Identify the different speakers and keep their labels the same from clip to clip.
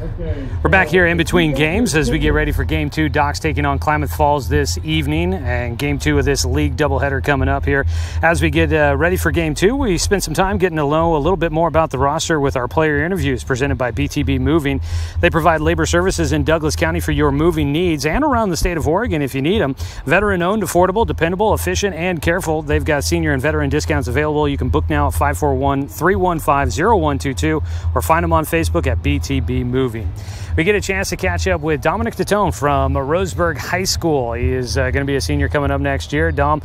Speaker 1: We're back here in between games as we get ready for Game 2. Doc's taking on Klamath Falls this evening, and Game 2 of this league doubleheader coming up here. As we get ready for Game 2, we spent some time getting to know a little bit more about the roster with our player interviews presented by BTB Moving. They provide labor services in Douglas County for your moving needs and around the state of Oregon if you need them. Veteran-owned, affordable, dependable, efficient, and careful. They've got senior and veteran discounts available. You can book now at 541-315-0122 or find them on Facebook at BTB Moving. We get a chance to catch up with Dominic Tatone from Roseburg High School. He is going to be a senior coming up next year. Dom,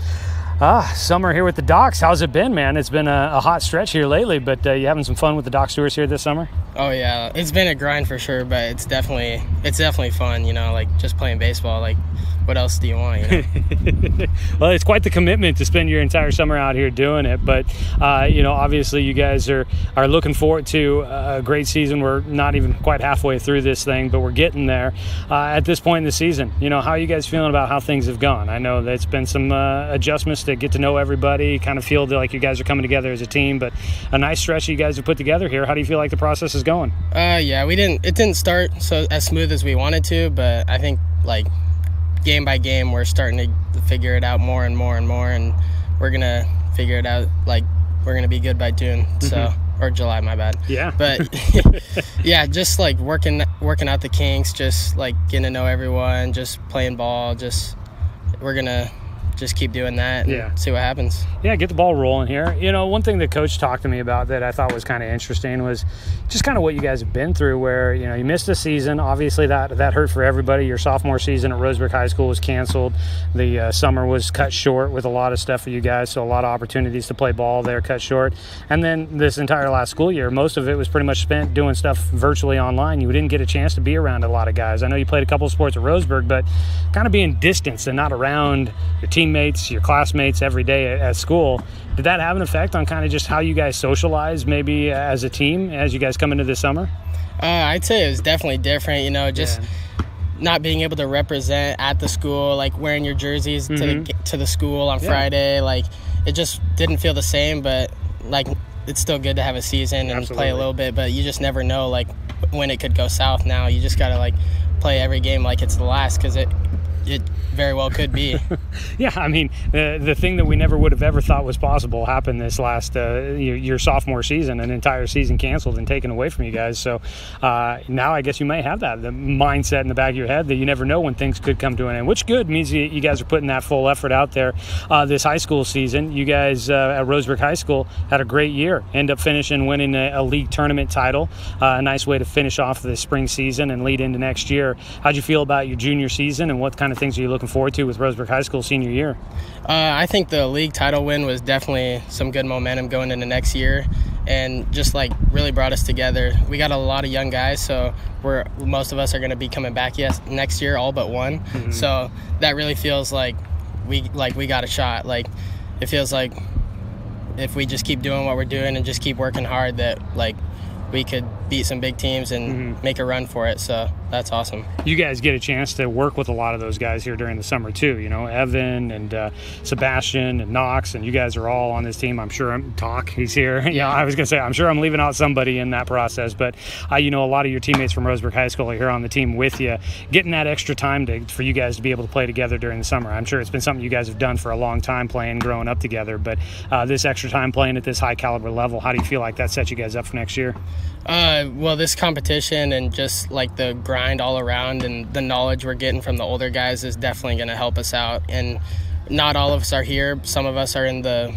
Speaker 1: summer here with the Docs. How's it been, man? It's been a hot stretch here lately, but you having some fun with the Doc Stewarts here this summer?
Speaker 2: Oh yeah, it's been a grind for sure, but it's definitely fun. Like just playing baseball. Like, what else do you want?
Speaker 1: Well, it's quite the commitment to spend your entire summer out here doing it. But obviously, you guys are looking forward to a great season. We're not even quite halfway through this thing, but we're getting there at this point in the season. How are you guys feeling about how things have gone? I know that's been some adjustments to get to know everybody. Kind of feel like you guys are coming together as a team, but a nice stretch you guys have put together here. How do you feel like the process is going?
Speaker 2: It didn't start so as smooth as we wanted to, but I think game by game we're starting to figure it out more and more and more, and we're gonna figure it out. We're gonna be good by June, or July, my bad.
Speaker 1: Yeah.
Speaker 2: But yeah, just working out the kinks, just getting to know everyone, just playing ball. We're gonna just keep doing that and see what happens.
Speaker 1: Yeah, get the ball rolling here. One thing that Coach talked to me about that I thought was kind of interesting was just kind of what you guys have been through where, you missed a season. Obviously, that hurt for everybody. Your sophomore season at Roseburg High School was canceled. The summer was cut short with a lot of stuff for you guys, so a lot of opportunities to play ball there cut short. And then this entire last school year, most of it was pretty much spent doing stuff virtually online. You didn't get a chance to be around a lot of guys. I know you played a couple of sports at Roseburg, but kind of being distanced and not around your teammates, your classmates every day at school. Did that have an effect on kind of just how you guys socialize maybe as a team as you guys come into this summer?
Speaker 2: I'd say it was definitely different, not being able to represent at the school, wearing your jerseys to the school on Friday. It just didn't feel the same, but it's still good to have a season and play a little bit, but you just never know when it could go south now. You just got to play every game like it's the last, because it very well could be.
Speaker 1: Yeah, I mean, the thing that we never would have ever thought was possible happened this last your sophomore season, an entire season canceled and taken away from you guys. So now I guess you may have the mindset in the back of your head that you never know when things could come to an end, which good means you guys are putting that full effort out there this high school season. You guys at Roseburg High School had a great year, end up winning a league tournament title, a nice way to finish off the spring season and lead into next year. How'd you feel about your junior season, and what kind of things are you looking forward to with Roseburg High School senior year?
Speaker 2: I think the league title win was definitely some good momentum going into next year, and just really brought us together. We got a lot of young guys, so most of us are going to be coming back next year, all but one. So that really feels like we got a shot. It feels like if we just keep doing what we're doing and just keep working hard, that we could beat some big teams and make a run for it. So that's awesome. You
Speaker 1: guys get a chance to work with a lot of those guys here during the summer too. Evan and Sebastian and Knox, and you guys are all on this team. I'm sure he's here. Yeah, I was gonna say I'm sure I'm leaving out somebody in that process, but a lot of your teammates from Roseburg High School are here on the team with you, getting that extra time for you guys to be able to play together during the summer. I'm sure it's been something you guys have done for a long time, playing, growing up together, but this extra time playing at this high caliber level, how do you feel like that sets you guys up for next year?
Speaker 2: Well, this competition and just the grind all around and the knowledge we're getting from the older guys is definitely going to help us out. And not all of us are here. Some of us are in the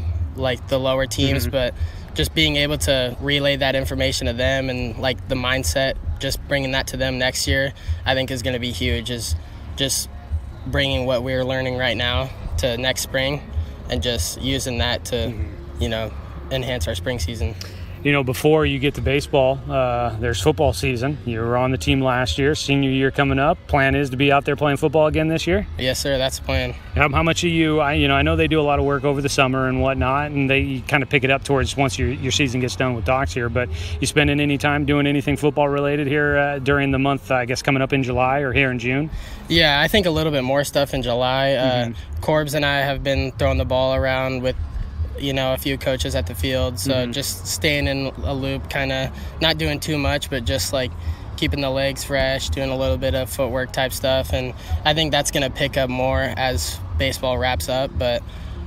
Speaker 2: lower teams, but just being able to relay that information to them and the mindset, just bringing that to them next year, I think is going to be huge. Is just bringing what we're learning right now to next spring and just using that to, enhance our spring season.
Speaker 1: Before you get to baseball, there's football season. You were on the team last year, senior year coming up. Plan is to be out there playing football again this year?
Speaker 2: Yes, sir. That's the plan.
Speaker 1: How much of you, I know they do a lot of work over the summer and whatnot, and they kind of pick it up towards once your season gets done with Docs here, but you spending any time doing anything football related here during the month, I guess, coming up in July or here in June?
Speaker 2: Yeah, I think a little bit more stuff in July. Corbs and I have been throwing the ball around with a few coaches at the field, so just staying in a loop, kind of not doing too much, but just keeping the legs fresh, doing a little bit of footwork type stuff, and I think that's going to pick up more as baseball wraps up. But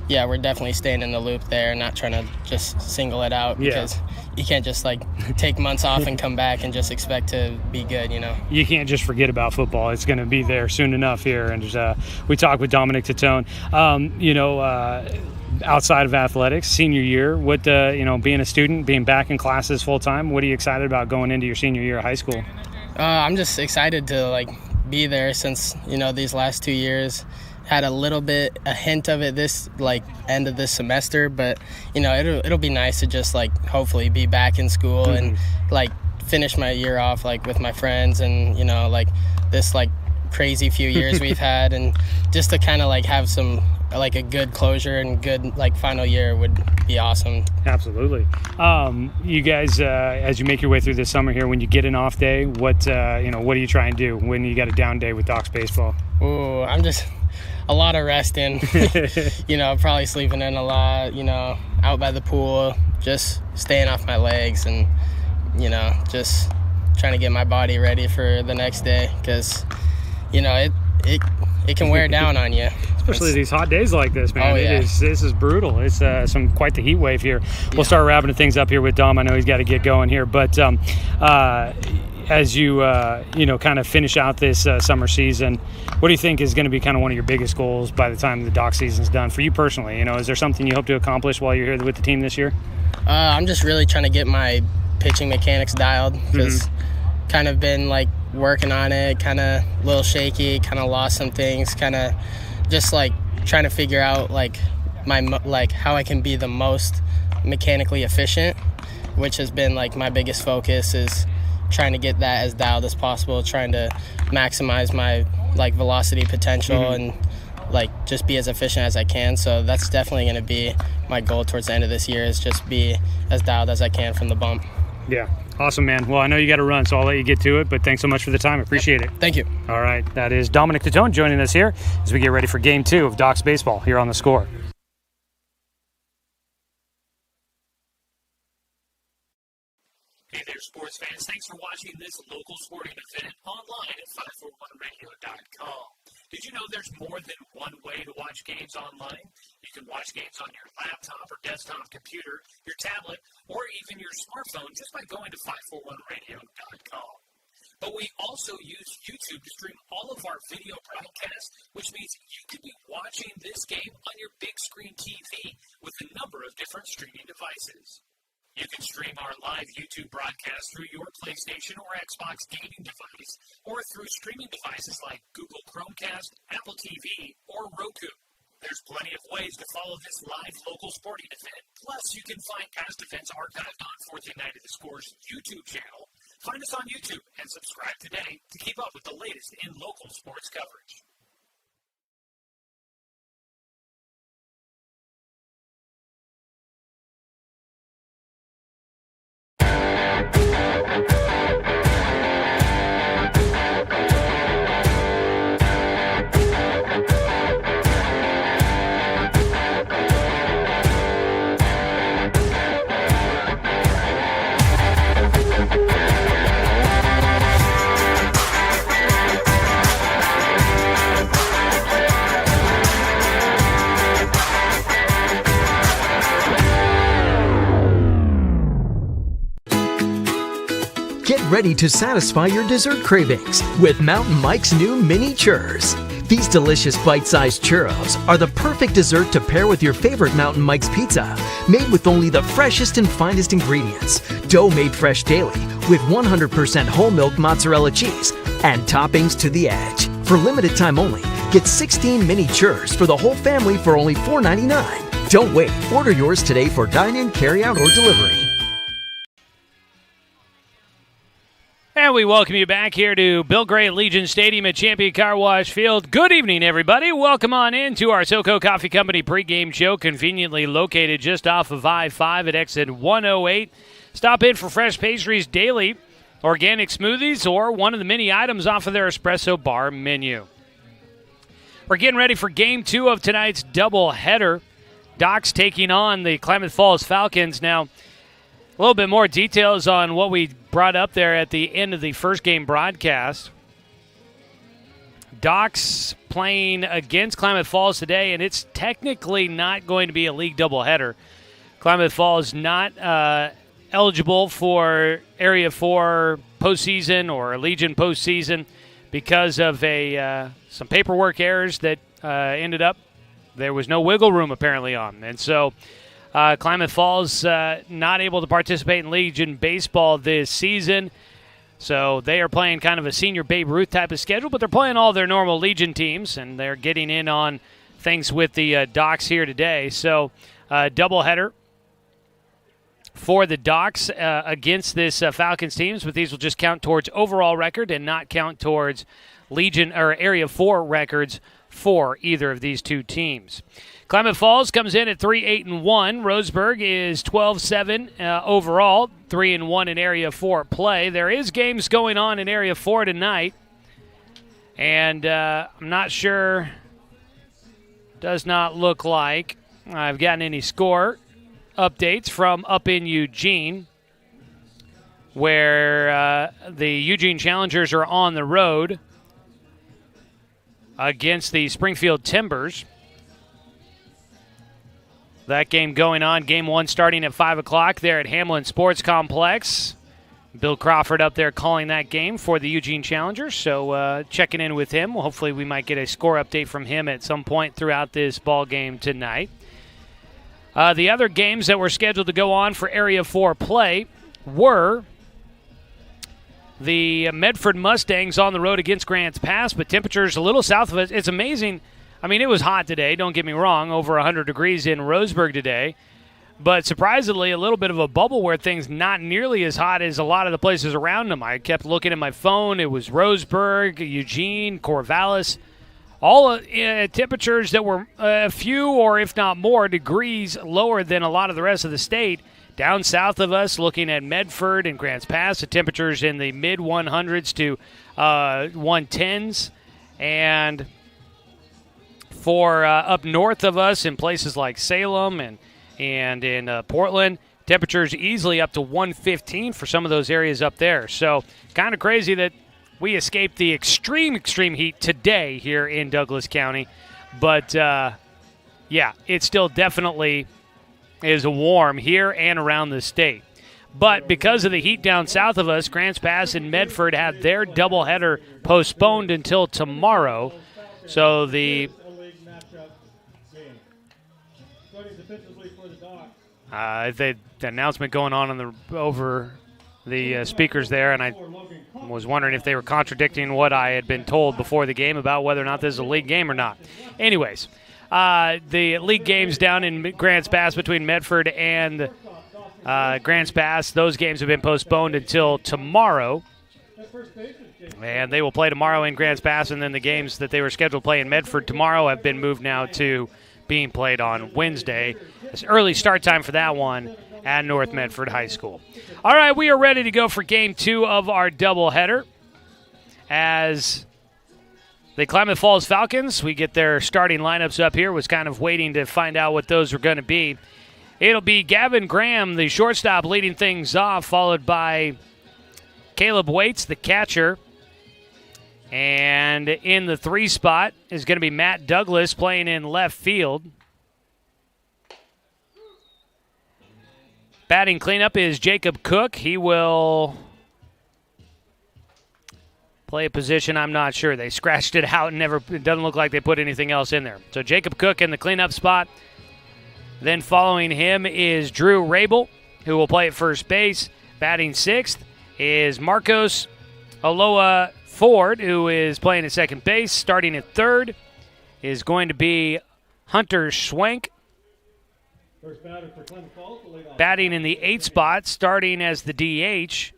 Speaker 2: yeah, we're definitely staying in the loop there, not trying to just single it out because you can't just like take months off and come back and just expect to be good, you know.
Speaker 1: You can't just forget about football. It's going to be there soon enough here. And we talked with Dominic Tatone. Outside of athletics, senior year, what being a student, being back in classes full time, what are you excited about going into your senior year of high school?
Speaker 2: I'm just excited to be there since these last 2 years. Had a hint of it this end of this semester, but it'll be nice to just hopefully be back in school and finish my year off with my friends and this crazy few years we've had, and just to kind of have some a good closure and good final year would be awesome.
Speaker 1: Absolutely. You guys, as you make your way through this summer here, when you get an off day, what do you try and do when you got a down day with Docs baseball?
Speaker 2: Ooh, I'm just a lot of resting. Probably sleeping in a lot. Out by the pool, just staying off my legs, and just trying to get my body ready for the next day, because it can wear down on you.
Speaker 1: Especially these hot days like this, man.
Speaker 2: Oh, yeah.
Speaker 1: This is brutal. It's quite the heat wave here. We'll start wrapping things up here with Dom. I know he's got to get going here, but as you kind of finish out this summer season, what do you think is going to be kind of one of your biggest goals by the time the Doc season's done for you personally? Is there something you hope to accomplish while you're here with the team this year?
Speaker 2: I'm just really trying to get my pitching mechanics dialed, because kind of been working on it, kind of a little shaky, kind of lost some things, kind of just trying to figure out my how I can be the most mechanically efficient, which has been my biggest focus, is trying to get that as dialed as possible, trying to maximize my velocity potential and just be as efficient as I can. So that's definitely going to be my goal towards the end of this year, is just be as dialed as I can from the bump.
Speaker 1: Yeah. Awesome, man. Well, I know you got to run, so I'll let you get to it, but thanks so much for the time. Appreciate it.
Speaker 2: Thank you.
Speaker 1: All right. That is Dominic Tatone joining us here as we get ready for Game 2 of Docs Baseball here on The Score. Hey there, sports fans. Thanks for watching this local sporting event online at 541radio.com. Did you know there's more than one way to watch games online? You can watch games on your laptop or desktop computer, your tablet, or even your smartphone just by going to 541radio.com. But we also use YouTube to stream all of our video broadcasts, which means you could be watching this game on your big screen TV with a number of different streaming devices. You can stream our live YouTube broadcast through your PlayStation or Xbox gaming device, or through streaming devices like Google Chromecast, Apple TV, or Roku. There's plenty of ways to follow this live local sporting event. Plus, you can find past events archived on 4th Night of the Score's YouTube channel. Find us on YouTube and subscribe today to keep up with the latest in local sports coverage.
Speaker 3: Get ready to satisfy your dessert cravings with Mountain Mike's new mini churros. These delicious bite-sized churros are the perfect dessert to pair with your favorite Mountain Mike's pizza, made with only the freshest and finest ingredients, dough made fresh daily with 100% whole milk mozzarella cheese, and toppings to the edge. For limited time only, get 16 mini churros for the whole family for only $4.99. Don't wait. Order yours today for dine-in, carry-out, or delivery.
Speaker 1: And we welcome you back here to Bill Gray Legion Stadium at Champion Car Wash Field. Good evening, everybody. Welcome on in to our SoCo Coffee Company pregame show, conveniently located just off of I-5 at exit 108. Stop in for fresh pastries daily, organic smoothies, or one of the many items off of their espresso bar menu. We're getting ready for Game 2 of tonight's doubleheader. Docs taking on the Klamath Falls Falcons. Now, a little bit more details on what we brought up there at the end of the first game broadcast. Docs playing against Klamath Falls today, and it's technically not going to be a league doubleheader. Klamath Falls not eligible for Area 4 postseason or Legion postseason because of some paperwork errors that ended up there was no wiggle room apparently on. And so Klamath Falls not able to participate in Legion baseball this season. So they are playing kind of a senior Babe Ruth type of schedule, but they're playing all their normal Legion teams, and they're getting in on things with the Docs here today. So doubleheader for the Docs against this Falcons teams, but these will just count towards overall record and not count towards Legion or Area 4 records for either of these two teams. Klamath Falls comes in at 3-8-1. Roseburg is 12-7 overall, 3-1 in Area 4 play. There is games going on in Area 4 tonight, and I'm not sure, does not look like I've gotten any score updates from up in Eugene, where the Eugene Challengers are on the road against the Springfield Timbers. That game going on, game one starting at 5 o'clock there at Hamlin Sports Complex. Bill Crawford up there calling that game for the Eugene Challengers, so checking in with him. Hopefully we might get a score update from him at some point throughout this ball game tonight. The other games that were scheduled to go on for Area 4 play were the Medford Mustangs on the road against Grants Pass, but temperatures a little south of us. It's amazing. I mean, it was hot today, don't get me wrong, over 100 degrees in Roseburg today. But surprisingly, a little bit of a bubble where things not nearly as hot as a lot of the places around them. I kept looking at my phone. It was Roseburg, Eugene, Corvallis, all temperatures that were a few or if not more degrees lower than a lot of the rest of the state. Down south of us, looking at Medford and Grants Pass, the temperatures in the mid-100s to 110s. And for up north of us in places like Salem and in Portland, temperatures easily up to 115 for some of those areas up there. So kind of crazy that we escaped the extreme heat today here in Douglas County. But, yeah, it still definitely is warm here and around the state. But because of the heat down south of us, Grants Pass and Medford had their doubleheader postponed until tomorrow. So the announcement going on over the speakers there, and I was wondering if they were contradicting what I had been told before the game about whether or not this is a league game or not. Anyways, the league games down in Grants Pass between Medford and Grants Pass, those games have been postponed until tomorrow. And they will play tomorrow in Grants Pass, and then the games that they were scheduled to play in Medford tomorrow have been moved now to being played on Wednesday. It's early start time for that one at North Medford High School. All right, we are ready to go for Game 2 of our doubleheader as the Klamath Falls Falcons, we get their starting lineups up here, was kind of waiting to find out what those were going to be. It'll be Gavin Graham, the shortstop, leading things off, followed by Caleb Waits, the catcher. And in the 3 spot is going to be Matt Douglas playing in left field. Batting cleanup is Jacob Cook. He will play a position I'm not sure. They scratched it out and it doesn't look like they put anything else in there. So Jacob Cook in the cleanup spot. Then following him is Drew Rabel, who will play at first base. Batting 6th is Marcos Aloha Ford, who is playing at second base. Starting at 3rd is going to be Hunter Schwenk. Batting in the 8th spot, starting as the DH,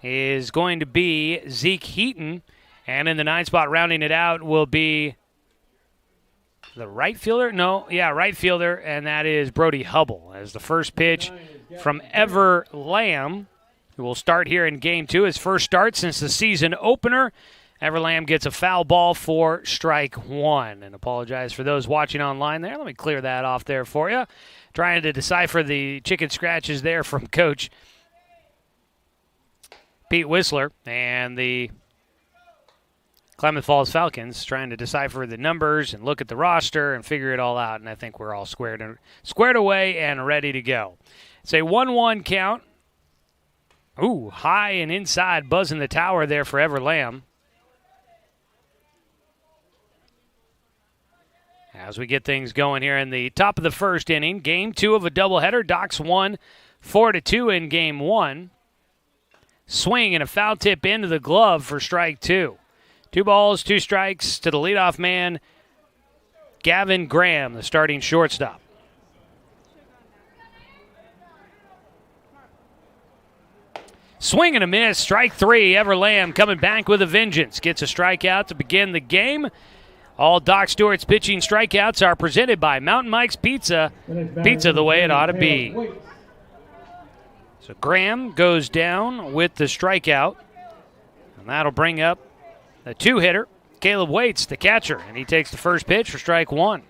Speaker 1: is going to be Zeke Heaton. And in the 9th spot, rounding it out, will be the right fielder? Right fielder, and that is Brody Hubble. As the first pitch from Ever Lamb, who will start here in Game 2, his first start since the season opener. Ever Lamb gets a foul ball for strike 1. And apologize for those watching online there. Let me clear that off there for you. Trying to decipher the chicken scratches there from Coach. Pete Whistler and the Klamath Falls Falcons trying to decipher the numbers and look at the roster and figure it all out, and I think we're all squared away and ready to go. It's a 1-1 count. Ooh, high and inside, buzzing the tower there for Ever Lamb. As we get things going here in the top of the first inning, game 2 of a doubleheader. Docs won 4-2 in game 1. Swing and a foul tip into the glove for strike 2. 2 balls, 2 strikes to the leadoff man, Gavin Graham, the starting shortstop. Swing and a miss, strike 3. Ever Lamb coming back with a vengeance. Gets a strikeout to begin the game. All Doc Stewart's pitching strikeouts are presented by Mountain Mike's Pizza. Pizza the way it ought to be. So Graham goes down with the strikeout. And that'll bring up the 2-hitter, Caleb Waits, the catcher. And he takes the first pitch for strike 1.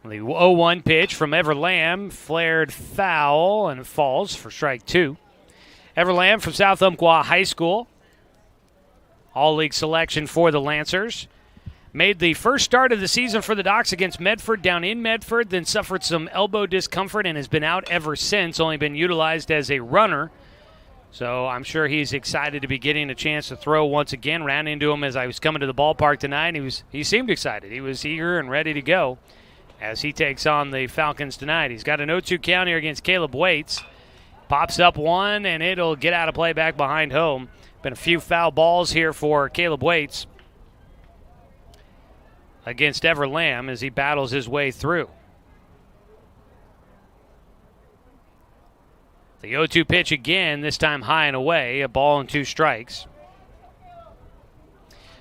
Speaker 1: The 0-1 pitch from Ever Lamb, flared foul, and it falls for strike 2. Ever Lamb from South Umpqua High School. All-league selection for the Lancers. Made the first start of the season for the Docs against Medford down in Medford, then suffered some elbow discomfort and has been out ever since, only been utilized as a runner. So I'm sure he's excited to be getting a chance to throw once again. Ran into him as I was coming to the ballpark tonight. He seemed excited. He was eager and ready to go as he takes on the Falcons tonight. He's got an 0-2 count here against Caleb Waits. Pops up one, and it'll get out of play back behind home. Been a few foul balls here for Caleb Waits against Ever Lamb as he battles his way through. The 0-2 pitch again, this time high and away, a ball and 2 strikes.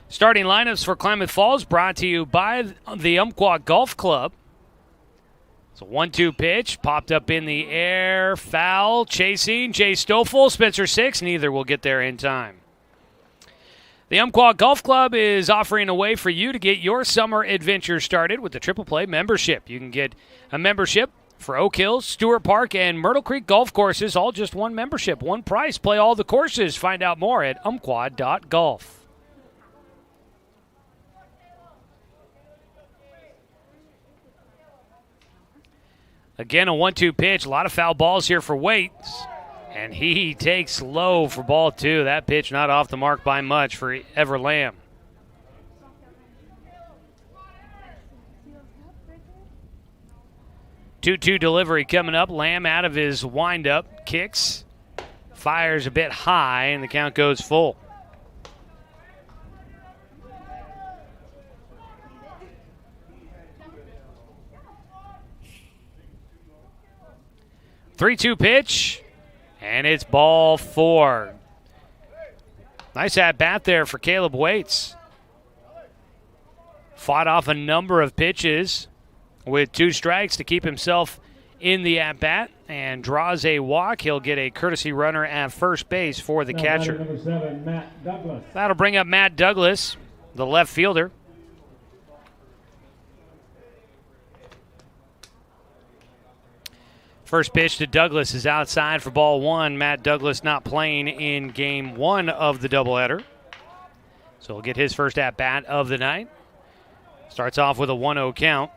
Speaker 1: Starting lineups for Klamath Falls brought to you by the Umpqua Golf Club. It's a 1-2 pitch, popped up in the air, foul, chasing, Jay Stoffel, Spencer 6, neither will get there in time. The Umpqua Golf Club is offering a way for you to get your summer adventure started with the Triple Play membership. You can get a membership for Oak Hills, Stewart Park, and Myrtle Creek golf courses, all just one membership, one price. Play all the courses. Find out more at umpqua.golf. Again, a 1-2 pitch. A lot of foul balls here for Waits. And he takes low for ball 2. That pitch not off the mark by much for Ever Lamb. Two delivery coming up. Lamb out of his windup. Kicks. Fires a bit high, and the count goes full. Three-two pitch, and it's ball 4. Nice at-bat there for Caleb Waits. Fought off a number of pitches with 2 strikes to keep himself in the at-bat and draws a walk. He'll get a courtesy runner at first base for the catcher.
Speaker 4: Number 7, Matt Douglas.
Speaker 1: That'll bring up Matt Douglas, the left fielder. First pitch to Douglas is outside for ball 1. Matt Douglas not playing in game 1 of the doubleheader. So he'll get his first at-bat of the night. Starts off with a 1-0 count.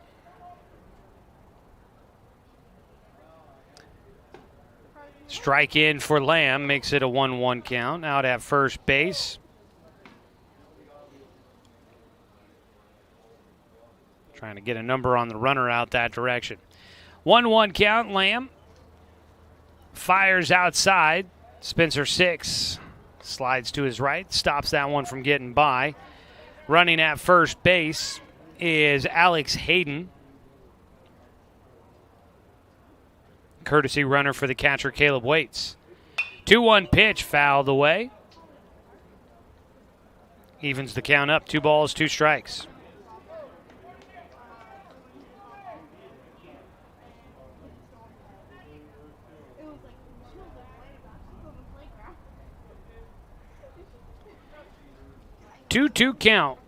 Speaker 1: Strike in for Lamb makes it a 1-1 count. Out at first base. Trying to get a number on the runner out that direction. 1-1 count. Lamb fires outside. Spencer 6 slides to his right, stops that one from getting by. Running at first base is Alex Hayden. Courtesy runner for the catcher, Caleb Waits. 2-1 pitch fouled away. Evens the count up. 2 balls, 2 strikes. Two count.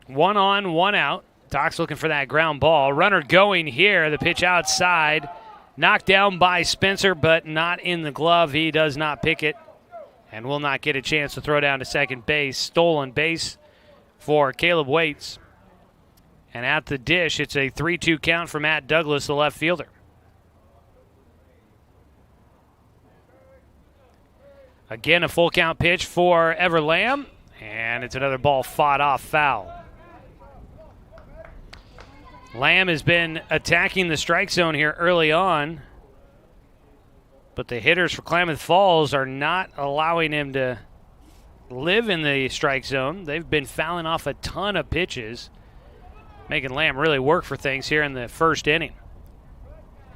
Speaker 1: 1 on, 1 out. Doc's looking for that ground ball. Runner going here. The pitch outside. Knocked down by Spencer, but not in the glove. He does not pick it and will not get a chance to throw down to second base. Stolen base for Caleb Waits. And at the dish, it's a 3-2 count for Matt Douglas, the left fielder. Again, a full count pitch for Ever Lamb, and it's another ball fought off foul. Lamb has been attacking the strike zone here early on, but the hitters for Klamath Falls are not allowing him to live in the strike zone. They've been fouling off a ton of pitches, making Lamb really work for things here in the first inning.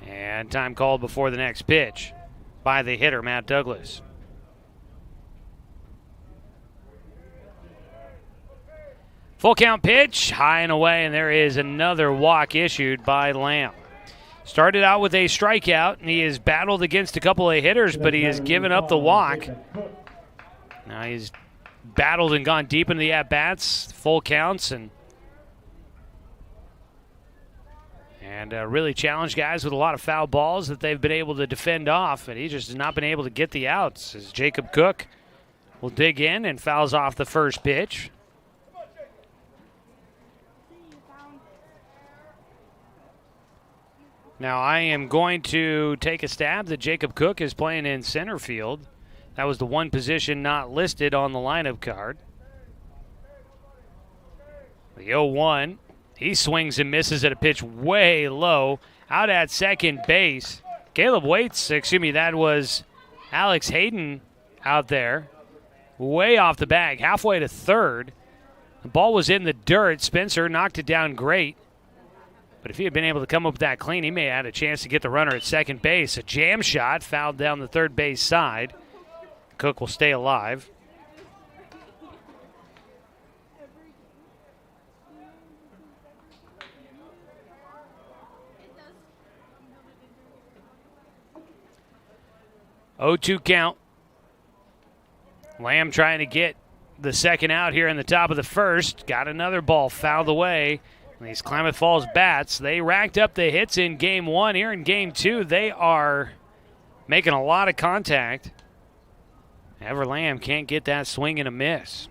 Speaker 1: And time called before the next pitch by the hitter, Matt Douglas. Full count pitch, high and away, and there is another walk issued by Lamb. Started out with a strikeout, and he has battled against a couple of hitters, but he has given up the walk. Now he's battled and gone deep into the at-bats, full counts, and really challenged guys with a lot of foul balls that they've been able to defend off, and he just has not been able to get the outs. As Jacob Cook will dig in and fouls off the first pitch. Now I am going to take a stab that Jacob Cook is playing in center field. That was the one position not listed on the lineup card. The 0-1. He swings and misses at a pitch way low. Out at second base. Caleb Waits, that was Alex Hayden out there. Way off the bag, halfway to third. The ball was in the dirt. Spencer knocked it down great. But if he had been able to come up with that clean, he may have had a chance to get the runner at second base. A jam shot fouled down the third base side. Cook will stay alive. Oh, 2 count. Lamb trying to get the second out here in the top of the first. Got another ball fouled away. These Klamath Falls bats, they racked up the hits in game one. Here in game two, they are making a lot of contact. Ever Lamb can't get that swing and a miss.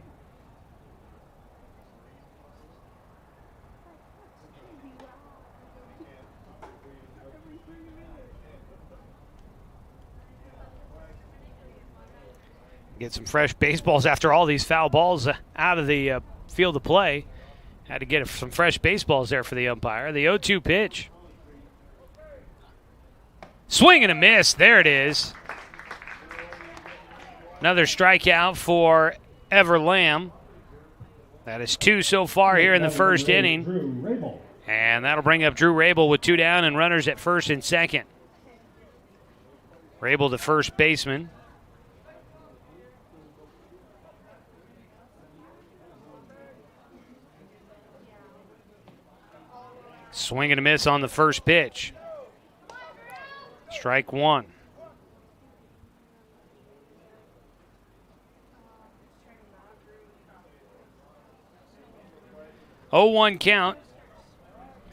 Speaker 1: Get some fresh baseballs after all these foul balls out of the field of play. Had to get some fresh baseballs there for the umpire. The 0-2 pitch. Swing and a miss. There it is. Another strikeout for Ever Lamb. That is 2 so far here in the first inning. And that'll bring up Drew Rabel with 2 down and runners at first and second. Rabel, the first baseman. Swing and a miss on the first pitch. Strike one. Oh, 1 count.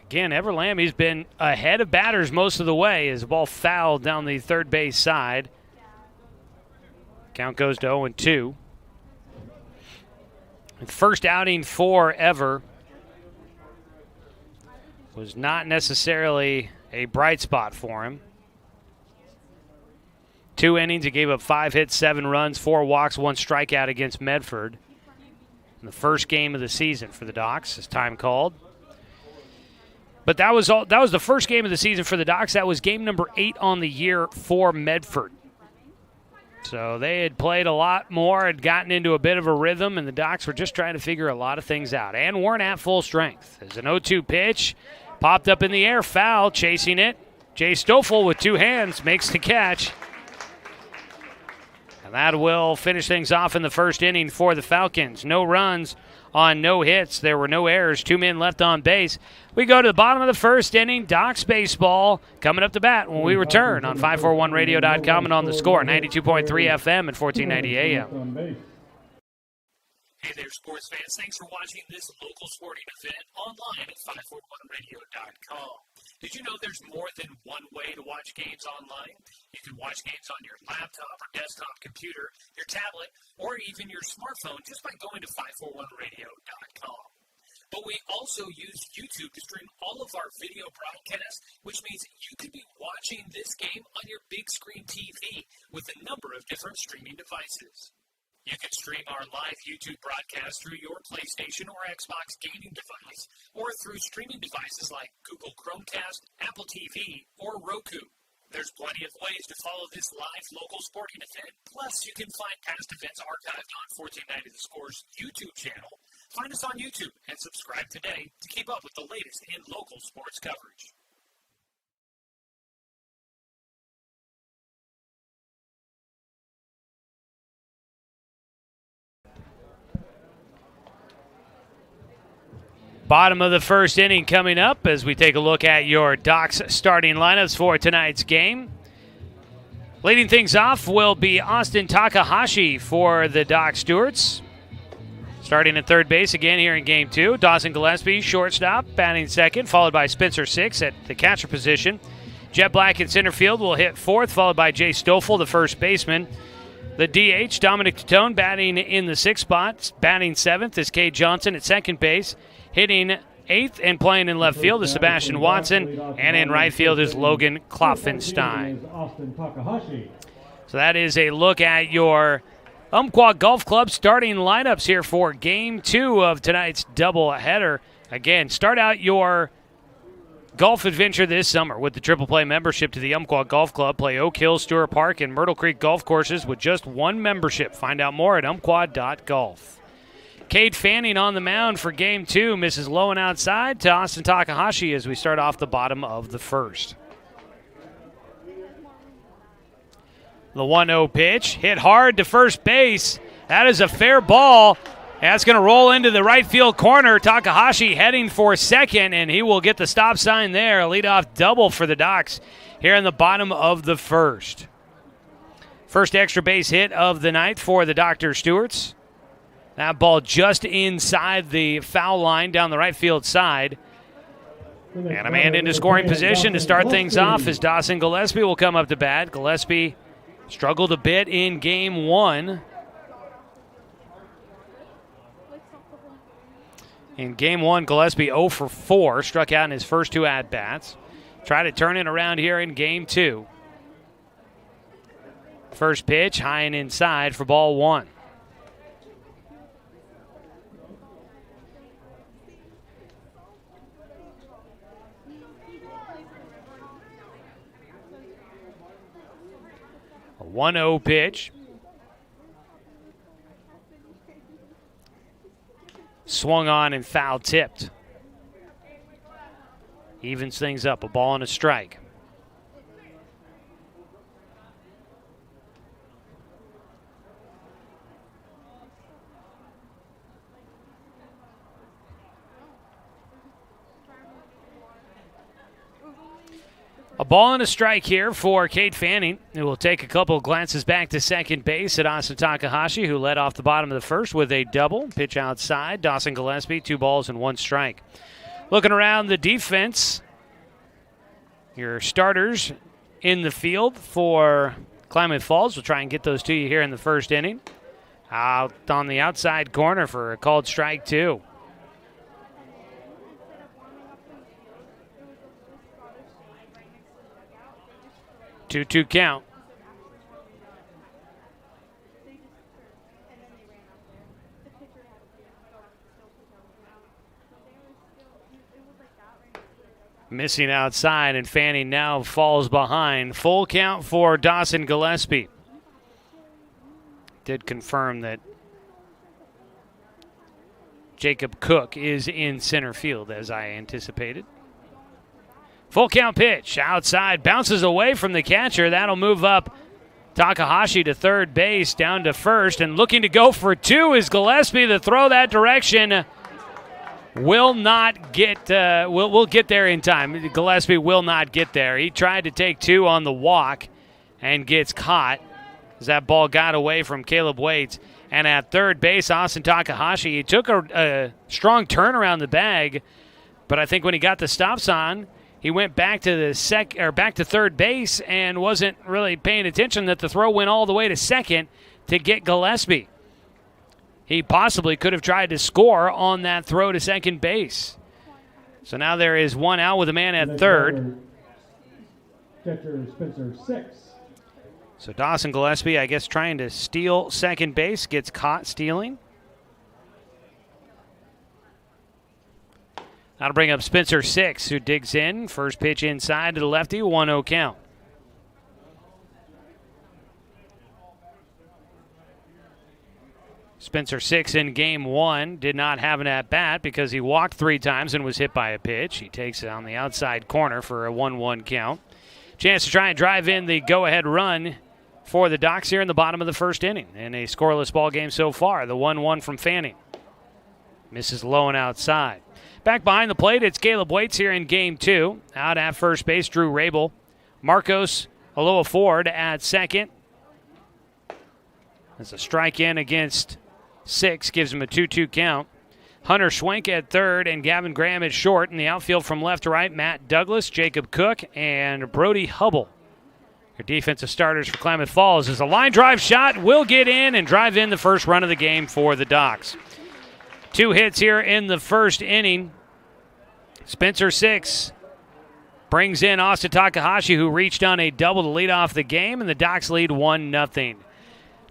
Speaker 1: Again, Ever Lamb, he's been ahead of batters most of the way as the ball fouled down the third base side. Count goes to 0-2. First outing for Ever was not necessarily a bright spot for him. 2 innings, he gave up 5 hits, 7 runs, 4 walks, 1 strikeout against Medford in the first game of the season for the Docs, as time called. But that was the first game of the season for the Docs. That was game number 8 on the year for Medford. So they had played a lot more, had gotten into a bit of a rhythm, and the Docs were just trying to figure a lot of things out and weren't at full strength. There's an 0-2 pitch. Popped up in the air, foul, chasing it. Jay Stoffel with 2 hands makes the catch. And that will finish things off in the first inning for the Falcons. No runs on no hits. There were no errors. 2 men left on base. We go to the bottom of the first inning. Docs baseball coming up to bat when we return on 541radio.com and on the score. 92.3 FM and 1490 AM.
Speaker 4: Hey there, sports fans. Thanks for watching this local sporting event online at 541radio.com. Did you know there's more than one way to watch games online? You can watch games on your laptop or desktop computer, your tablet, or even your smartphone just by going to 541radio.com. But we also use YouTube to stream all of our video broadcasts, which means you could be watching this game on your big screen TV with a number of different streaming devices. You can stream our live YouTube broadcast through your PlayStation or Xbox gaming device, or through streaming devices like Google Chromecast, Apple TV, or Roku. There's plenty of ways to follow this live local sporting event. Plus, you can find past events archived on 1490 The Score's YouTube channel. Find us on YouTube and subscribe today to keep up with the latest in local sports coverage.
Speaker 1: Bottom of the first inning coming up as we take a look at your Docs starting lineups for tonight's game. Leading things off will be Austin Takahashi for the Doc Stewarts. Starting at third base again here in Game 2. Dawson Gillespie, shortstop, batting second, followed by Spencer Six at the catcher position. Jet Black in center field will hit fourth, followed by Jay Stoffel, the first baseman. The DH, Dominic Tatone, batting in the sixth spot. Batting seventh is Cade Johnson at second base. Hitting eighth and playing in left field is Sebastian Watson. And in right field is Logan Kloffenstein. So that is a look at your Umpqua Golf Club starting lineups here for Game 2 of tonight's doubleheader. Again, start out your golf adventure this summer with the Triple Play membership to the Umpqua Golf Club. Play Oak Hill, Stewart Park, and Myrtle Creek golf courses with just one membership. Find out more at umpqua.golf. Cade Fanning on the mound for Game 2. Misses low and outside to Austin Takahashi as we start off the bottom of the first. The 1-0 pitch. Hit hard to first base. That is a fair ball. That's going to roll into the right field corner. Takahashi heading for second, and he will get the stop sign there. A leadoff double for the Docs here in the bottom of the first. First extra base hit of the night for the Dr. Stewarts. That ball just inside the foul line down the right field side. And a man into scoring position to start things off as Dawson Gillespie will come up to bat. Gillespie struggled a bit in Game 1. In Game 1, Gillespie 0 for 4, struck out in his first two at-bats. Try to turn it around here in Game 2. First pitch, high and inside for ball 1. A 1-0 pitch. Swung on and foul tipped. Evens things up, a ball and a strike. A ball and a strike here for Cade Fanning, who will take a couple glances back to second base at Austin Takahashi, who led off the bottom of the first with a double. Pitch outside, Dawson Gillespie, 2 balls and 1 strike. Looking around the defense, your starters in the field for Klamath Falls. We'll try and get those to you here in the first inning. Out on the outside corner for a called strike 2. 2-2 count. Missing outside, and Fanning now falls behind. Full count for Dawson Gillespie. Did confirm that Jacob Cook is in center field, as I anticipated. Full count pitch, outside, bounces away from the catcher. That'll move up Takahashi to third base, down to first, and looking to go for 2 is Gillespie. The throw that direction will not get, we'll get there in time. Gillespie will not get there. He tried to take 2 on the walk and gets caught as that ball got away from Caleb Waits.
Speaker 5: And at third base, Austin Takahashi, he took a strong turn around the bag, but I think when he got the stop sign, he went back to third base and wasn't really paying attention that the throw went all the way to second to get Gillespie. He possibly could have tried to score on that throw to second base. So now there is one out with a man at third.
Speaker 6: Catcher Spencer 6.
Speaker 5: So Dawson Gillespie, I guess, trying to steal second base, gets caught stealing. That'll bring up Spencer 6, who digs in. First pitch inside to the lefty, 1-0 count. Spencer 6 in game one did not have an at-bat because he walked 3 times and was hit by a pitch. He takes it on the outside corner for a 1-1 count. Chance to try and drive in the go-ahead run for the Docs here in the bottom of the first inning. In a scoreless ball game so far, the 1-1 from Fanning. Misses low and outside. Back behind the plate, it's Caleb Waits here in game 2. Out at first base, Drew Rabel. Marcos Aloha Ford at second. That's a strike in against 6, gives him a 2-2 count. Hunter Schwenk at third and Gavin Graham at short. In the outfield from left to right, Matt Douglas, Jacob Cook, and Brody Hubble. Your defensive starters for Klamath Falls as a line drive shot will get in and drive in the first run of the game for the Docs. 2 hits here in the first inning. Spencer 6 brings in Austin Takahashi, who reached on a double to lead off the game, and the Docs lead 1-0.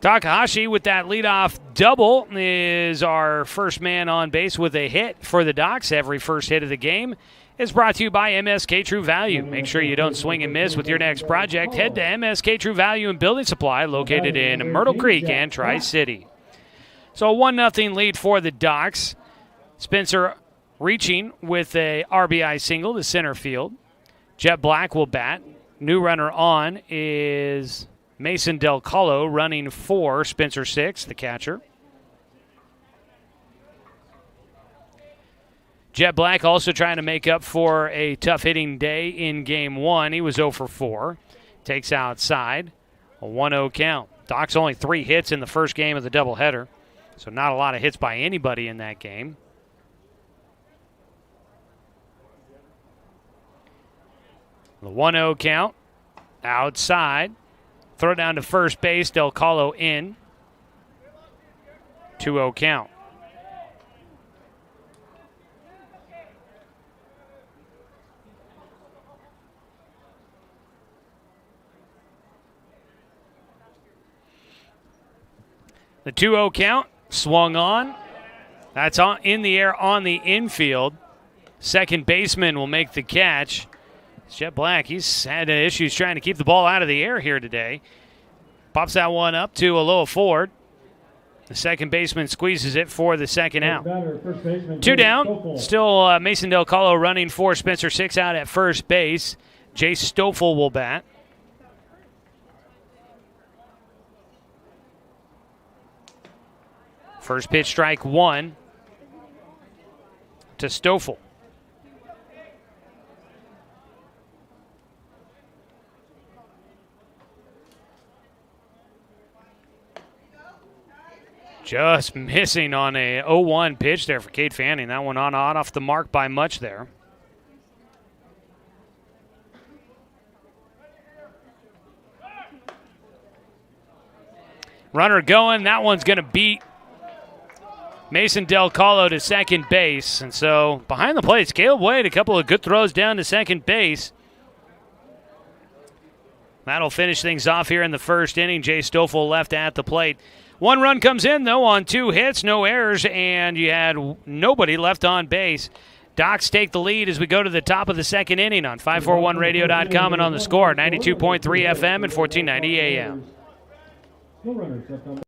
Speaker 5: Takahashi with that leadoff double is our first man on base with a hit for the Docs. Every first hit of the game is brought to you by MSK True Value. Make sure you don't swing and miss with your next project. Head to MSK True Value and Building Supply, located in Myrtle Creek and Tri-City. So a 1-0 lead for the Docs. Spencer reaching with a RBI single to center field. Jet Black will bat. New runner on is Mason Del Colo, running for Spencer 6, the catcher. Jet Black also trying to make up for a tough hitting day in game 1. He was 0 for 4. Takes outside. A 1-0 count. Doc's only 3 hits in the first game of the doubleheader, so not a lot of hits by anybody in that game. The 1-0 count. Outside. Throw down to first base. Del Colo in. 2-0 count. The 2-0 count, swung on. That's on in the air on the infield. Second baseman will make the catch. It's Jet Black. He's had issues trying to keep the ball out of the air here today. Pops that one up to Aloha Ford. The second baseman squeezes it for the second out. 2 down. Still Mason Del Colo running for Spencer 6 out at first base. Jay Stoffel will bat. First pitch, strike 1 to Stoffel. Just missing on a 0-1 pitch there for Cade Fanning. That one on off the mark by much there. Runner going. That one's going to beat Mason Del Colo to second base. And so behind the plate, Caleb Wade, a couple of good throws down to second base. That'll finish things off here in the first inning. Jay Stoffel left at the plate. 1 run comes in, though, on 2 hits, no errors, and you had nobody left on base. Docs take the lead as we go to the top of the second inning on 541radio.com and on the score, 92.3 FM and 1490 AM.
Speaker 6: No runners left on.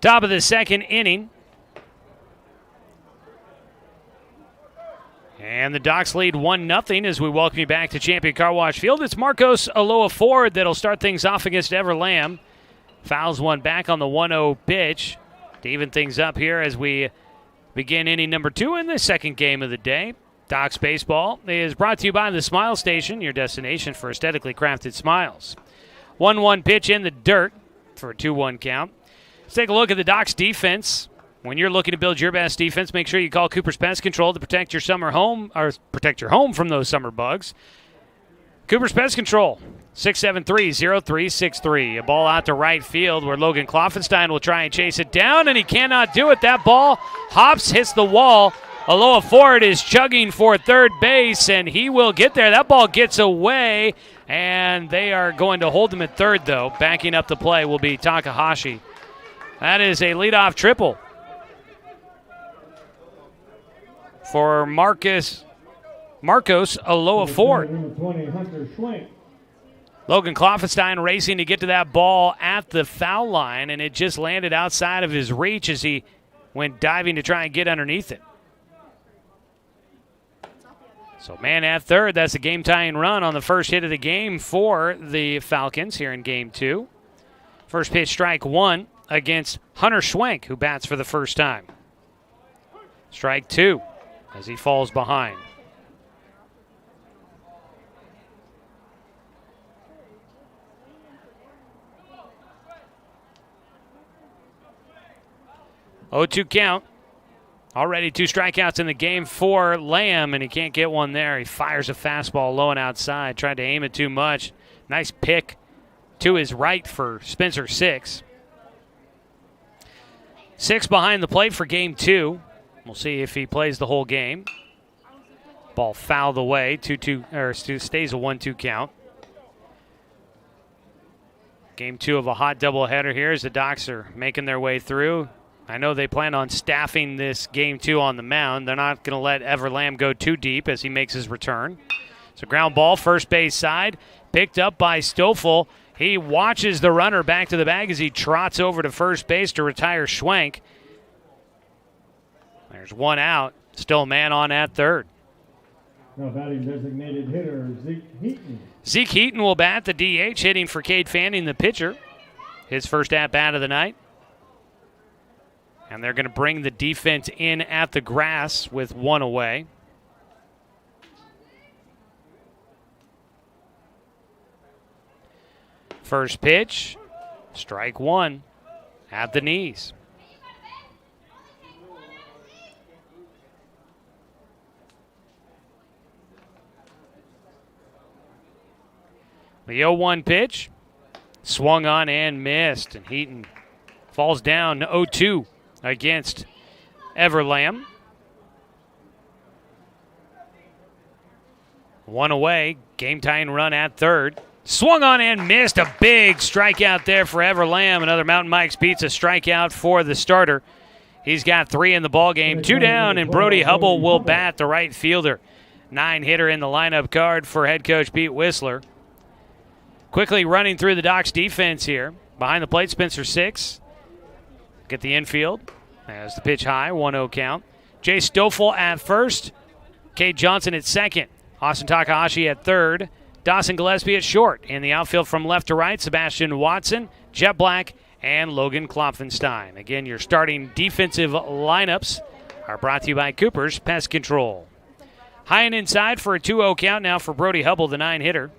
Speaker 5: Top of the second inning. And the Docs lead 1-0 as we welcome you back to Champion Car Wash Field. It's Marcos Aloha Ford that'll start things off against Ever Lamb. Fouls one back on the 1-0 pitch to even things up here as we begin inning number 2 in the second game of the day. Docs Baseball is brought to you by the Smile Station, your destination for aesthetically crafted smiles. 1-1 pitch in the dirt for a 2-1 count. Let's take a look at the Docs defense. When you're looking to build your best defense, make sure you call Cooper's Pest Control to protect your summer home, or protect your home from those summer bugs. Cooper's Pest Control, 673-0363. A ball out to right field where Logan Klopfenstein will try and chase it down, and he cannot do it. That ball hops, hits the wall. Aloha Ford is chugging for third base, and he will get there. That ball gets away, and they are going to hold him at third, though. Backing up the play will be Takahashi. That is a leadoff triple for Marcos Aloha Ford. Logan Klopfenstein racing to get to that ball at the foul line, and it just landed outside of his reach as he went diving to try and get underneath it. So man at third, that's a game-tying run on the first hit of the game for the Falcons here in Game 2. First pitch, strike one against Hunter Schwenk, who bats for the first time. Strike two as he falls behind. Oh, 2 count. Already 2 strikeouts in the game for Lamb, and he can't get one there. He fires a fastball low and outside. Tried to aim it too much. Nice pick to his right for Spencer 6. 6 behind the plate for Game 2. We'll see if he plays the whole game. Ball fouled away. 2-2, or stays a 1-2 count. Game 2 of a hot doubleheader here as the Docs are making their way through. I know they plan on staffing this Game 2 on the mound. They're not going to let Ever Lamb go too deep as he makes his return. So ground ball, first base side, picked up by Stoffel. He watches the runner back to the bag as he trots over to first base to retire Schwenk. There's one out. Still a man on at third.
Speaker 6: Now batting designated hitter Zeke Heaton.
Speaker 5: Zeke Heaton will bat the DH, hitting for Cade Fanning, the pitcher. His first at-bat of the night. And they're going to bring the defense in at the grass with one away. First pitch, strike one at the knees. The 0-1 pitch, swung on and missed, and Heaton falls down 0-2 against Ever Lamb. One away, game-tying run at third. Swung on and missed, a big strikeout there for Ever Lamb. Another Mountain Mike's Pizza strikeout for the starter. He's got 3 in the ball game, 2 down, and Brody Hubble will bat, the right fielder. 9-hitter in the lineup card for head coach Pete Whistler. Quickly running through the Docs defense here. Behind the plate, Spencer 6. Get the infield. As the pitch high, 1-0 count. Jay Stoffel at first. Cade Johnson at second. Austin Takahashi at third. Dawson Gillespie at short. In the outfield from left to right, Sebastian Watson, Jet Black, and Logan Klopfenstein. Again, your starting defensive lineups are brought to you by Cooper's Pest Control. High and inside for a 2-0 count now for Brody Hubble, the 9-hitter.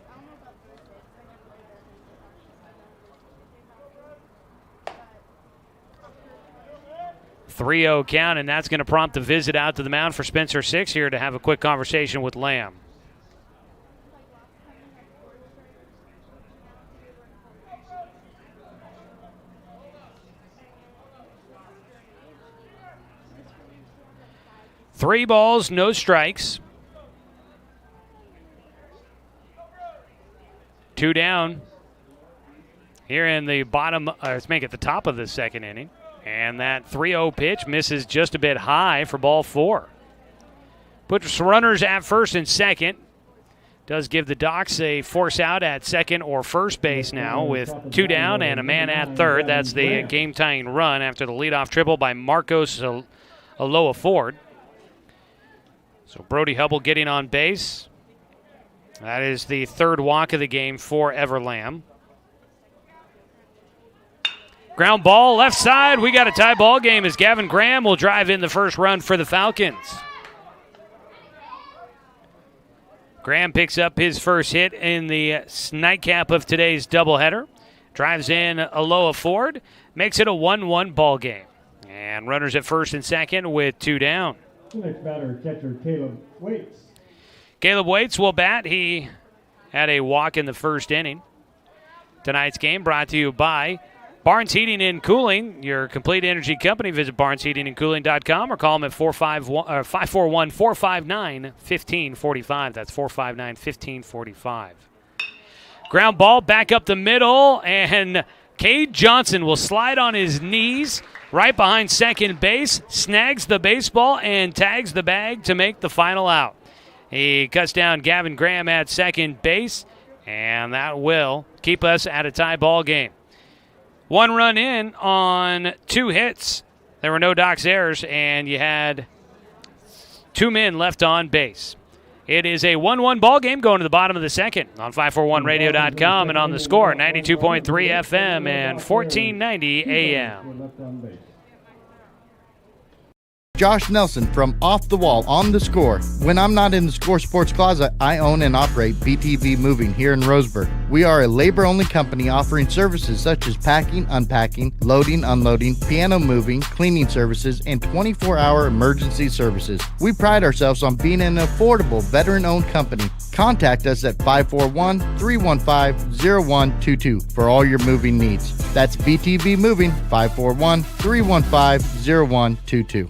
Speaker 5: .30 count, and that's going to prompt the visit out to the mound for Spencer 6 here to have a quick conversation with Lamb. Three balls, no strikes. 2 down here in the bottom, let's make it the top of the second inning. And that 3-0 pitch misses just a bit high for ball 4. Puts runners at first and second. does give the Docs a force out at second or first base now with 2 down and a man at third. That's the game-tying run after the leadoff triple by Marcos Aloha Ford. So Brody Hubble getting on base. That is the third walk of the game for Everlam. Ground ball, left side. We got a tie ball game as Gavin Graham will drive in the first run for the Falcons. Graham picks up his first hit in the nightcap of today's doubleheader. Drives in Aloha Ford. Makes it a 1-1 ball game. And runners at first and second with 2 down.
Speaker 6: The next batter, catcher Caleb Waits.
Speaker 5: Caleb Waits will bat. He had a walk in the first inning. Tonight's game brought to you by Barnes Heating and Cooling, your complete energy company. Visit barnesheatingandcooling.com or call them at 541-459-1545. That's 459-1545. Ground ball back up the middle, and Cade Johnson will slide on his knees right behind second base, snags the baseball, and tags the bag to make the final out. He cuts down Gavin Graham at second base, and that will keep us at a tie ball game. 1 run in on 2 hits. There were no Docs errors, and you had 2 men left on base. It is a 1-1 ball game going to the bottom of the second on 541radio.com and on the Score, 92.3 FM and 1490 AM.
Speaker 7: Josh Nelson from Off the Wall on the Score. When I'm not in the Score Sports Closet, I own and operate BTV Moving here in Roseburg. We are a labor-only company offering services such as packing, unpacking, loading, unloading, piano moving, cleaning services, and 24-hour emergency services. We pride ourselves on being an affordable, veteran-owned company. Contact us at 541-315-0122 for all your moving needs. That's BTV Moving, 541-315-0122.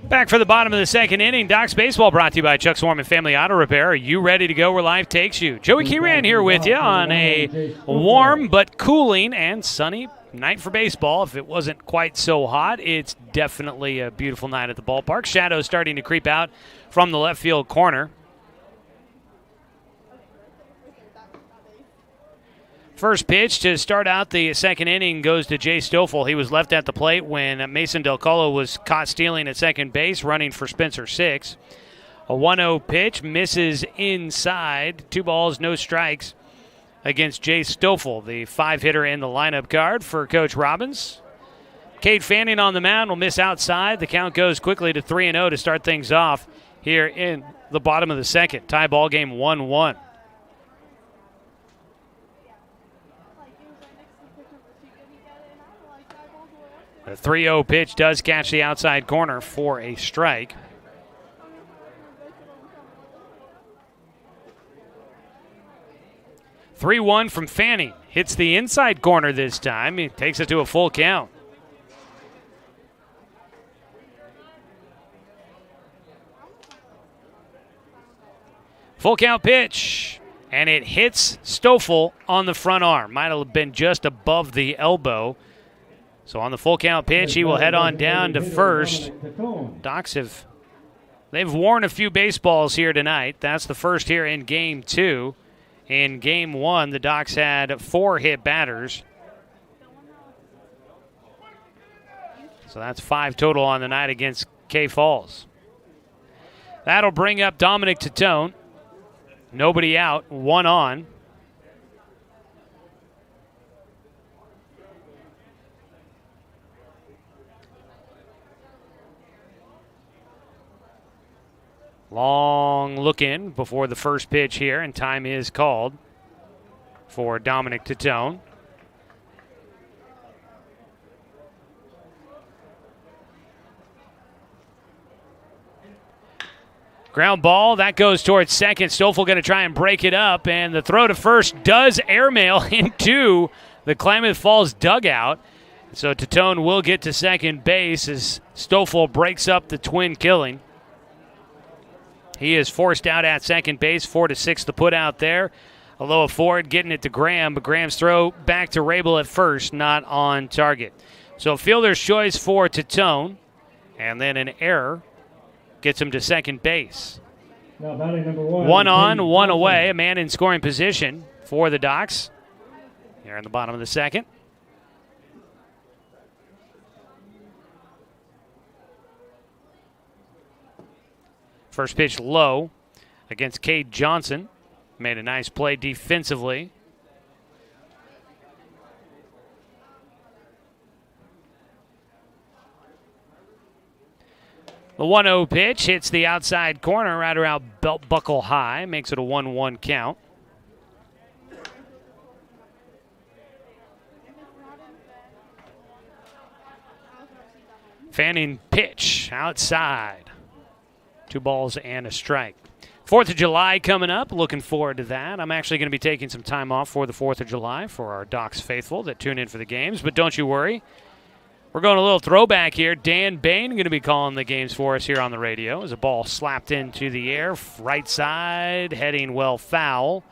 Speaker 5: Back for the bottom of the second inning. Docs Baseball brought to you by Chuck Swarman Family Auto Repair. Are you ready to go where life takes you? Joey Kieran here with you on a warm but cooling and sunny night for baseball. If it wasn't quite so hot, it's definitely a beautiful night at the ballpark. Shadows starting to creep out from the left field corner. First pitch to start out the second inning goes to Jay Stoffel. He was left at the plate when Mason Del Colo was caught stealing at second base, running for Spencer Six. A 1-0 pitch misses inside. 2 balls, no strikes against Jay Stoffel, the 5-hitter in the lineup card for Coach Robbins. Cade Fanning on the mound will miss outside. The count goes quickly to 3-0 to start things off here in the bottom of the second. Tie ball game 1-1. The 3-0 pitch does catch the outside corner for a strike. (3-1) from Fanning. Hits the inside corner this time. He takes it to a full count. Full count pitch. And it hits Stoffel on the front arm. Might have been just above the elbow. So on the full count pitch, he will head on down to first. Docs they've worn a few baseballs here tonight. That's the first here in game 2. In game 1, the Docs had 4 hit batters. So that's 5 total on the night against K Falls. That'll bring up Dominic Tatone. Nobody out, 1 on. Long look in before the first pitch here, and time is called for Dominic Tatone. Ground ball, that goes towards second. Stoffel going to try and break it up, and the throw to first does airmail into the Klamath Falls dugout. So Tatone will get to second base as Stoffel breaks up the twin killing. He is forced out at second base, 4-6 to put out there. Aloha Ford getting it to Graham, but Graham's throw back to Rabel at first, not on target. So fielder's choice for Tatone, and then an error gets him to second base.
Speaker 6: Now batting number 1.
Speaker 5: One on, one away. A man in scoring position for the Docs. Here in the bottom of the second. First pitch low against Cade Johnson. Made a nice play defensively. The 1-0 pitch hits the outside corner right around belt buckle high. Makes it a 1-1 count. Fanning pitch outside. 2 balls and a strike. 4th of July coming up. Looking forward to that. I'm actually going to be taking some time off for the 4th of July for our Docs faithful that tune in for the games. But don't you worry. We're going a little throwback here. Dan Bain going to be calling the games for us here on the radio as a ball slapped into the air. Right side, heading well foul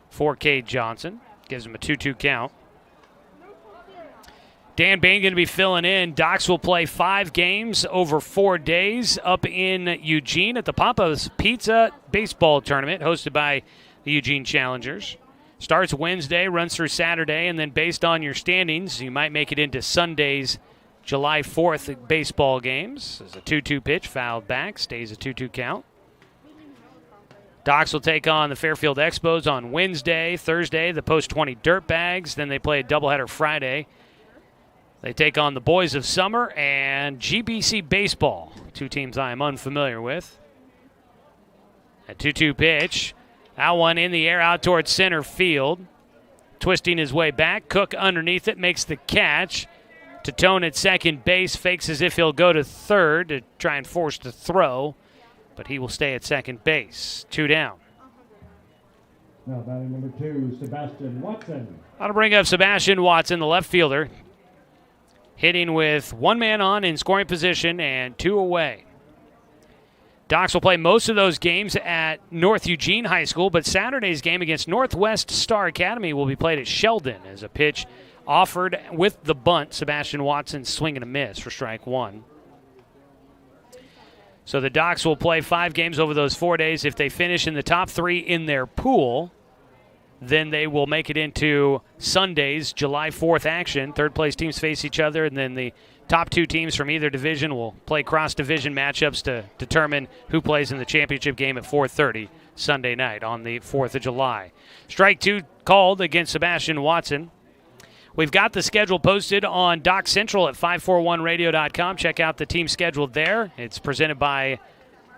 Speaker 5: for Cade Johnson. Gives him a 2-2 count. Dan Bain going to be filling in. Docs will play 5 games over 4 days up in Eugene at the Papa's Pizza Baseball Tournament hosted by the Eugene Challengers. Starts Wednesday, runs through Saturday, and then based on your standings, you might make it into Sunday's July 4th baseball games. There's a 2-2 pitch, fouled back, stays a 2-2 count. Docs will take on the Fairfield Expos on Wednesday. Thursday, the Post 20 Dirtbags. Then they play a doubleheader Friday. They take on the Boys of Summer and GBC Baseball, 2 teams I am unfamiliar with. A 2-2 pitch. That one in the air out towards center field. Twisting his way back. Cook underneath it, makes the catch. Tatone at second base, fakes as if he'll go to third to try and force the throw, but he will stay at second base. 2 down.
Speaker 6: Now batting number 2, Sebastian Watson.
Speaker 5: I'll bring up Sebastian Watson, the left fielder, hitting with 1 man on in scoring position and 2 away. Docs will play most of those games at North Eugene High School, but Saturday's game against Northwest Star Academy will be played at Sheldon as a pitch offered with the bunt. Sebastian Watson swing and a miss for strike 1. So the Docs will play 5 games over those 4 days. If they finish in the top 3 in their pool, then they will make it into Sunday's July 4th action. Third place teams face each other, and then the top 2 teams from either division will play cross-division matchups to determine who plays in the championship game at 4:30 Sunday night on the 4th of July. Strike 2 called against Sebastian Watson. We've got the schedule posted on Doc Central at 541radio.com. Check out the team schedule there. It's presented by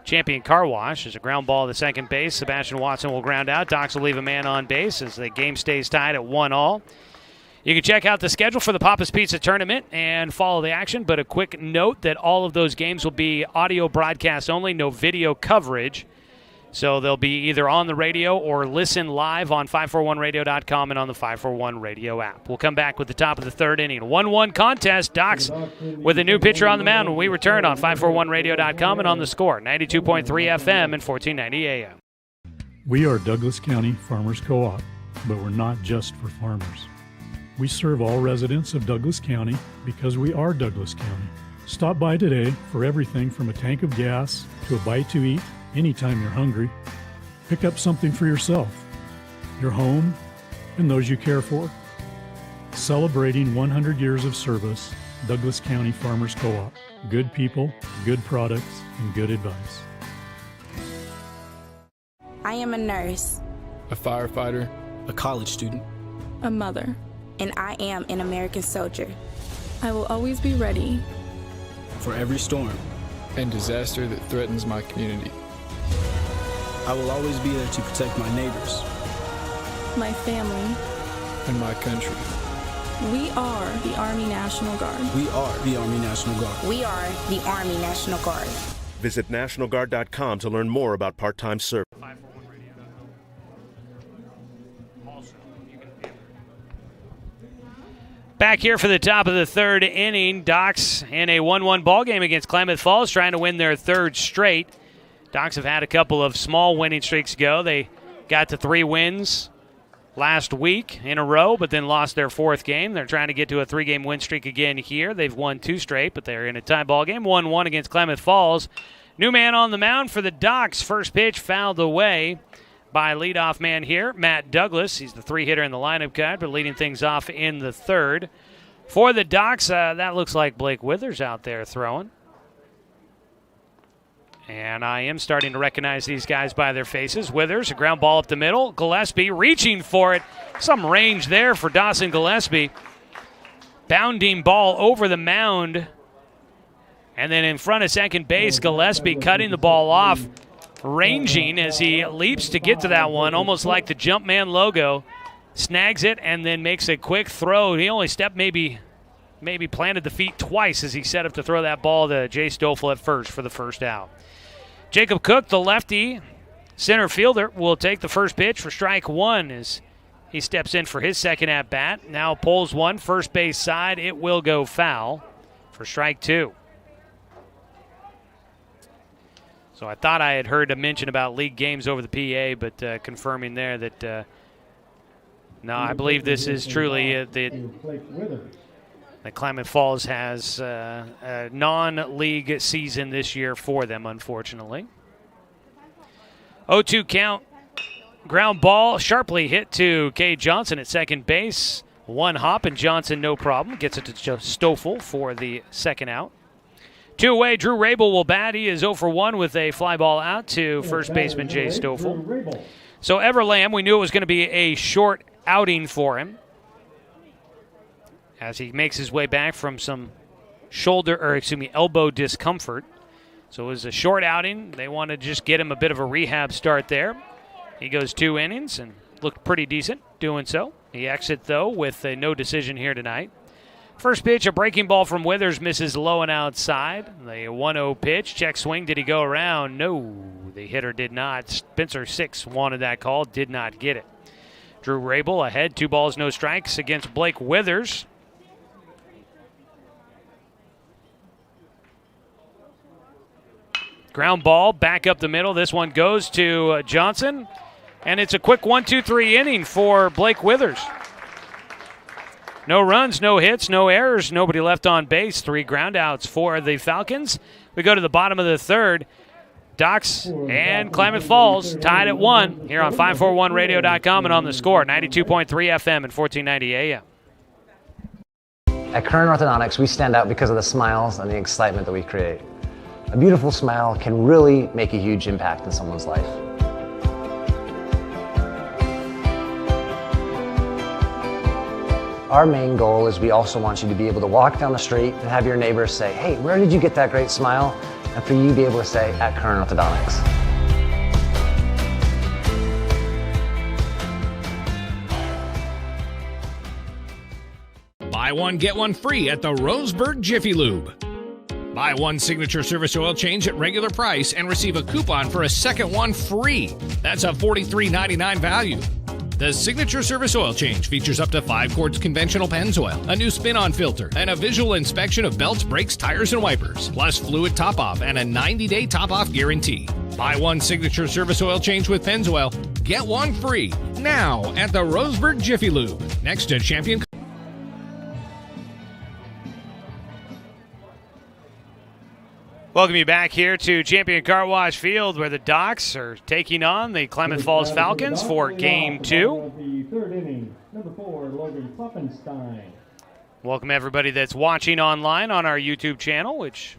Speaker 5: Champion Car Wash. There's a ground ball to second base. Sebastian Watson will ground out. Docs will leave a man on base as the game stays tied at 1-1. You can check out the schedule for the Papa's Pizza Tournament and follow the action, but a quick note that all of those games will be audio broadcast only, no video coverage. So they'll be either on the radio or listen live on 541radio.com and on the 541 radio app. We'll come back with the top of the 3rd inning. 1-1 contest. Docs with a new pitcher on the mound when we return on 541radio.com and on the Score. 92.3 FM and 1490 AM.
Speaker 8: We are Douglas County Farmers Co-op, but we're not just for farmers. We serve all residents of Douglas County because we are Douglas County. Stop by today for everything from a tank of gas to a bite to eat anytime you're hungry. Pick up something for yourself, your home, and those you care for. Celebrating 100 years of service, Douglas County Farmers Co-op. Good people, good products, and good advice.
Speaker 9: I am a nurse,
Speaker 10: a firefighter,
Speaker 11: a college student,
Speaker 12: a mother,
Speaker 9: and I am an American soldier.
Speaker 12: I will always be ready
Speaker 11: for every storm
Speaker 10: and disaster that threatens my community.
Speaker 11: I will always be there to protect my neighbors,
Speaker 12: my family,
Speaker 10: and my country.
Speaker 12: We are the Army National Guard.
Speaker 11: We are the Army National Guard.
Speaker 9: We are the Army National Guard.
Speaker 13: Visit NationalGuard.com to learn more about part-time service.
Speaker 5: Back here for the top of the third inning, Docs in a 1-1 ball game against Klamath Falls, trying to win their third straight. Docs have had a couple of small winning streaks go. They got to 3 wins last week in a row, but then lost their 4th game. They're trying to get to a 3-game win streak again here. They've won 2 straight, but they're in a tie ball game, 1-1 against Klamath Falls. New man on the mound for the Docs. First pitch fouled away by leadoff man here, Matt Douglas. He's the 3-hitter in the lineup card, but leading things off in the third. For the Docs, that looks like Blake Withers out there throwing. And I am starting to recognize these guys by their faces. Withers, a ground ball up the middle. Gillespie reaching for it. Some range there for Dawson Gillespie. Bounding ball over the mound. And then in front of second base, Gillespie cutting the ball off. Ranging as he leaps to get to that one, almost like the Jumpman logo. Snags it and then makes a quick throw. He only stepped, maybe planted the feet twice as he set up to throw that ball to Jay Stoffel at first for the first out. Jacob Cook, the lefty center fielder, will take the first pitch for strike 1 as he steps in for his second at bat. Now pulls one, first base side. It will go foul for strike 2. So I thought I had heard a mention about league games over the PA, but confirming there that no, I believe this is truly the Klamath Falls has a non-league season this year for them, unfortunately. 0-2 count. Ground ball sharply hit to Cade Johnson at second base. One hop, and Johnson, no problem, gets it to Stoffel for the second out. 2 away, Drew Rabel will bat. He is 0 for 1 with a fly ball out to first baseman Jay Stoffel. So Everlamb, we knew it was going to be a short outing for him as he makes his way back from some elbow discomfort. So it was a short outing. They wanted to just get him a bit of a rehab start there. He goes 2 innings and looked pretty decent doing so. He exits, though, with a no decision here tonight. First pitch, a breaking ball from Withers, misses low and outside. The 1-0 pitch, check swing. Did he go around? No, the hitter did not. Spencer Six wanted that call, did not get it. Drew Rabel ahead, 2 balls, no strikes against Blake Withers. Ground ball back up the middle. This one goes to Johnson, and it's a quick 1-2-3 inning for Blake Withers. No runs, no hits, no errors, nobody left on base. 3 groundouts for the Falcons. We go to the bottom of the third. Docs and Klamath Falls tied at 1 here on 541radio.com and on the score, 92.3 FM and 1490 AM.
Speaker 14: At Current Orthodontics, we stand out because of the smiles and the excitement that we create. A beautiful smile can really make a huge impact in someone's life. Our main goal is we also want you to be able to walk down the street and have your neighbors say, hey, where did you get that great smile? And for you to be able to say, at Current Orthodontics.
Speaker 15: Buy one, get one free at the Roseburg Jiffy Lube. Buy one signature service oil change at regular price and receive a coupon for a second one free. That's a $43.99 value. The Signature Service Oil Change features up to 5 quarts conventional Pennzoil, a new spin-on filter, and a visual inspection of belts, brakes, tires, and wipers, plus fluid top-off and a 90-day top-off guarantee. Buy one Signature Service Oil Change with Pennzoil, get one free, now at the Roseburg Jiffy Lube, next to Champion.
Speaker 5: Welcome you back here to Champion Car Wash Field, where the Docs are taking on the Klamath Falls Falcons for Game 2.
Speaker 6: The third inning, number 4, Logan Klopfenstein.
Speaker 5: Welcome everybody that's watching online on our YouTube channel, which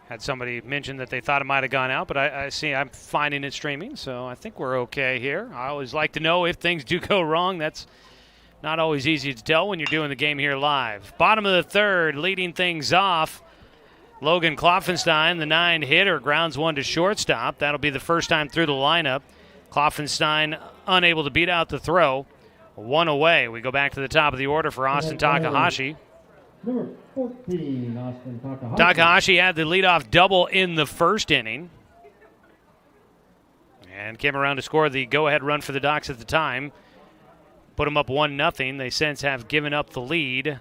Speaker 5: had somebody mention that they thought it might have gone out, but I see I'm finding it streaming, so I think we're okay here. I always like to know if things do go wrong. That's not always easy to tell when you're doing the game here live. Bottom of the third, leading things off, Logan Klopfenstein, the 9-hitter, grounds one to shortstop. That'll be the first time through the lineup. Klopfenstein unable to beat out the throw. 1 away. We go back to the top of the order for Austin Takahashi.
Speaker 6: Number 14, Austin Takahashi.
Speaker 5: Takahashi had the leadoff double in the first inning and came around to score the go-ahead run for the Docs at the time. Put them up 1-0. They since have given up the lead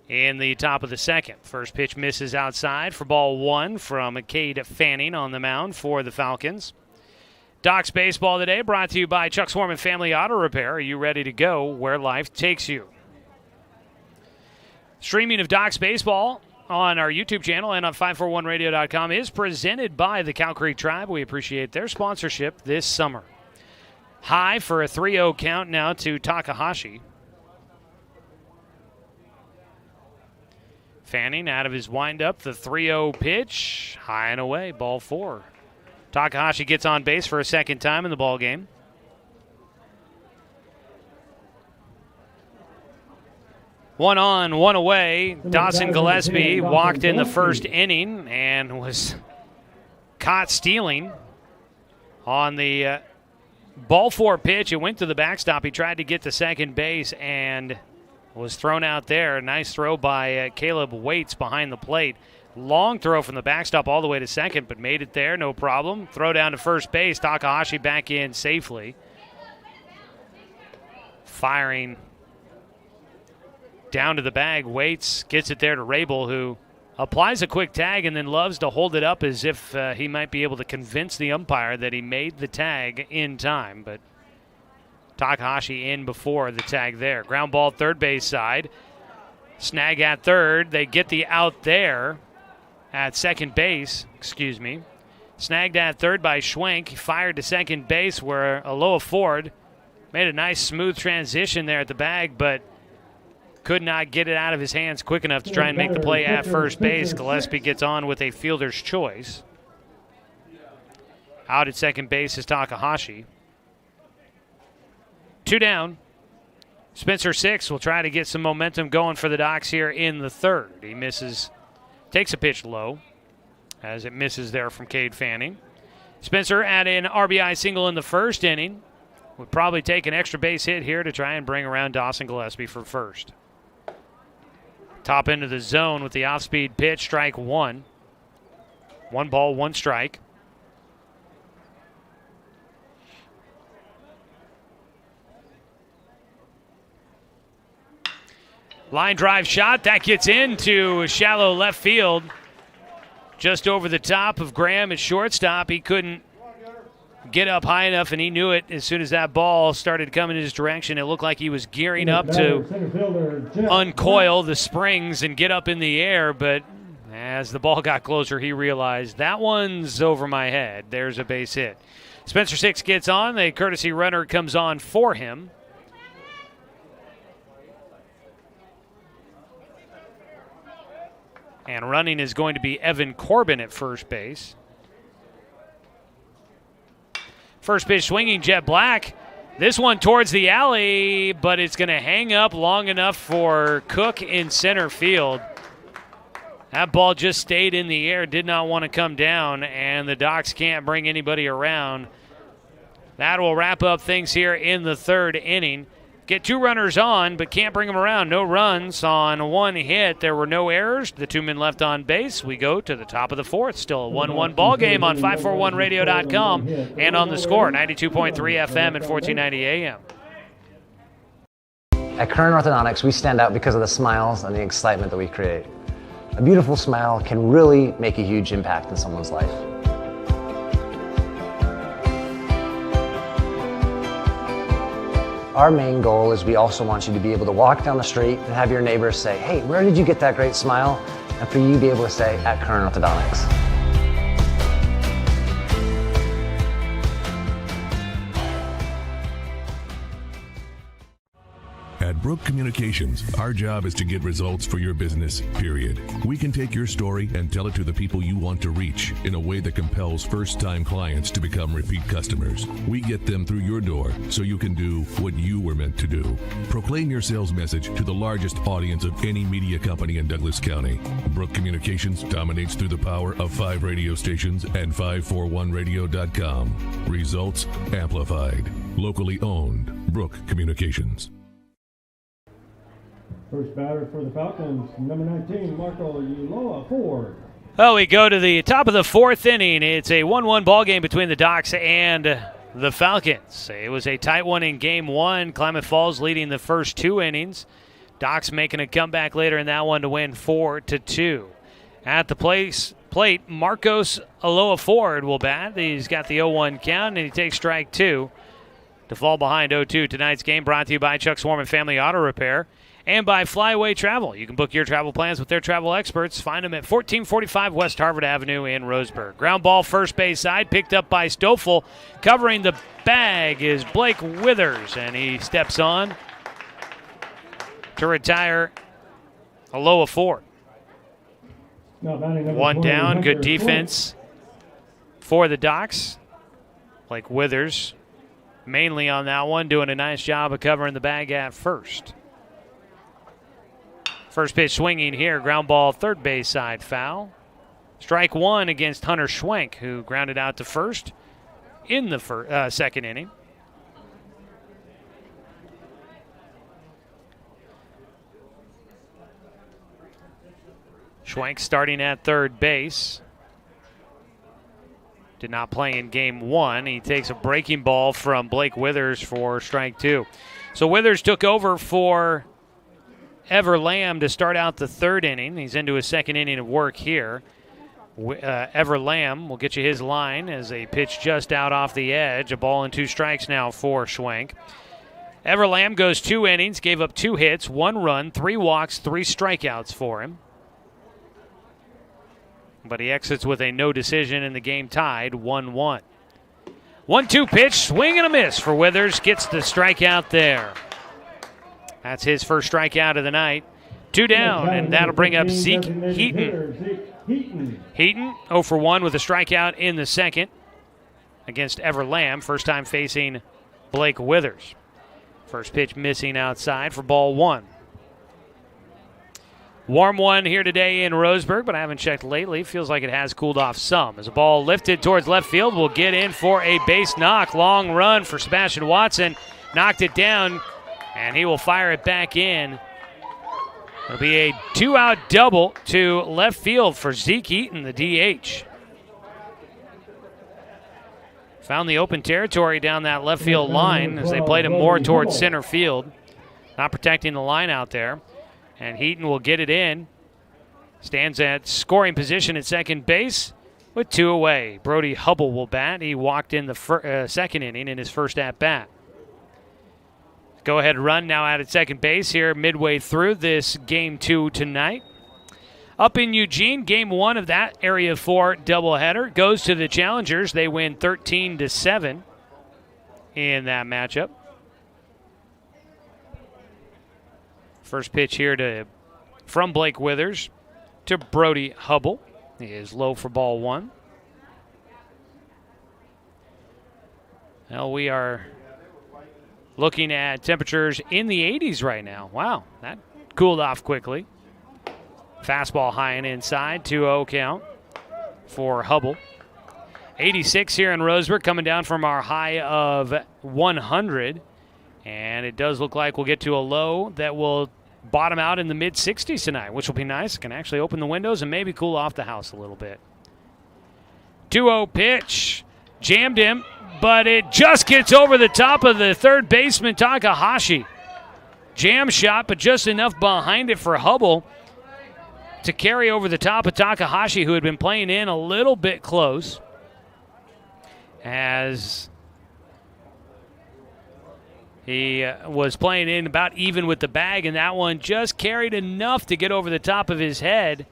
Speaker 5: in the top of the second. First pitch misses outside for ball 1 from Cade Fanning on the mound for the Falcons. Docs Baseball today brought to you by Chuck Swarman Family Auto Repair. Are you ready to go where life takes you? Streaming of Docs Baseball on our YouTube channel and on 541radio.com is presented by the Cow Creek Tribe. We appreciate their sponsorship this summer. High for a 3-0 count now to Takahashi. Fanning out of his windup, the 3-0 pitch, high and away, ball 4. Takahashi gets on base for a second time in the ball game. One on, one away. Dawson Gillespie walked in the first inning and was caught stealing on the ball 4 pitch. It went to the backstop. He tried to get to second base and was thrown out there. Nice throw by Caleb Waits behind the plate. Long throw from the backstop all the way to second, but made it there, no problem. Throw down to first base. Takahashi back in safely. Firing down to the bag. Waits gets it there to Rabel, who applies a quick tag and then loves to hold it up as if he might be able to convince the umpire that he made the tag in time. But Takahashi in before the tag there. Ground ball third base side. Snag at third. They get the out there at second base. Snagged at third by Schwenk. He fired to second base where Aloha Ford made a nice smooth transition there at the bag, but could not get it out of his hands quick enough to try and make the play at first base. Gillespie gets on with a fielder's choice. Out at second base is Takahashi. 2 down. Spencer 6 will try to get some momentum going for the Docs here in the third. He misses, takes a pitch low as it misses there from Cade Fanning. Spencer at an RBI single in the first inning. Would probably take an extra base hit here to try and bring around Dawson Gillespie for first. Top into the zone with the off-speed pitch, strike 1. 1 ball, 1 strike. Line drive shot, that gets into shallow left field. Just over the top of Graham at shortstop. He couldn't get up high enough, and he knew it as soon as that ball started coming in his direction. It looked like he was gearing up to uncoil the springs and get up in the air, but as the ball got closer, he realized that one's over my head. There's a base hit. Spencer 6 gets on. The courtesy runner comes on for him. And running is going to be Evan Corbin at first base. First pitch swinging, Jet Black. This one towards the alley, but it's going to hang up long enough for Cook in center field. That ball just stayed in the air, did not want to come down, and the Docs can't bring anybody around. That will wrap up things here in the third inning. Get 2 runners on, but can't bring them around. No runs on 1 hit. There were no errors. The 2 men left on base. We go to the top of the fourth. Still a 1-1 ball game on 541radio.com and on the score, 92.3 FM and 1490 AM.
Speaker 14: At Current Orthodontics, we stand out because of the smiles and the excitement that we create. A beautiful smile can really make a huge impact in someone's life. Our main goal is we also want you to be able to walk down the street and have your neighbors say, hey, where did you get that great smile? And for you to be able to say, at Current Orthodontics.
Speaker 16: At Brook Communications, our job is to get results for your business, period. We can take your story and tell it to the people you want to reach in a way that compels first-time clients to become repeat customers. We get them through your door so you can do what you were meant to do. Proclaim your sales message to the largest audience of any media company in Douglas County. Brook Communications dominates through the power of 5 radio stations and 541radio.com. Results amplified. Locally owned. Brook Communications.
Speaker 6: First batter for the Falcons, number 19, Marco Uloa Ford.
Speaker 5: Well, we go to the top of the fourth inning. It's a 1-1 ball game between the Docs and the Falcons. It was a tight one in game one. Klamath Falls leading the first 2 innings. Docs making a comeback later in that one to win 4-2. At the plate, Marcos Aloha Ford will bat. He's got the 0-1 count, and he takes strike 2 to fall behind 0-2. Tonight's game brought to you by Chuck Swarman Family Auto Repair and by Flyaway Travel. You can book your travel plans with their travel experts. Find them at 1445 West Harvard Avenue in Roseburg. Ground ball first base side, picked up by Stoffel. Covering the bag is Blake Withers, and he steps on to retire Aloha Ford. One down, good defense for the Docs. Blake Withers mainly on that one, doing a nice job of covering the bag at first. First pitch swinging here, ground ball third base side, foul. Strike 1 against Hunter Schwenk, who grounded out to first in the second inning. Schwenk starting at third base. Did not play in game 1. He takes a breaking ball from Blake Withers for strike 2. So Withers took over for Ever Lamb to start out the third inning. He's into his second inning of work here. Ever Lamb will get you his line as a pitch just out off the edge. A ball and 2 strikes now for Schwenk. Ever Lamb goes 2 innings, gave up 2 hits, 1 run, 3 walks, 3 strikeouts for him. But he exits with a no decision in the game tied 1-1. 1-2 pitch, swing and a miss for Withers. Gets the strikeout there. That's his first strikeout of the night. 2 down, and that'll bring up Zeke Heaton. Heaton 0 for 1 with a strikeout in the second against Ever Lamb. First time facing Blake Withers. First pitch missing outside for ball 1. Warm one here today in Roseburg, but I haven't checked lately. Feels like it has cooled off some. As a ball lifted towards left field, will get in for a base knock. Long run for Sebastian Watson. Knocked it down, and he will fire it back in. It'll be a 2-out double to left field for Zeke Eaton, the DH. Found the open territory down that left field line as they played him more towards center field. Not protecting the line out there. And Heaton will get it in. Stands at scoring position at second base with 2 away. Brody Hubble will bat. He walked in the second inning in his first at-bat. Go-ahead run now out at second base here midway through this Game 2 tonight. Up in Eugene, Game 1 of that Area 4 doubleheader goes to the Challengers. They win 13-7 in that matchup. First pitch here from Blake Withers to Brody Hubble. He is low for ball 1. Well, we are looking at temperatures in the 80s right now. Wow, that cooled off quickly. Fastball high and inside, 2-0 count for Hubble. 86 here in Roseburg, coming down from our high of 100. And it does look like we'll get to a low that will bottom out in the mid-60s tonight, which will be nice. Can actually open the windows and maybe cool off the house a little bit. 2-0 pitch. Jammed him, but it just gets over the top of the third baseman, Takahashi. Jam shot, but just enough behind it for Hubble to carry over the top of Takahashi, who had been playing in a little bit close. As he was playing in about even with the bag, and that one just carried enough to get over the top of his head.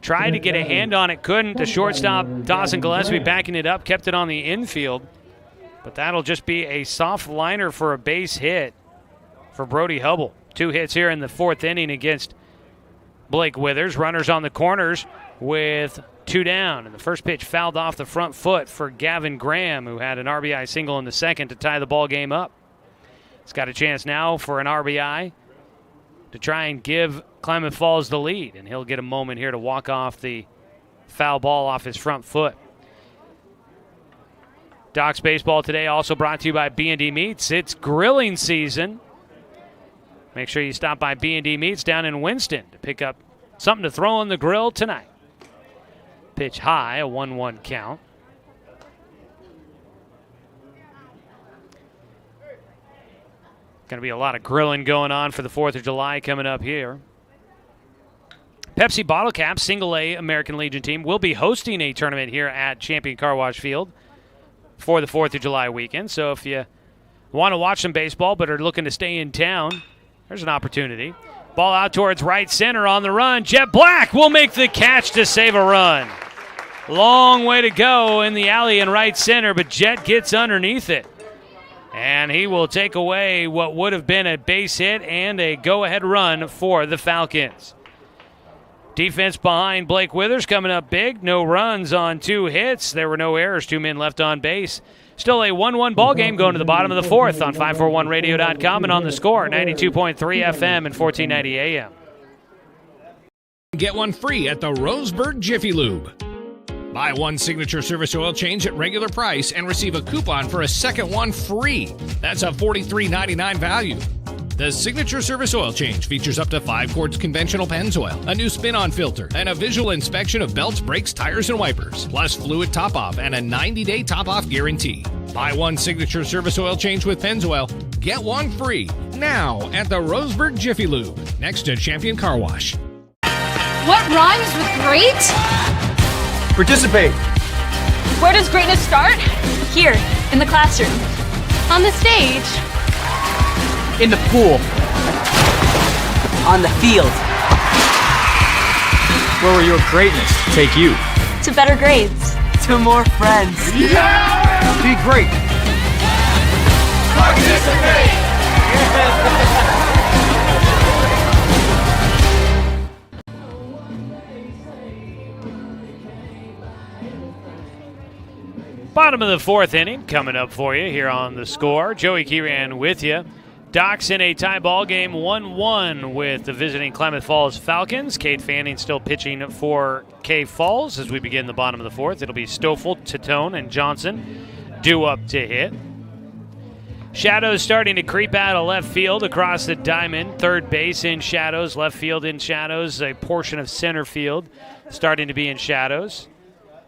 Speaker 5: Tried to get a hand on it, couldn't. The shortstop, Dawson Gillespie, backing it up, kept it on the infield. But that'll just be a soft liner for a base hit for Brody Hubble. 2 hits here in the fourth inning against Blake Withers. Runners on the corners with 2 down. And the first pitch fouled off the front foot for Gavin Graham, who had an RBI single in the second to tie the ball game up. He's got a chance now for an RBI to try and give Klamath Falls the lead, and he'll get a moment here to walk off the foul ball off his front foot. Docs Baseball today also brought to you by B&D Meats. It's grilling season. Make sure you stop by B&D Meats down in Winston to pick up something to throw on the grill tonight. Pitch high, a 1-1 count. Going to be a lot of grilling going on for the 4th of July coming up here. Pepsi Bottle Cap Single A American Legion team will be hosting a tournament here at Champion Car Wash Field for the 4th of July weekend. So if you want to watch some baseball but are looking to stay in town, there's an opportunity. Ball out towards right center on the run. Jet Black will make the catch to save a run. Long way to go in the alley in right center, but Jet gets underneath it. And he will take away what would have been a base hit and a go-ahead run for the Falcons. Defense behind Blake Withers coming up big. No runs on 2 hits. There were no errors. 2 men left on base. Still a 1-1 ball game going to the bottom of the 4th on 541radio.com and on the score, 92.3 FM and 1490 AM.
Speaker 15: Get one free at the Roseburg Jiffy Lube. Buy one signature service oil change at regular price and receive a coupon for a second one free. That's a $43.99 value. The signature service oil change features up to 5 quarts conventional Pennzoil, a new spin-on filter, and a visual inspection of belts, brakes, tires, and wipers, plus fluid top-off and a 90-day top-off guarantee. Buy one signature service oil change with Pennzoil, get one free now at the Roseburg Jiffy Lube, next to Champion Car Wash.
Speaker 17: What rhymes with great?
Speaker 18: Participate.
Speaker 17: Where does greatness start? Here, in the classroom. On the stage.
Speaker 18: In the pool. On the field. Where will your greatness take you?
Speaker 17: To better grades.
Speaker 18: To more friends. Yeah! Be great.
Speaker 19: Participate!
Speaker 5: Bottom of the 4th inning coming up for you here on the score. Joey Kieran with you. Doc's in a tie ball game 1-1 with the visiting Klamath Falls Falcons. Cade Fanning still pitching for K Falls as we begin the bottom of the 4th. It'll be Stoffel, Titone, and Johnson due up to hit. Shadows starting to creep out of left field across the diamond. Third base in shadows, left field in shadows, a portion of center field starting to be in shadows.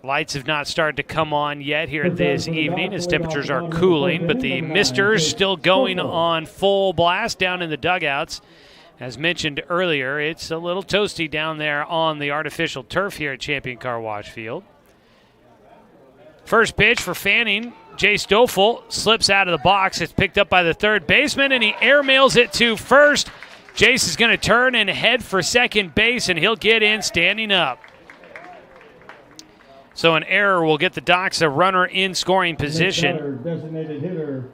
Speaker 5: Lights have not started to come on yet here this evening as temperatures are cooling, but the misters still going on full blast down in the dugouts. As mentioned earlier, it's a little toasty down there on the artificial turf here at Champion Car Wash Field. First pitch for Fanning. Jay Stoffel slips out of the box. It's picked up by the third baseman, and he airmails it to first. Jace is going to turn and head for second base, and he'll get in standing up. So an error will get the Docs a runner in scoring position.
Speaker 6: Designated hitter,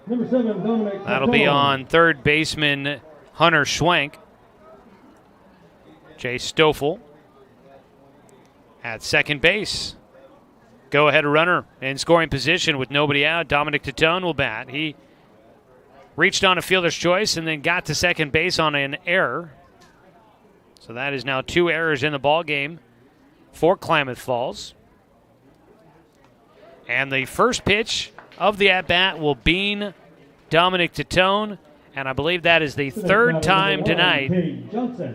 Speaker 6: number 7, Dominic.
Speaker 5: That'll be on third baseman Hunter Schwenk. Jay Stoffel at second base. Go ahead runner in scoring position with nobody out. Dominic Titone will bat. He reached on a fielder's choice and then got to second base on an error. So that is now 2 errors in the ball game for Klamath Falls. And the first pitch of the at-bat will bean Dominic Titone, and I believe that is the 3rd time tonight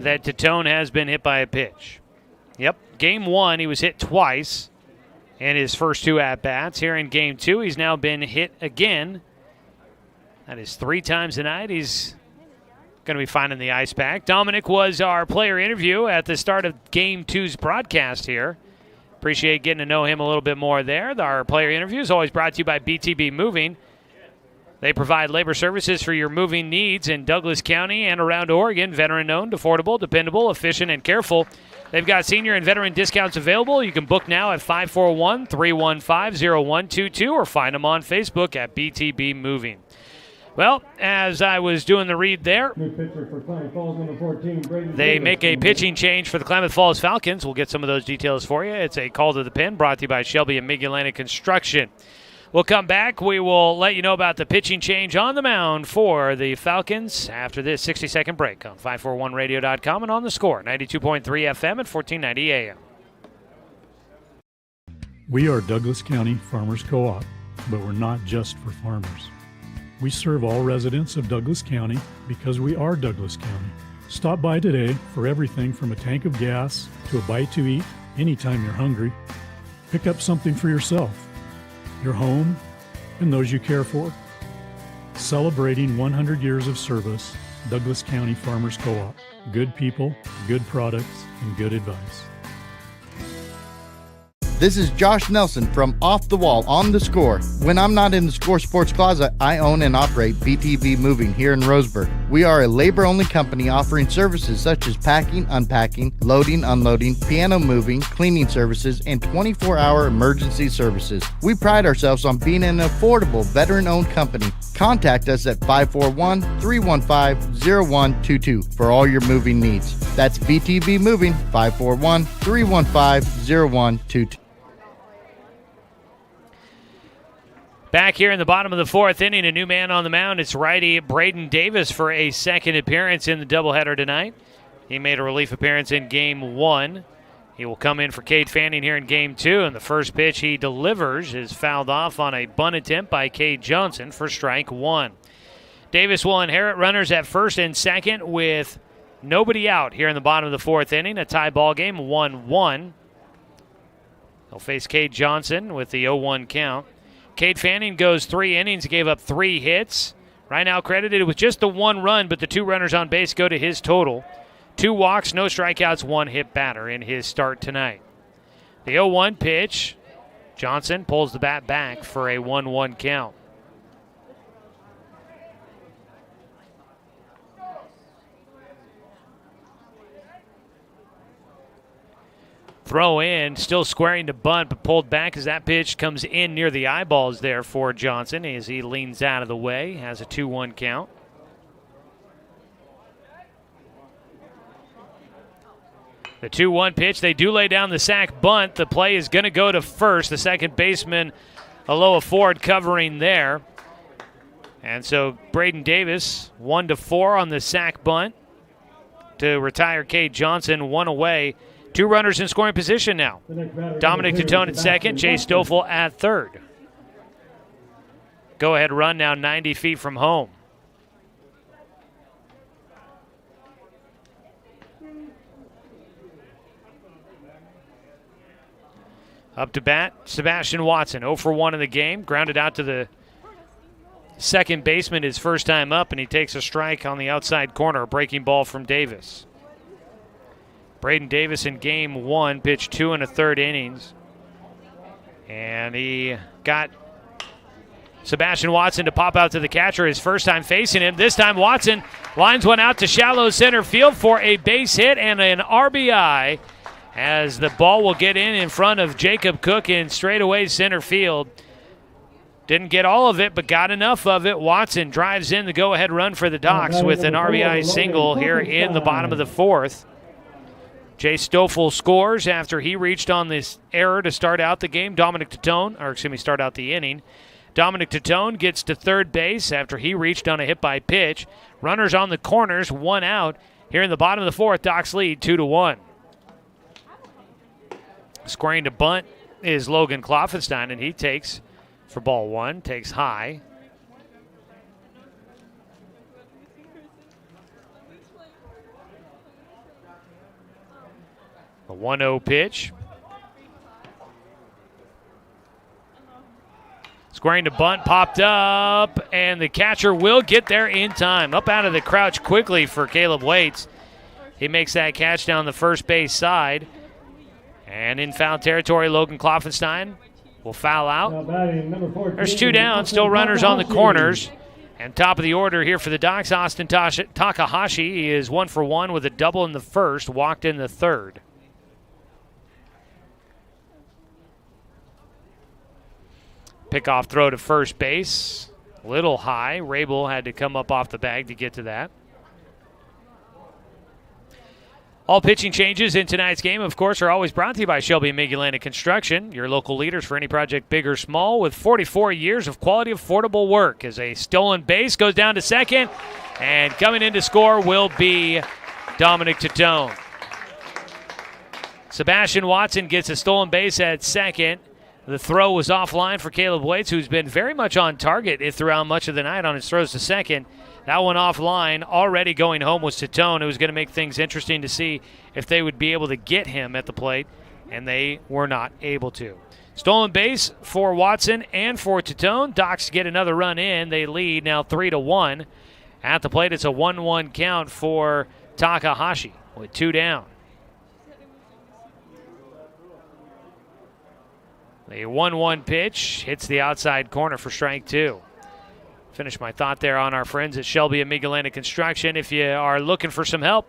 Speaker 5: that Titone has been hit by a pitch. Yep, game 1 he was hit twice in his first 2 at-bats. Here in game 2 he's now been hit again. That is 3 times tonight. He's going to be finding the ice pack. Dominic was our player interview at the start of Game 2's broadcast here. Appreciate getting to know him a little bit more there. Our player interview is always brought to you by BTB Moving. They provide labor services for your moving needs in Douglas County and around Oregon. Veteran-owned, affordable, dependable, efficient, and careful. They've got senior and veteran discounts available. You can book now at 541-315-0122 or find them on Facebook at BTB Moving. Well, as I was doing the read there, they make a pitching change for the Klamath Falls Falcons. We'll get some of those details for you. It's a call to the pen brought to you by Shelby and Mid-Atlantic Construction. We'll come back. We will let you know about the pitching change on the mound for the Falcons after this 60-second break on 541radio.com and on the score, 92.3 FM and 1490 AM.
Speaker 8: We are Douglas County Farmers Co-op, but we're not just for farmers. We serve all residents of Douglas County because we are Douglas County. Stop by today for everything from a tank of gas to a bite to eat anytime you're hungry. Pick up something for yourself, your home, and those you care for. Celebrating 100 years of service, Douglas County Farmers Co-op. Good people, good products, and good advice.
Speaker 7: This is Josh Nelson from Off the Wall on the Score. When I'm not in the Score Sports Closet, I own and operate BTV Moving here in Roseburg. We are a labor-only company offering services such as packing, unpacking, loading, unloading, piano moving, cleaning services, and 24-hour emergency services. We pride ourselves on being an affordable, veteran-owned company. Contact us at 541-315-0122 for all your moving needs. That's BTV Moving, 541-315-0122.
Speaker 5: Back here in the bottom of the fourth inning, a new man on the mound. It's righty Braden Davis for a second appearance in the doubleheader tonight. He made a relief appearance in Game 1. He will come in for Cade Fanning here in Game 2, and the first pitch he delivers is fouled off on a bunt attempt by Cade Johnson for strike 1. Davis will inherit runners at first and second with nobody out here in the bottom of the fourth inning. A tie ball game, 1-1. He'll face Cade Johnson with the 0-1 count. Cade Fanning goes 3 innings, gave up 3 hits. Right now credited with just the 1 run, but the 2 runners on base go to his total. 2 walks, no strikeouts, 1 hit batter in his start tonight. The 0-1 pitch, Johnson pulls the bat back for a 1-1 count. Throw in, still squaring to bunt, but pulled back as that pitch comes in near the eyeballs there for Johnson as he leans out of the way, has a 2-1 count. The 2-1 pitch, they do lay down the sack bunt. The play is going to go to first. The second baseman, Aloha Ford, covering there. And so Braden Davis, 1-4 on the sack bunt to retire Cade Johnson, 1 away. 2 runners in scoring position now. Dominic Tatone at second, Jay Stoffel at third. Go-ahead run now 90 feet from home. Up to bat, Sebastian Watson, 0 for 1 in the game. Grounded out to the second baseman his first time up, and he takes a strike on the outside corner. A breaking ball from Davis. Braden Davis in Game 1 pitched 2 1/3 innings. And he got Sebastian Watson to pop out to the catcher his first time facing him. This time Watson lines one out to shallow center field for a base hit and an RBI as the ball will get in front of Jacob Cook in straightaway center field. Didn't get all of it, but got enough of it. Watson drives in the go-ahead run for the Docs with an RBI single here in the bottom of the fourth. Jay Stoffel scores after he reached on this error to start out the game. Start out the inning. Dominic Tatone gets to third base after he reached on a hit by pitch. Runners on the corners, 1 out. Here in the bottom of the fourth, Docs lead 2-1. Squaring to bunt is Logan Klopfenstein, and he takes for ball 1, takes high. A 1-0 pitch. Squaring to bunt, popped up, and the catcher will get there in time. Up out of the crouch quickly for Caleb Waits. He makes that catch down the first base side. And in foul territory, Logan Klopfenstein will foul out. There's 2 down, still runners on the corners. And top of the order here for the Docs, Austin Takahashi. He is 1 for 1 with a double in the first, walked in the third. Pickoff throw to first base. A little high. Rabel had to come up off the bag to get to that. All pitching changes in tonight's game, of course, are always brought to you by Shelby and Migulanda Construction, your local leaders for any project big or small, with 44 years of quality, affordable work. As a stolen base goes down to second, and coming in to score will be Dominic Tatone. Sebastian Watson gets a stolen base at second. The throw was offline for Caleb Waits, who's been very much on target throughout much of the night on his throws to second. That one offline. Already going home was Titone. It was going to make things interesting to see if they would be able to get him at the plate, and they were not able to. Stolen base for Watson and for Titone. Docs get another run in. They lead now 3-1. At the plate, it's a 1-1 count for Takahashi with 2 down. The 1-1 pitch hits the outside corner for strike 2. Finish my thought there on our friends at Shelby and Miguelina Construction. If you are looking for some help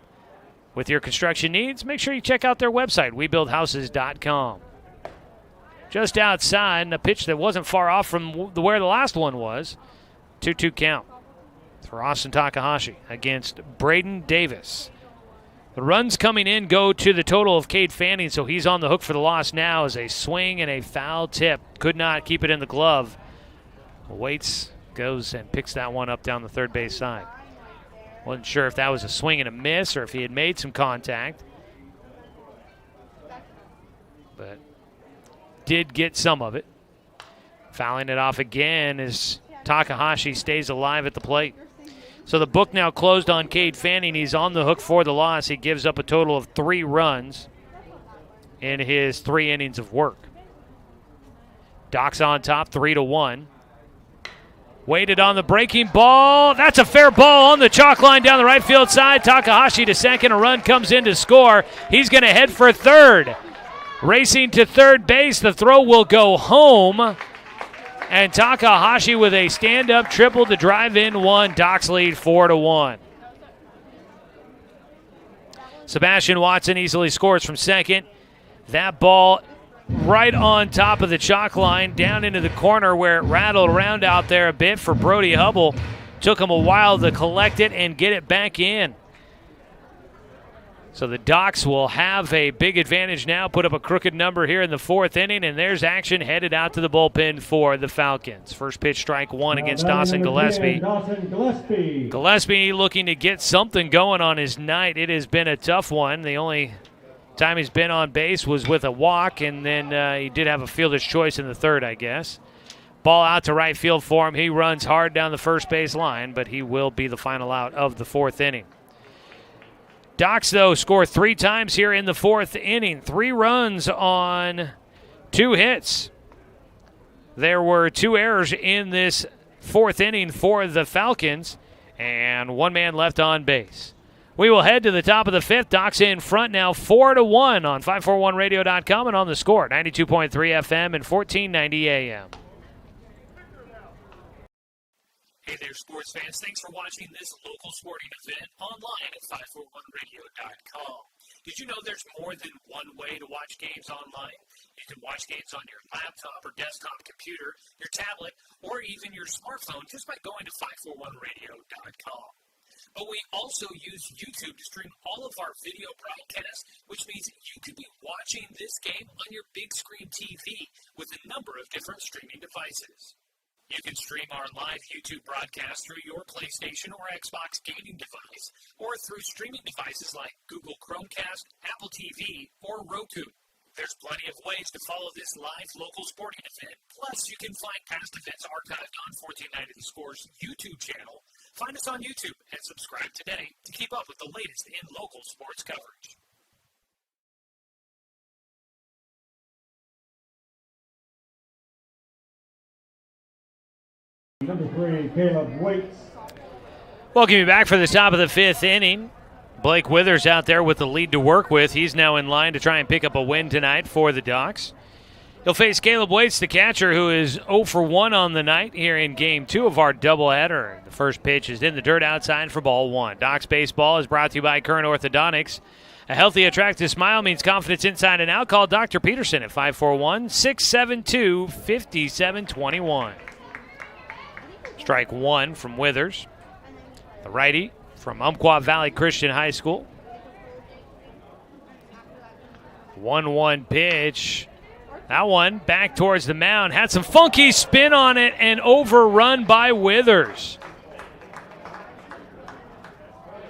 Speaker 5: with your construction needs, make sure you check out their website, webuildhouses.com. Just outside, and a pitch that wasn't far off from where the last one was. 2-2 count for Austin Takahashi against Braden Davis. The runs coming in go to the total of Cade Fanning, so he's on the hook for the loss now as a swing and a foul tip. Could not keep it in the glove. Waits goes and picks that one up down the third base side. Wasn't sure if that was a swing and a miss or if he had made some contact. But did get some of it. Fouling it off again as Takahashi stays alive at the plate. So the book now closed on Cade Fanning. He's on the hook for the loss. He gives up a total of 3 runs in his 3 innings of work. Doc's on top, 3-1. Waited on the breaking ball. That's a fair ball on the chalk line down the right field side. Takahashi to second. A run comes in to score. He's going to head for third. Racing to third base. The throw will go home. And Takahashi with a stand-up triple to drive in one. Docs lead 4-1. Sebastian Watson easily scores from second. That ball right on top of the chalk line, down into the corner where it rattled around out there a bit for Brody Hubble. Took him a while to collect it and get it back in. So the Docs will have a big advantage now, put up a crooked number here in the 4th inning, and there's action headed out to the bullpen for the Falcons. First pitch, strike 1 against Dawson Gillespie. Gillespie looking to get something going on his night. It has been a tough one. The only time he's been on base was with a walk, and then he did have a fielder's choice in the 3rd, I guess. Ball out to right field for him. He runs hard down the first base line, but he will be the final out of the 4th inning. Docs, though, score 3 times here in the 4th inning. 3 runs on 2 hits. There were 2 errors in this 4th inning for the Falcons, and 1 man left on base. We will head to the top of the 5th. Docs in front now 4-1 on 541radio.com and on the score, 92.3 FM and 1490 AM.
Speaker 4: Hey there, sports fans. Thanks for watching this local sporting event online at 541radio.com. Did you know there's more than one way to watch games online? You can watch games on your laptop or desktop computer, your tablet, or even your smartphone just by going to 541radio.com. But we also use YouTube to stream all of our video broadcasts, which means you could be watching this game on your big screen TV with a number of different streaming devices. You can stream our live YouTube broadcast through your PlayStation or Xbox gaming device, or through streaming devices like Google Chromecast, Apple TV, or Roku. There's plenty of ways to follow this live local sporting event. Plus, you can find past events archived on 1490 The Score's YouTube channel. Find us on YouTube and subscribe today to keep up with the latest in local sports coverage.
Speaker 6: Number 3, Caleb Waits.
Speaker 5: Welcome you back for the top of the 5th inning. Blake Withers out there with the lead to work with. He's now in line to try and pick up a win tonight for the Docs. He'll face Caleb Waits, the catcher, who is 0 for 1 on the night here in Game 2 of our doubleheader. The first pitch is in the dirt outside for ball 1. Docs Baseball is brought to you by Current Orthodontics. A healthy, attractive smile means confidence inside and out. Call Dr. Peterson at 541-672-5721. Strike 1 from Withers. The righty from Umpqua Valley Christian High School. 1-1 pitch. That one back towards the mound. Had some funky spin on it and overrun by Withers.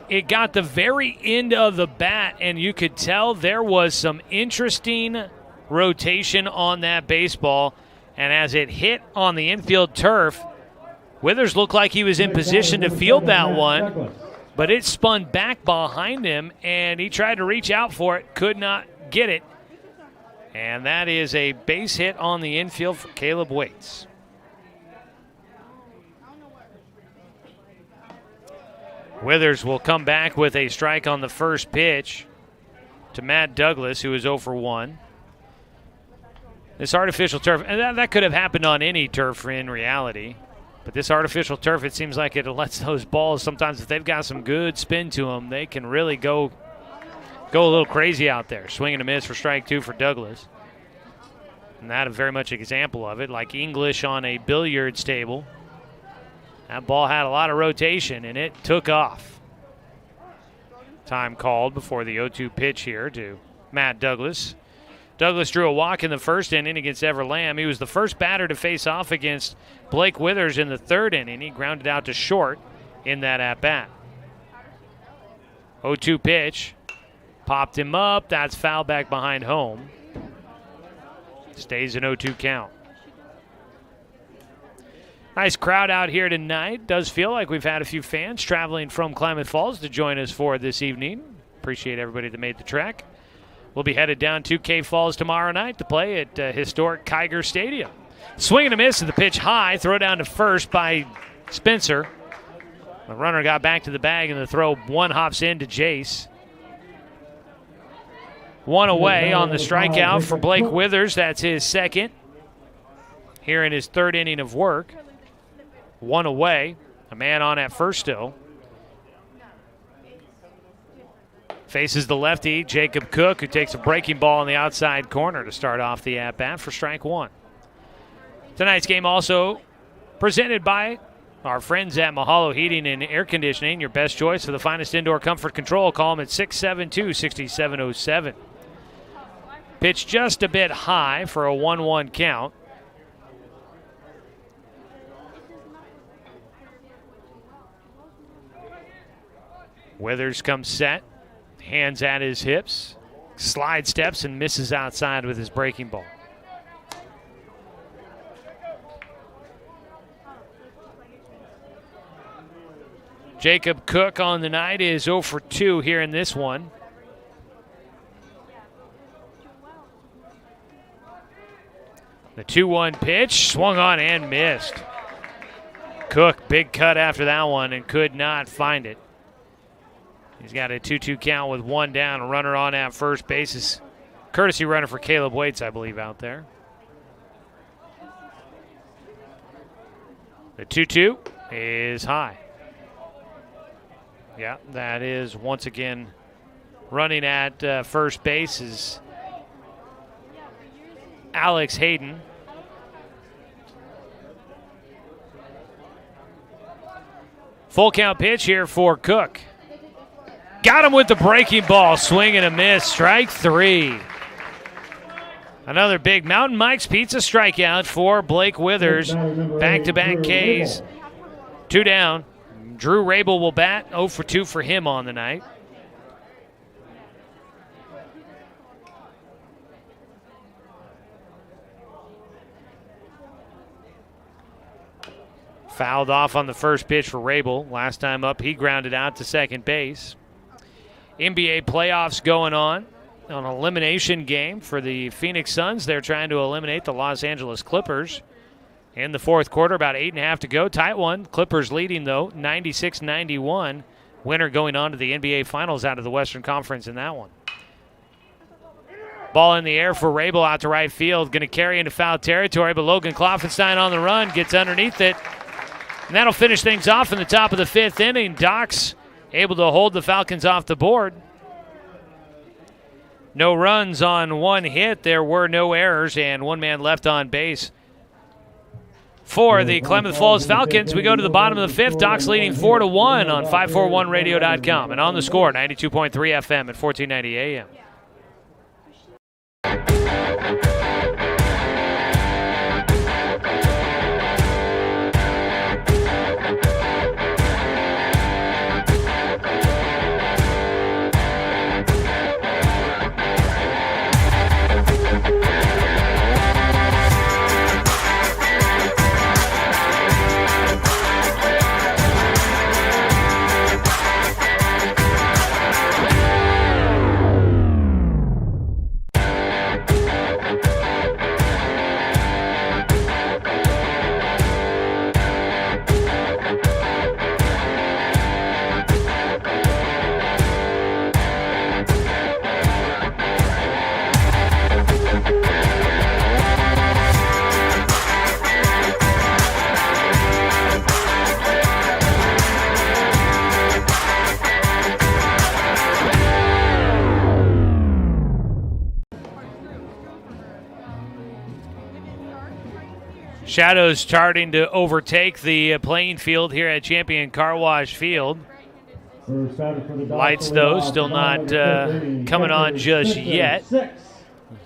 Speaker 5: It got the very end of the bat, and you could tell there was some interesting rotation on that baseball. And as it hit on the infield turf, Withers looked like he was in position to field that one, but it spun back behind him, and he tried to reach out for it, could not get it. And that is a base hit on the infield for Caleb Waits. Withers will come back with a strike on the first pitch to Matt Douglas, who is 0 for 1. This artificial turf, and that could have happened on any turf in reality, but this artificial turf, it seems like it lets those balls, sometimes if they've got some good spin to them, they can really go a little crazy out there. Swing and a miss for strike 2 for Douglas. And that is very much an example of it, like English on a billiards table. That ball had a lot of rotation, and it took off. Time called before the 0-2 pitch here to Matt Douglas. Douglas drew a walk in the first inning against Ever Lamb. He was the first batter to face off against Blake Withers in the third inning. He grounded out to short in that at-bat. 0-2 pitch. Popped him up. That's foul back behind home. Stays an 0-2 count. Nice crowd out here tonight. Does feel like we've had a few fans traveling from Klamath Falls to join us for this evening. Appreciate everybody that made the trek. We'll be headed down to Cave Falls tomorrow night to play at historic Kiger Stadium. Swing and a miss, and the pitch high. Throw down to first by Spencer. The runner got back to the bag, and the throw one hops into Jace. One away on the strikeout for Blake Withers. That's his second here in his third inning of work. One away. A man on at first still. Faces the lefty, Jacob Cook, who takes a breaking ball in the outside corner to start off the at-bat for strike 1. Tonight's game also presented by our friends at Mahalo Heating and Air Conditioning, your best choice for the finest indoor comfort control. Call them at 672-6707. Pitch just a bit high for a 1-1 count. Withers comes set. Hands at his hips, slide steps, and misses outside with his breaking ball. Jacob Cook on the night is 0 for 2 here in this one. The 2-1 pitch, swung on and missed. Cook, big cut after that one and could not find it. He's got a 2-2 count with one down. A runner on at first base is courtesy runner for Caleb Waits, I believe, out there. The 2-2 is high. Yeah, that is once again running at first base is Alex Hayden. Full count pitch here for Cook. Got him with the breaking ball. Swing and a miss. Strike 3. Another big Mountain Mike's Pizza strikeout for Blake Withers. Back-to-back Ks. 2 down. Drew Rabel will bat. 0 for 2 for him on the night. Fouled off on the first pitch for Rabel. Last time up, he grounded out to second base. NBA playoffs going on. An elimination game for the Phoenix Suns. They're trying to eliminate the Los Angeles Clippers. In the fourth quarter, about 8.5 to go. Tight one. Clippers leading, though, 96-91. Winner going on to the NBA Finals out of the Western Conference in that one. Ball in the air for Rabel out to right field. Going to carry into foul territory, but Logan Kloffenstein on the run. Gets underneath it. And that'll finish things off in the top of the 5th inning. Doc's able to hold the Falcons off the board. No runs on one hit. There were no errors, and one man left on base. For the Klamath Falls Falcons, we go to the bottom of the 5th. Doc's leading 4-1 on 541radio.com and on the score, 92.3 FM at 1490 AM. Shadows starting to overtake the playing field here at Champion Car Wash Field. Lights, though, still not coming on just yet. Let's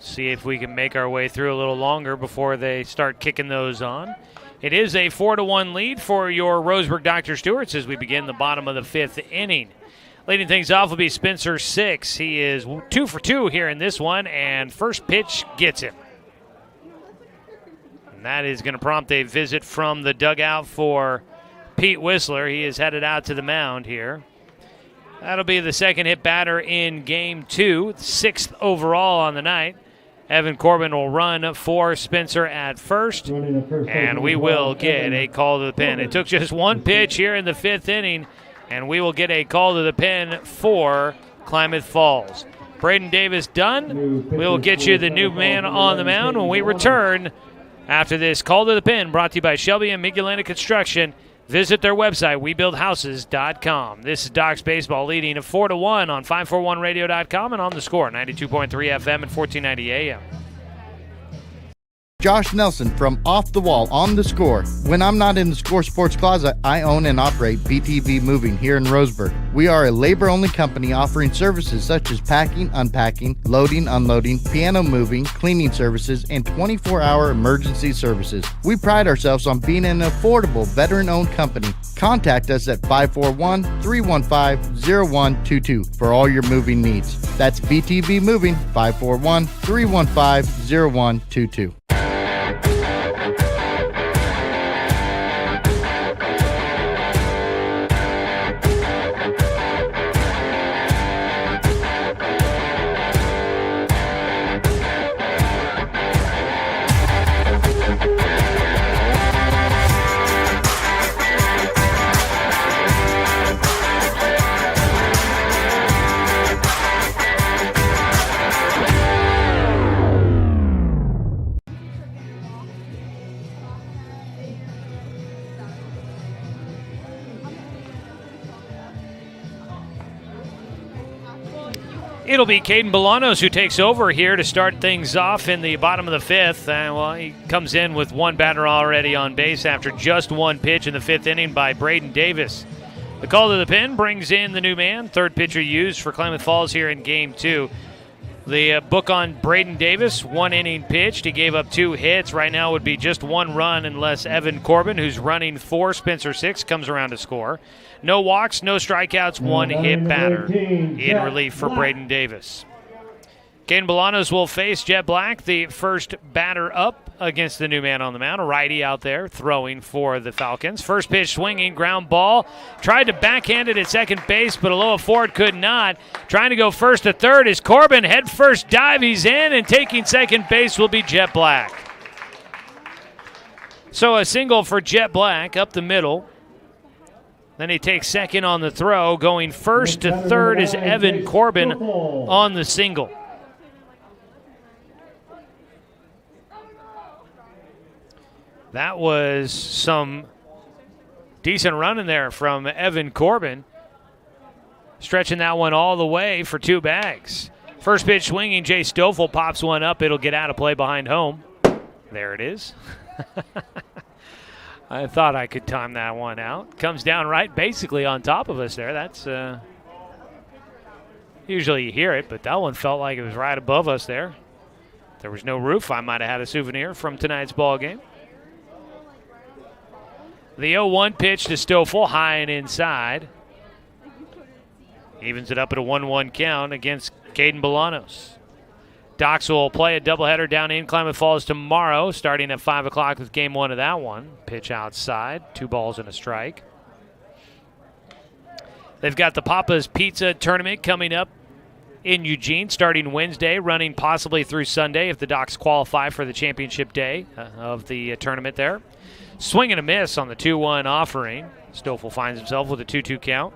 Speaker 5: see if we can make our way through a little longer before they start kicking those on. It is a 4-1 lead for your Roseburg Dr. Stewarts as we begin the bottom of the 5th inning. Leading things off will be Spencer Six. He is 2 for 2 here in this one, and first pitch gets him. And that is going to prompt a visit from the dugout for Pete Whistler. He is headed out to the mound here. That'll be the second hit batter in Game 2, 6th overall on the night. Evan Corbin will run for Spencer at first, and we will get a call to the pen. It took just one pitch here in the 5th inning, and we will get a call to the pen for Klamath Falls. Braden Davis done. We will get you the new man on the mound when we return after this call to the pen, brought to you by Shelby and Migulanda Construction. Visit their website, WeBuildHouses.com. This is Docs Baseball leading 4-1 on 541radio.com and on the Score, 92.3 FM and 1490 AM.
Speaker 7: Josh Nelson from Off the Wall on the Score. When I'm not in the Score Sports Closet, I own and operate BTV Moving here in Roseburg. We are a labor-only company offering services such as packing, unpacking, loading, unloading, piano moving, cleaning services, and 24-hour emergency services. We pride ourselves on being an affordable, veteran-owned company. Contact us at 541-315-0122 for all your moving needs. That's BTV Moving, 541-315-0122.
Speaker 5: It'll be Caden Bolanos who takes over here to start things off in the bottom of the 5th. He comes in with one batter already on base after just one pitch in the 5th inning by Braden Davis. The call to the pen brings in the new man, third pitcher used for Klamath Falls here in Game 2. The book on Braden Davis, 1 inning pitched. He gave up 2 hits. Right now would be just 1 run unless Evan Corbin, who's running for Spencer Six, comes around to score. No walks, no strikeouts, 1 hit batter in relief for Braden Davis. Caden Bolanos will face Jet Black, the first batter up against the new man on the mound. A righty out there throwing for the Falcons. First pitch swinging, ground ball. Tried to backhand it at second base, but Aloha Ford could not. Trying to go first to third is Corbin. Head first dive, he's in, and taking second base will be Jet Black. So a single for Jet Black up the middle. Then he takes second on the throw. Going first to third is Evan Corbin on the single. That was some decent running there from Evan Corbin. Stretching that one all the way for 2 bags. First pitch swinging, Jay Stoffel pops one up. It'll get out of play behind home. There it is. I thought I could time that one out. Comes down right basically on top of us there. That's usually you hear it, but that one felt like it was right above us there. If there was no roof, I might have had a souvenir from tonight's ball game. The 0-1 pitch to Stoffel, high and inside. Evens it up at a 1-1 count against Caden Bolanos. Docs will play a doubleheader down in Klamath Falls tomorrow, starting at 5 o'clock with Game 1 of that one. Pitch outside, 2 balls and a strike. They've got the Papa's Pizza Tournament coming up in Eugene, starting Wednesday, running possibly through Sunday if the Docs qualify for the championship day of the tournament there. Swing and a miss on the 2-1 offering. Stoffel finds himself with a 2-2 count.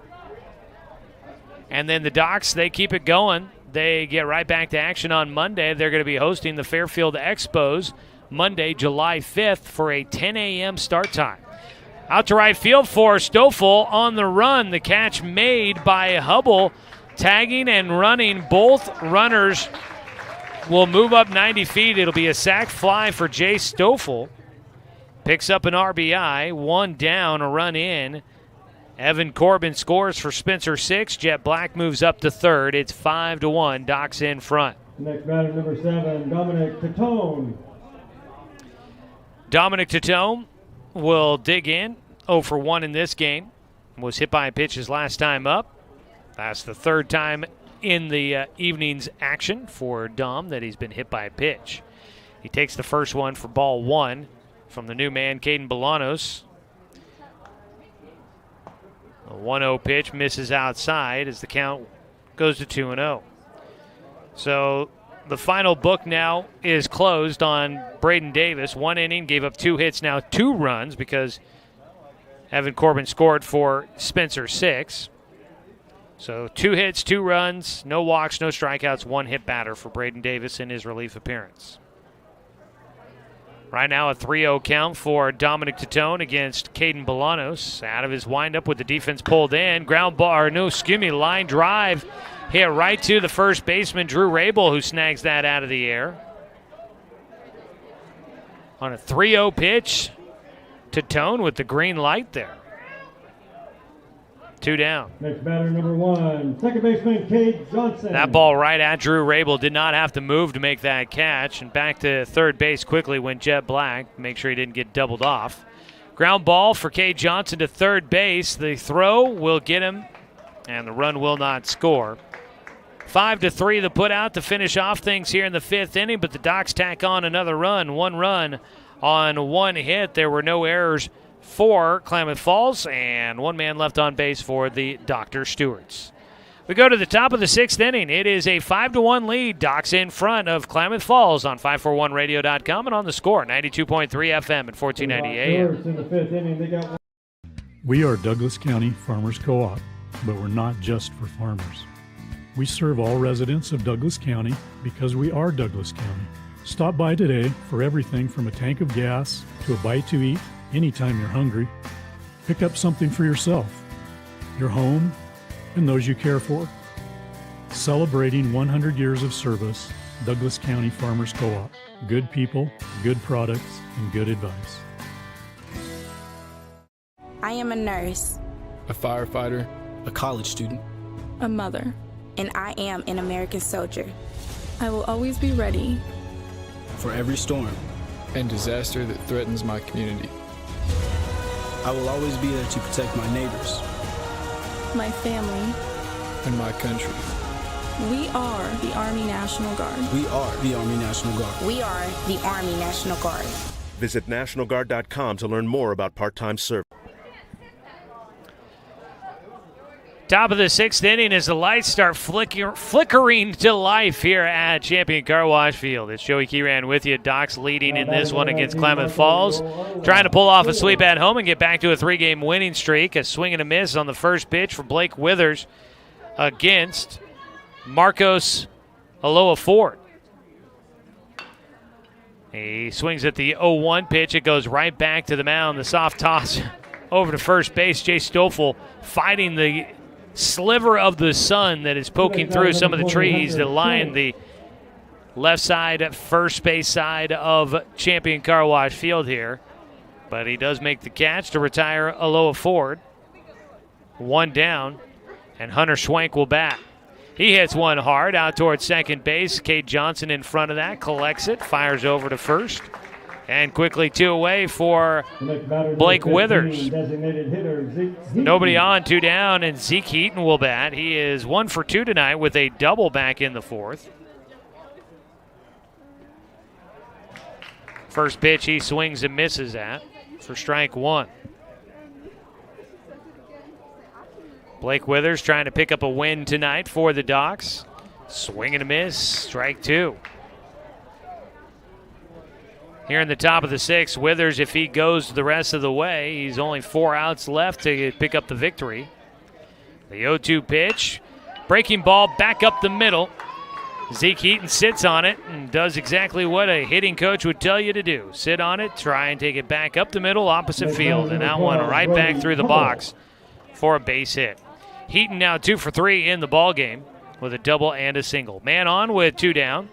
Speaker 5: And then the Docs, they keep it going. They get right back to action on Monday. They're going to be hosting the Fairfield Expos Monday, July 5th for a 10 a.m. start time. Out to right field for Stoffel on the run. The catch made by Hubble. Tagging and running. Both runners will move up 90 feet. It'll be a sac fly for Jay Stoffel. picks up an RBI, 1 down, a run in. Evan Corbin scores for Spencer 6. Jet Black moves up to third. It's 5-1. Docs in front.
Speaker 6: Next batter, number 7, Dominic Tatone.
Speaker 5: Dominic Tatone will dig in. 0 for 1 in this game. Was hit by a pitch his last time up. That's the third time in the evening's action for Dom that he's been hit by a pitch. He takes the first one for ball 1 from the new man, Caden Bolanos. A 1-0 pitch misses outside as the count goes to 2-0. So the final book now is closed on Braden Davis. 1 inning, gave up 2 hits, now 2 runs because Evan Corbin scored for Spencer 6. So 2 hits, 2 runs, no walks, no strikeouts, 1 hit batter for Braden Davis in his relief appearance. Right now a 3-0 count for Dominic Tatone against Caden Bolanos. Out of his windup with the defense pulled in. Line drive hit right to the first baseman, Drew Rabel, who snags that out of the air. On a 3-0 pitch, Tatone with the green light there. 2 down.
Speaker 6: Next batter, number 1, second baseman, Cade Johnson.
Speaker 5: That ball right at Drew Rabel. Did not have to move to make that catch. And back to third base quickly went Jet Black. Make sure he didn't get doubled off. Ground ball for Cade Johnson to third base. The throw will get him, and the run will not score. 5-3 the put out to finish off things here in the 5th inning, but the Docs tack on another run. 1 run on 1 hit. There were no errors for Klamath Falls, and 1 man left on base for the Dr. Stewarts. We go to the top of the 6th inning. It is a 5-1 lead. Docs in front of Klamath Falls on 541radio.com and on the score, 92.3 FM and 1490 AM.
Speaker 6: In the 5th inning, they got
Speaker 8: We are Douglas County Farmers Co-op, but we're not just for farmers. We serve all residents of Douglas County because we are Douglas County. Stop by today for everything from a tank of gas to a bite to eat anytime you're hungry. Pick up something for yourself, your home, and those you care for. Celebrating 100 years of service, Douglas County Farmers Co-op. Good people, good products, and good advice.
Speaker 9: I am a nurse,
Speaker 10: a firefighter,
Speaker 11: a college student,
Speaker 12: a mother,
Speaker 9: and I am an American soldier.
Speaker 12: I will always be ready
Speaker 11: for every storm
Speaker 10: and disaster that threatens my community.
Speaker 11: I will always be there to protect my neighbors,
Speaker 12: my family,
Speaker 10: and my country.
Speaker 12: We are the Army National Guard.
Speaker 11: We are the Army National Guard.
Speaker 9: We are the Army National Guard.
Speaker 13: Visit nationalguard.com to learn more about part-time service.
Speaker 5: Top of the 6th inning as the lights start flickering to life here at Champion Car Wash Field. It's Joey Keyran with you. Docs leading in this one against Klamath Falls. Trying to pull off a sweep at home and get back to a 3-game winning streak. A swing and a miss on the first pitch for Blake Withers against Marcos Aloha Ford. He swings at the 0-1 pitch. It goes right back to the mound. The soft toss over to first base. Jay Stoffel fighting the sliver of the sun that is poking through some of the trees that line the left side, first base side of Champion Car Wash Field here. But he does make the catch to retire Aloha Ford. 1 down, and Hunter Schwenk will bat. He hits one hard out towards second base. Cade Johnson in front of that, collects it, fires over to first. And quickly 2 away for Blake Withers. Nobody on, 2 down, and Zeke Heaton will bat. He is 1 for 2 tonight with a double back in the 4th. First pitch he swings and misses at for strike 1. Blake Withers trying to pick up a win tonight for the Docs. Swing and a miss, strike 2. Here in the top of the 6th, Withers, if he goes the rest of the way, he's only 4 outs left to pick up the victory. The 0-2 pitch, breaking ball back up the middle. Zeke Heaton sits on it and does exactly what a hitting coach would tell you to do. Sit on it, try and take it back up the middle, opposite field, and that one right back through the box for a base hit. Heaton now 2 for 3 in the ballgame with a double and a single. Man on with 2 down.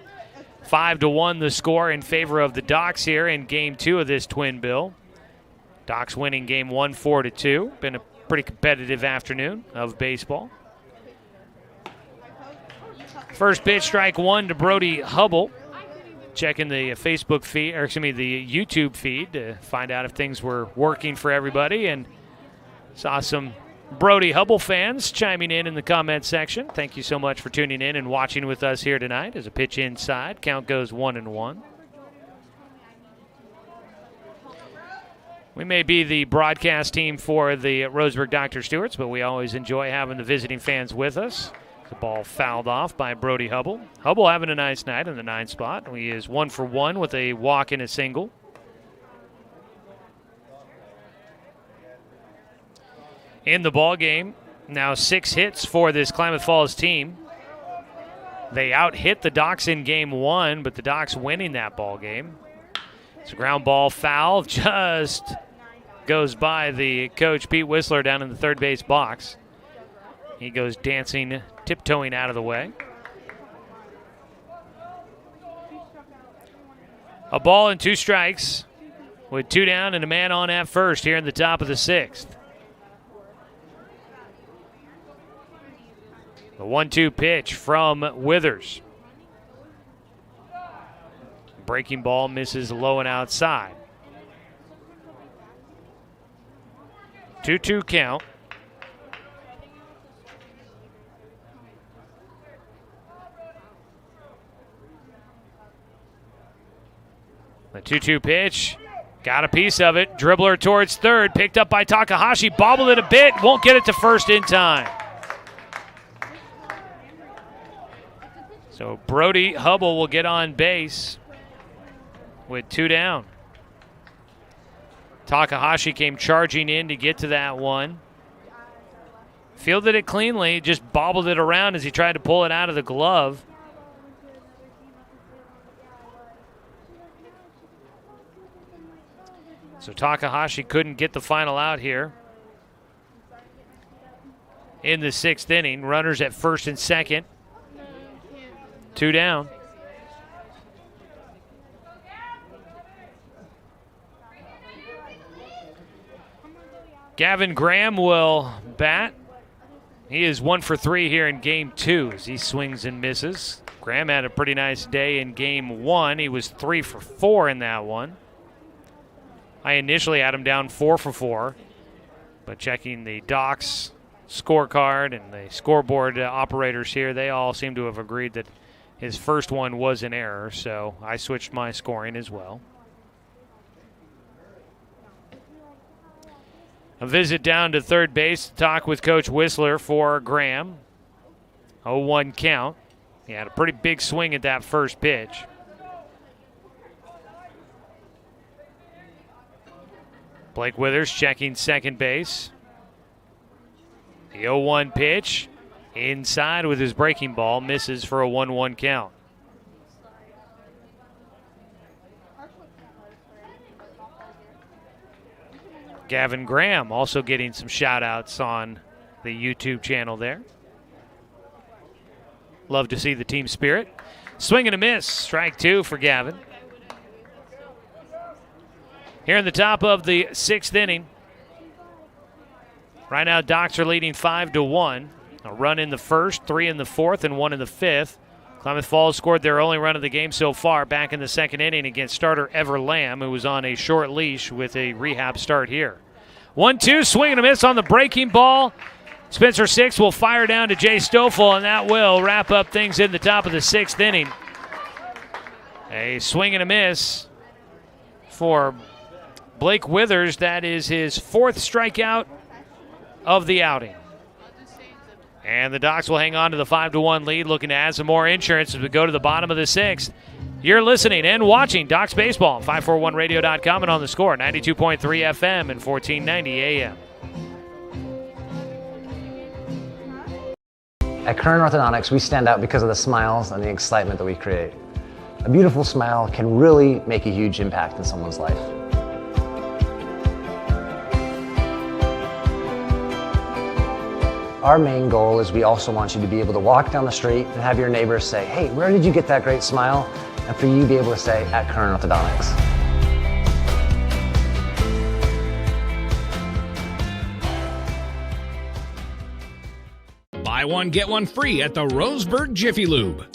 Speaker 5: 5-1 the score in favor of the Docs here in Game 2 of this twin bill. Docs winning game 1 4-2. Been a pretty competitive afternoon of baseball. First pitch, strike one to Brody Hubble. Checking the Facebook feed, or excuse me, the YouTube feed to find out if things were working for everybody, and saw some Brody Hubble fans chiming in the comment section. Thank you so much for tuning in and watching with us here tonight. As a pitch inside, count goes 1-1. We may be the broadcast team for the Roseburg Dr. Stewarts, but we always enjoy having the visiting fans with us. The ball fouled off by Brody Hubble. Hubble having a nice night in the 9th spot. He is 1 for 1 with a walk and a single. In the ball game, now 6 hits for this Klamath Falls team. They out-hit the Docs in game 1, but the Docs winning that ball game. It's a ground ball foul, just goes by the coach, Pete Whistler, down in the third base box. He goes dancing, tiptoeing out of the way. A ball and 2 strikes with 2 down and a man on at first here in the top of the 6th. The 1-2 pitch from Withers. Breaking ball misses low and outside. 2-2 count. The 2-2 pitch, got a piece of it. Dribbler towards third, picked up by Takahashi, bobbled it a bit, won't get it to first in time. So Brody Hubble will get on base with 2 down. Takahashi came charging in to get to that one. Fielded it cleanly, just bobbled it around as he tried to pull it out of the glove. So Takahashi couldn't get the final out here in the 6th inning. Runners at first and second. 2 down. Gavin Graham will bat. He is 1 for 3 here in game 2 as he swings and misses. Graham had a pretty nice day in game 1. He was 3 for 4 in that one. I initially had him down 4 for 4, but checking the Docs scorecard and the scoreboard operators here, they all seem to have agreed that his first one was an error, so I switched my scoring as well. A visit down to third base to talk with Coach Whistler for Graham. 0-1 count. He had a pretty big swing at that first pitch. Blake Withers checking second base. The 0-1 pitch inside with his breaking ball, misses for a 1-1 count. Gavin Graham also getting some shout outs on the YouTube channel there. Love to see the team spirit. Swing and a miss, strike 2 for Gavin. Here in the top of the 6th inning. Right now, Docs are leading 5-1. A run in the first, 3 in the 4th, and 1 in the 5th. Klamath Falls scored their only run of the game so far back in the 2nd inning against starter Ever Lamb, who was on a short leash with a rehab start here. 1-2, swing and a miss on the breaking ball. Spencer Six will fire down to Jay Stoffel, and that will wrap up things in the top of the 6th inning. A swing and a miss for Blake Withers. That is his 4th strikeout of the outing. And the Docs will hang on to the 5-1 lead, looking to add some more insurance as we go to the bottom of the 6th. You're listening and watching Docs Baseball on 541radio.com and on the Score, 92.3 FM and 1490 AM.
Speaker 14: At Current Orthodontics, we stand out because of the smiles and the excitement that we create. A beautiful smile can really make a huge impact in someone's life. Our main goal is we also want you to be able to walk down the street and have your neighbors say, hey, where did you get that great smile? And for you to be able to say, at Current Orthodontics.
Speaker 15: Buy one, get one free at the Roseburg Jiffy Lube.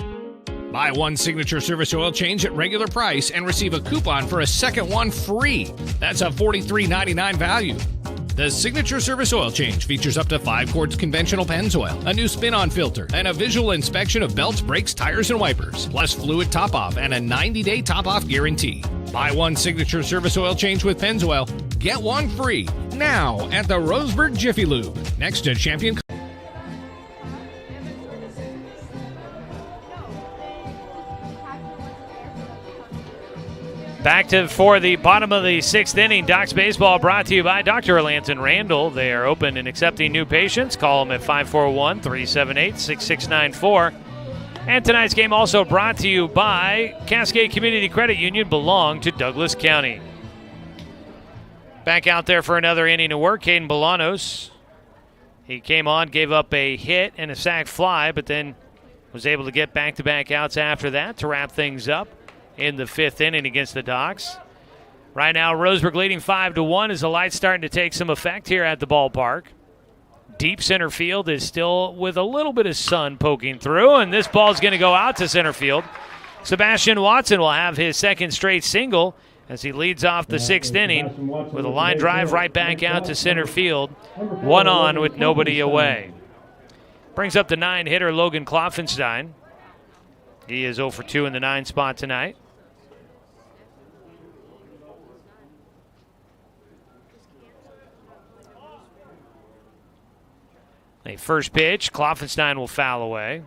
Speaker 15: Buy one signature service oil change at regular price and receive a coupon for a second one free. That's a $43.99 value. The signature service oil change features up to 5 quarts conventional Pennzoil, a new spin-on filter, and a visual inspection of belts, brakes, tires, and wipers, plus fluid top-off and a 90-day top-off guarantee. Buy one signature service oil change with Pennzoil, get one free now at the Roseburg Jiffy Lube, next to Champion.
Speaker 5: Back for the bottom of the 6th inning. Docs Baseball brought to you by Dr. Lanton Randall. They are open and accepting new patients. Call them at 541-378-6694. And tonight's game also brought to you by Cascade Community Credit Union, belong to Douglas County. Back out there for another inning of work, Caden Bolanos. He came on, gave up a hit and a sac fly, but then was able to get back-to-back outs after that to wrap things up in the 5th inning against the Docs. Right now, Roseburg leading 5-1 as the light's starting to take some effect here at the ballpark. Deep center field is still with a little bit of sun poking through, and this ball's going to go out to center field. Sebastian Watson will have his second straight single as he leads off the 6th inning with a line drive right back out to center field. 1 on with nobody away. Brings up the 9-hitter Logan Klopfenstein. He is 0 for 2 in the 9 spot tonight. A first pitch, Klopfenstein will foul away.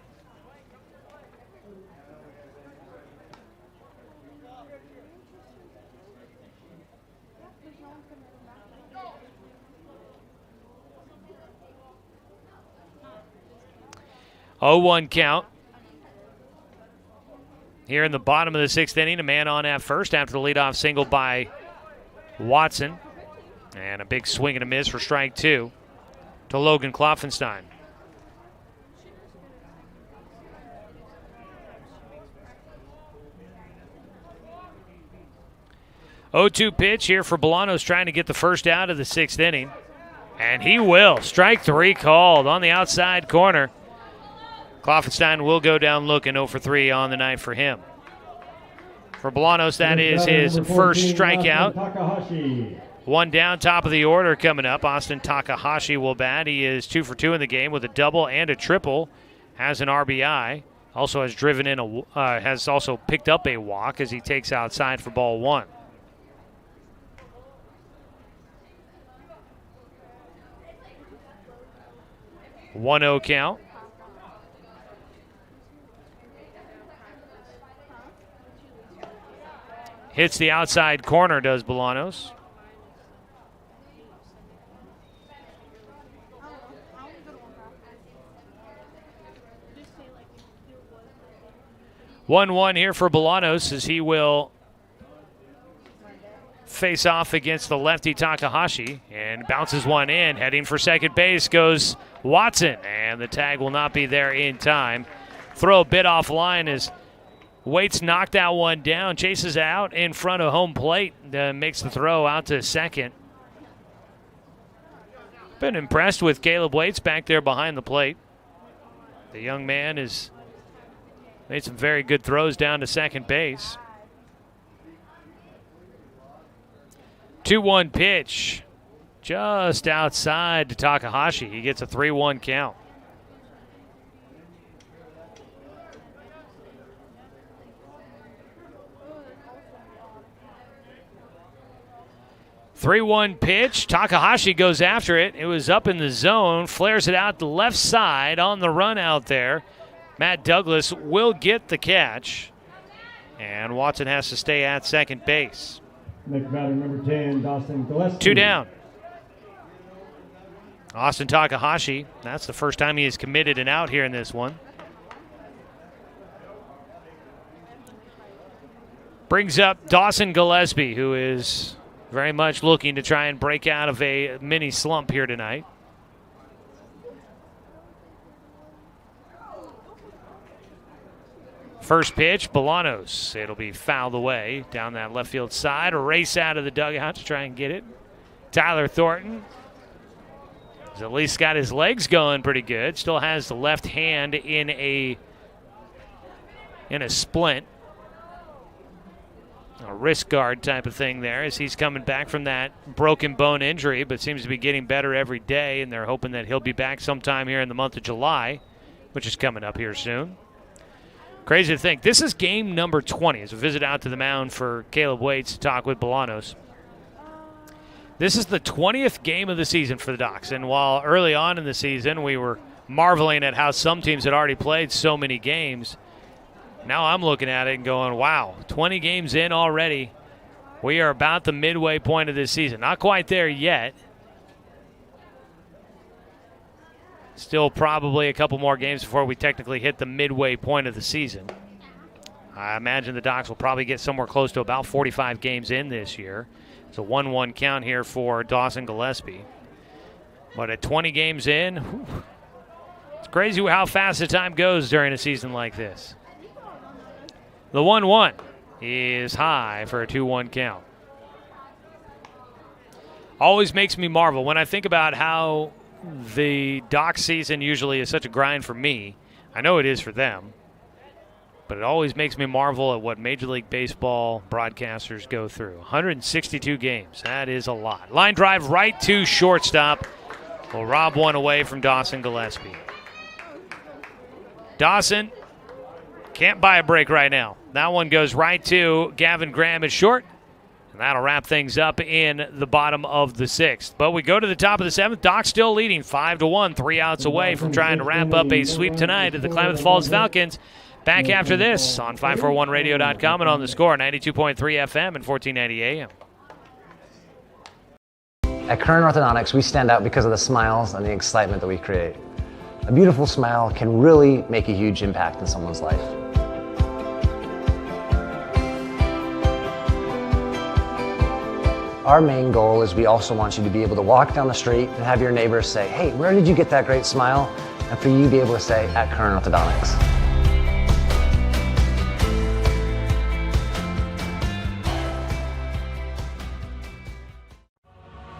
Speaker 5: Oh, 1 count. Here in the bottom of the 6th inning, a man on at first after the leadoff single by Watson. And a big swing and a miss for strike 2 to Logan Klopfenstein. Oh, 2 pitch here for Bolanos, trying to get the first out of the 6th inning. And he will. Strike 3 called on the outside corner. Klopfenstein will go down looking. 0 for 3 on the night for him. For Bolanos, that is his first strikeout. 1 down, top of the order coming up. Austin Takahashi will bat. He is 2 for 2 in the game with a double and a triple. Has an RBI. Also has driven in has also picked up a walk as he takes outside for ball 1. One-0 count. Hits the outside corner, does Bolanos. One here for Bolanos as he will face off against the lefty Takahashi and bounces one in. Heading for second base goes Watson, and the tag will not be there in time. Throw a bit offline as Waits knocked that one down, chases out in front of home plate, makes the throw out to second. Been impressed with Caleb Waits back there behind the plate. The young man has made some very good throws down to second base. 2-1 pitch just outside to Takahashi. He gets a 3-1 count. Three-one pitch. Takahashi goes after it. It was up in the zone. Flares it out the left side on the run out there. Matt Douglas will get the catch. And Watson has to stay at second base.
Speaker 6: Next batter, number 10, Dawson Gillespie.
Speaker 5: 2 down. Austin Takahashi, that's the first time he has committed an out here in this one. Brings up Dawson Gillespie, who is very much looking to try and break out of a mini slump here tonight. First pitch, Bolanos. It'll be fouled away down that left field side. A race out of the dugout to try and get it. Tyler Thornton He's at least got his legs going pretty good. Still has the left hand in a splint. A wrist guard type of thing there as he's coming back from that broken bone injury, but seems to be getting better every day, and they're hoping that he'll be back sometime here in the month of July, which is coming up here soon. Crazy to think. This is game number 20 as we visit out to the mound for Caleb Waits to talk with Bolanos. This is the 20th game of the season for the Docs, and while early on in the season we were marveling at how some teams had already played so many games, now I'm looking at it and going, wow, 20 games in already. We are about the midway point of this season. Not quite there yet. Still probably a couple more games before we technically hit the midway point of the season. I imagine the Docs will probably get somewhere close to about 45 games in this year. It's a 1-1 count here for Dawson Gillespie. But at 20 games in, it's crazy how fast the time goes during a season like this. The 1-1 is high for a 2-1 count. Always makes me marvel when I think about how the Doc season usually is such a grind for me. I know it is for them. But it always makes me marvel at what Major League Baseball broadcasters go through. 162 games. That is a lot. Line drive right to shortstop. Will rob one away from Dawson Gillespie. Dawson can't buy a break right now. That one goes right to Gavin Graham at short. And that'll wrap things up in the bottom of the 6th. But we go to the top of the 7th. Doc still leading 5-1, 3 outs away from trying to wrap up a sweep tonight at the Klamath Falls Falcons. Back after this on 541radio.com and on the Score, 92.3 FM and 1490 AM.
Speaker 14: At Current Orthodontics, we stand out because of the smiles and the excitement that we create. A beautiful smile can really make a huge impact in someone's life. Our main goal is we also want you to be able to walk down the street and have your neighbors say, hey, where did you get that great smile? And for you to be able to say, at Current Orthodontics.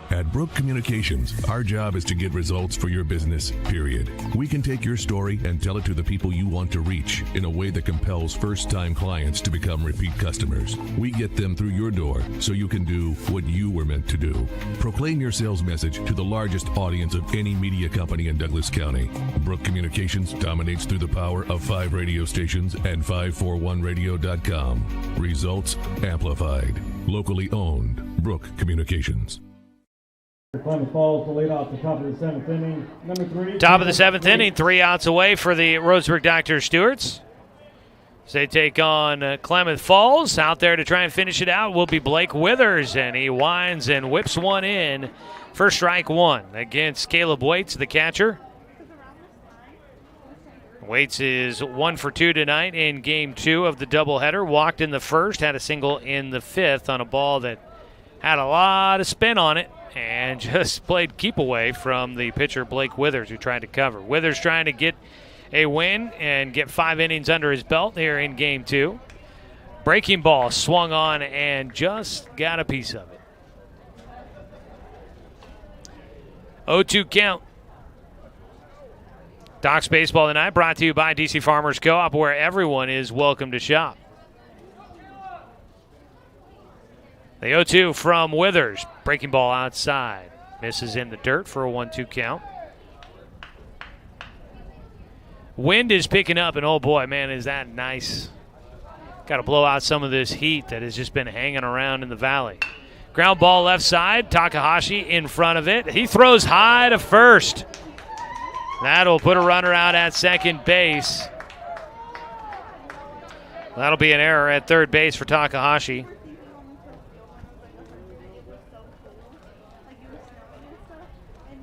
Speaker 16: At Brook Communications, our job is to get results for your business, period. We can take your story and tell it to the people you want to reach in a way that compels first-time clients to become repeat customers. We get them through your door so you can do what you were meant to do. Proclaim your sales message to the largest audience of any media company in Douglas County. Brook Communications dominates through the power of 5 radio stations and 541radio.com. Results amplified. Locally owned. Brook Communications.
Speaker 6: Klamath Falls to lead off the top of the 7th inning. Number 3.
Speaker 5: Top of the 7th inning, 3 outs away for the Roseburg Dr. Stewarts. So they take on Klamath Falls. Out there to try and finish it out will be Blake Withers, and he winds and whips one in for strike 1 against Caleb Waits, the catcher. Waits is 1 for 2 tonight in game 2 of the doubleheader. Walked in the first, had a single in the 5th on a ball that had a lot of spin on it, and just played keep away from the pitcher Blake Withers, who tried to cover. Withers trying to get a win and get 5 innings under his belt here in game 2. Breaking ball swung on and just got a piece of it. 0-2 count. Docs Baseball tonight brought to you by DC Farmers Co-op, where everyone is welcome to shop. The 0-2 from Withers. Breaking ball outside. Misses in the dirt for a 1-2 count. Wind is picking up, and oh boy, man, is that nice. Got to blow out some of this heat that has just been hanging around in the valley. Ground ball left side. Takahashi in front of it. He throws high to first. That'll put a runner out at second base. That'll be an error at third base for Takahashi.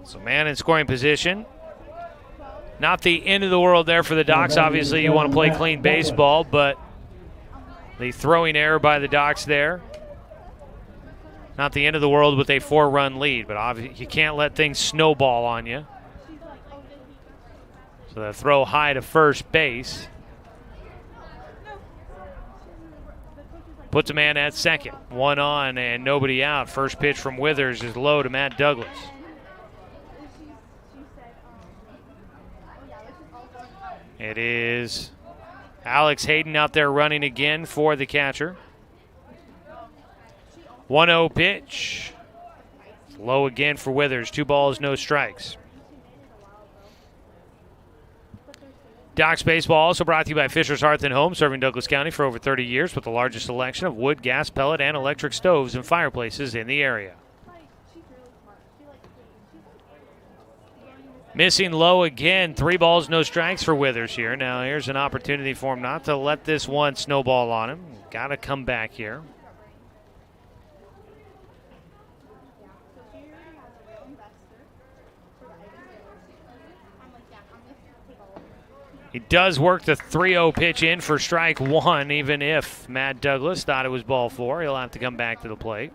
Speaker 5: So man in scoring position. Not the end of the world there for the Docs. Obviously, you want to play clean baseball, but the throwing error by the Docs there. Not the end of the world with a 4-run lead, but obviously you can't let things snowball on you. So the throw high to first base. Puts a man at second. 1 on and nobody out. First pitch from Withers is low to Matt Douglas. It is Alex Hayden out there running again for the catcher. 1-0 pitch. Low again for Withers. 2 balls, no strikes. Doc's Baseball also brought to you by Fisher's Hearth and Home, serving Douglas County for over 30 years with the largest selection of wood, gas, pellet, and electric stoves and fireplaces in the area. Missing low again. 3 balls, no strikes for Withers here. Now here's an opportunity for him not to let this one snowball on him. Got to come back here. He does work the 3-0 pitch in for strike 1, even if Matt Douglas thought it was ball 4. He'll have to come back to the plate.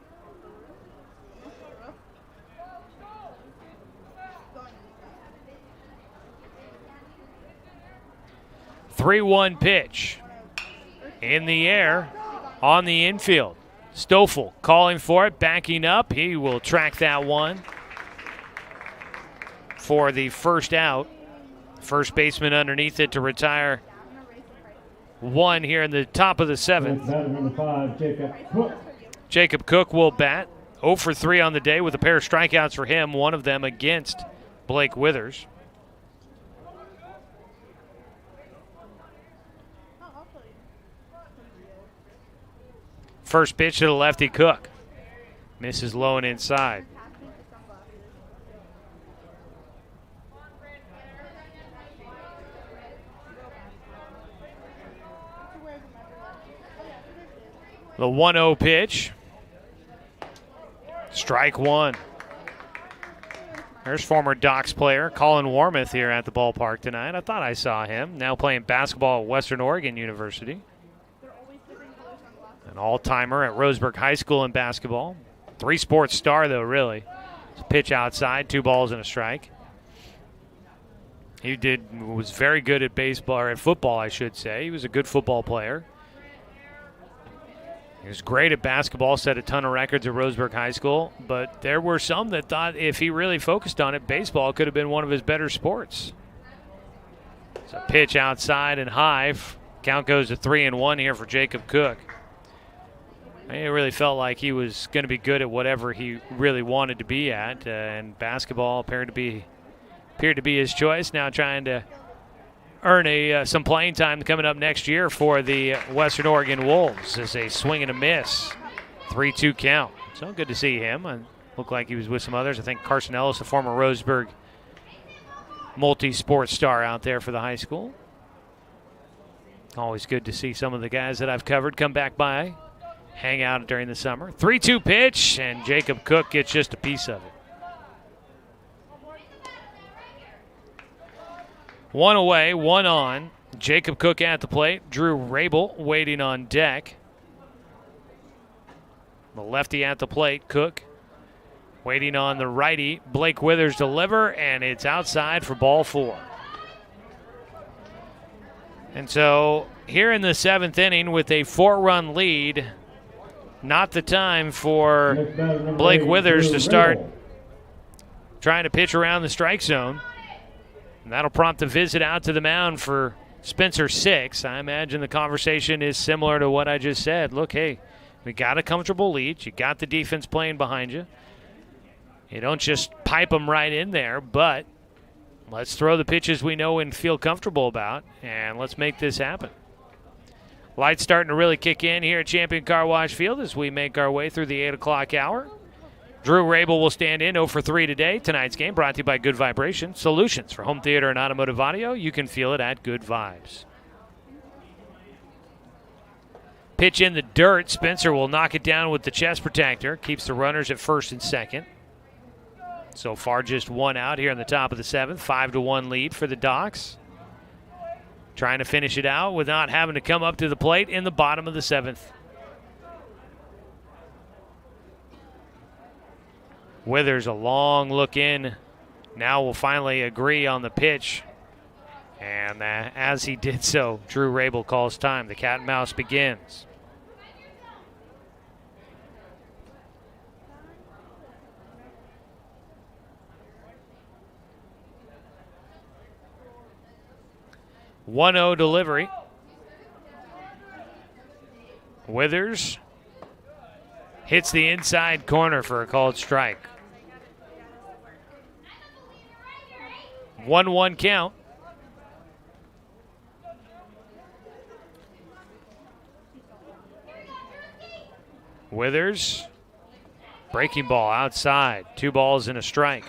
Speaker 5: Three-1 pitch in the air on the infield. Stoffel calling for it, backing up. He will track that one for the first out. First baseman underneath it to retire 1 here in the top of the 7th.
Speaker 6: Number 5, Jacob Cook.
Speaker 5: Jacob Cook will bat. 0 for 3 on the day with a pair of strikeouts for him, one of them against Blake Withers. First pitch to the lefty Cook. Misses low and inside. The 1-0 pitch. Strike 1. There's former Doc's player Colin Warmoth here at the ballpark tonight. I thought I saw him. Now playing basketball at Western Oregon University. An all-timer at Roseburg High School in basketball. 3-sport star, though, really. Pitch outside, 2 balls and a strike. He was very good at baseball, or at football, I should say. He was a good football player. He was great at basketball, set a ton of records at Roseburg High School, but there were some that thought if he really focused on it, baseball could have been one of his better sports. It's a pitch outside and high. Count goes to 3-1 here for Jacob Cook. He really felt like he was going to be good at whatever he really wanted to be at, and basketball appeared to be his choice. Now trying to earn some playing time coming up next year for the Western Oregon Wolves as a swing and a miss. 3-2 count. So good to see him. Looked like he was with some others. I think Carson Ellis, a former Roseburg multi-sport star out there for the high school. Always good to see some of the guys that I've covered come back by, hang out during the summer. 3-2 pitch, and Jacob Cook gets just a piece of it. 1 away, 1 on. Jacob Cook at the plate. Drew Rabel waiting on deck. The lefty at the plate. Cook waiting on the righty. Blake Withers deliver, and it's outside for ball 4. And so here in the 7th inning with a 4-run lead, not the time for Blake Withers to start trying to pitch around the strike zone. And that'll prompt a visit out to the mound for Spencer Six. I imagine the conversation is similar to what I just said. Look, hey, we got a comfortable lead. You got the defense playing behind you. You don't just pipe them right in there, but let's throw the pitches we know and feel comfortable about, and let's make this happen. Lights starting to really kick in here at Champion Car Wash Field as we make our way through the 8 o'clock hour. Drew Rabel will stand in 0 for 3 today. Tonight's game brought to you by Good Vibration Solutions for home theater and automotive audio. You can feel it at Good Vibes. Pitch in the dirt. Spencer will knock it down with the chest protector. Keeps the runners at first and second. So far just 1 out here in the top of the 7th. 5-1 lead for the Docs. Trying to finish it out without having to come up to the plate in the bottom of the 7th. Withers, a long look in. Now will finally agree on the pitch. And as he did so, Drew Rabel calls time. The cat and mouse begins. 1-0 delivery. Withers hits the inside corner for a called strike. 1-1 count. Withers, breaking ball outside. 2 balls and a strike.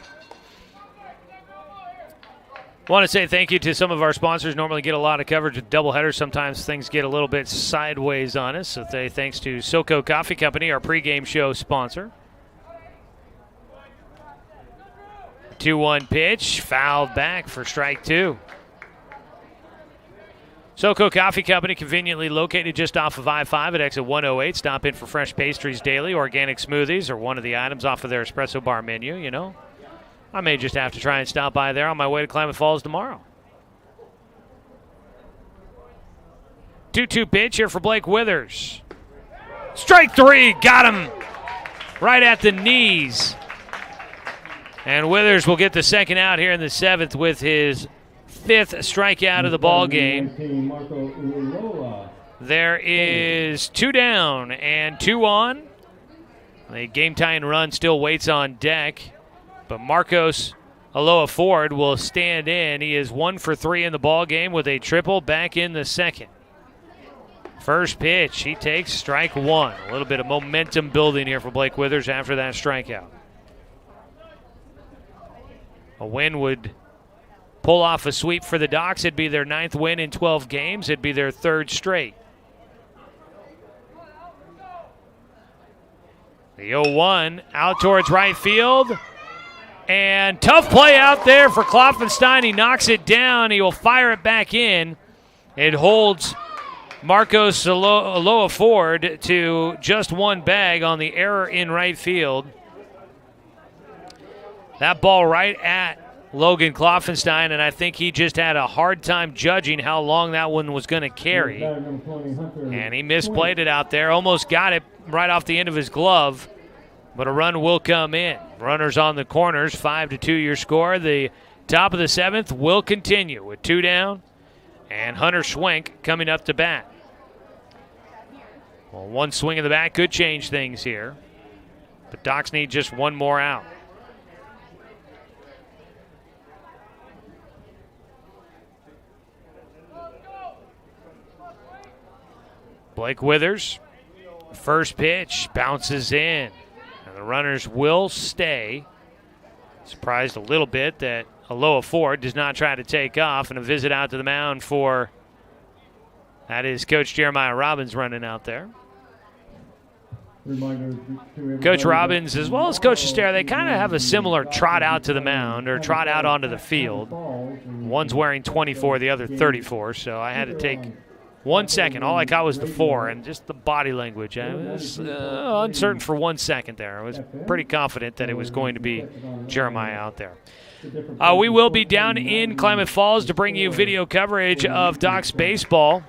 Speaker 5: Want to say thank you to some of our sponsors. Normally get a lot of coverage with doubleheaders. Sometimes things get a little bit sideways on us. So thanks to SoCo Coffee Company, our pregame show sponsor. 2-1 pitch, fouled back for strike 2. SoCo Coffee Company, conveniently located just off of I-5 at exit 108. Stop in for fresh pastries daily. Organic smoothies are one of the items off of their espresso bar menu, you know. I may just have to try and stop by there on my way to Klamath Falls tomorrow. 2-2 pitch here for Blake Withers. Strike 3, got him right at the knees. And Withers will get the second out here in the 7th with his 5th strikeout of the ball game. There is 2 down and 2 on. The game-tying run still waits on deck, but Marcos Aloha Ford will stand in. He is 1 for 3 in the ball game with a triple back in the 2nd. First pitch, he takes strike 1. A little bit of momentum building here for Blake Withers after that strikeout. A win would pull off a sweep for the Docs. It'd be their 9th win in 12 games. It'd be their 3rd straight. The 0-1 out towards right field. And tough play out there for Klopfenstein. He knocks it down. He will fire it back in. It holds Marcos Aloha Ford to just 1 bag on the error in right field. That ball right at Logan Klopfenstein, and I think he just had a hard time judging how long that one was going to carry. And he misplayed it out there. Almost got it right off the end of his glove. But a run will come in. Runners on the corners, 5-2 your score. The top of the 7th will continue with 2 down, and Hunter Schwenk coming up to bat. Well, 1 swing of the bat could change things here. The Docs need just 1 more out. Blake Withers, first pitch, bounces in. The runners will stay. Surprised a little bit that Aloha Ford does not try to take off, and a visit out to the mound for, that is Coach Jeremiah Robbins running out there. Coach Robbins, as well as Coach Estera, they kind of have a similar trot out to the mound or trot out onto the field. One's wearing 24, the other 34, so I had to take 1 second. All I got was the 4 and just the body language. I was uncertain for 1 second there. I was pretty confident that it was going to be Jeremiah out there. We will be down in Klamath Falls to bring you video coverage of Docs baseball.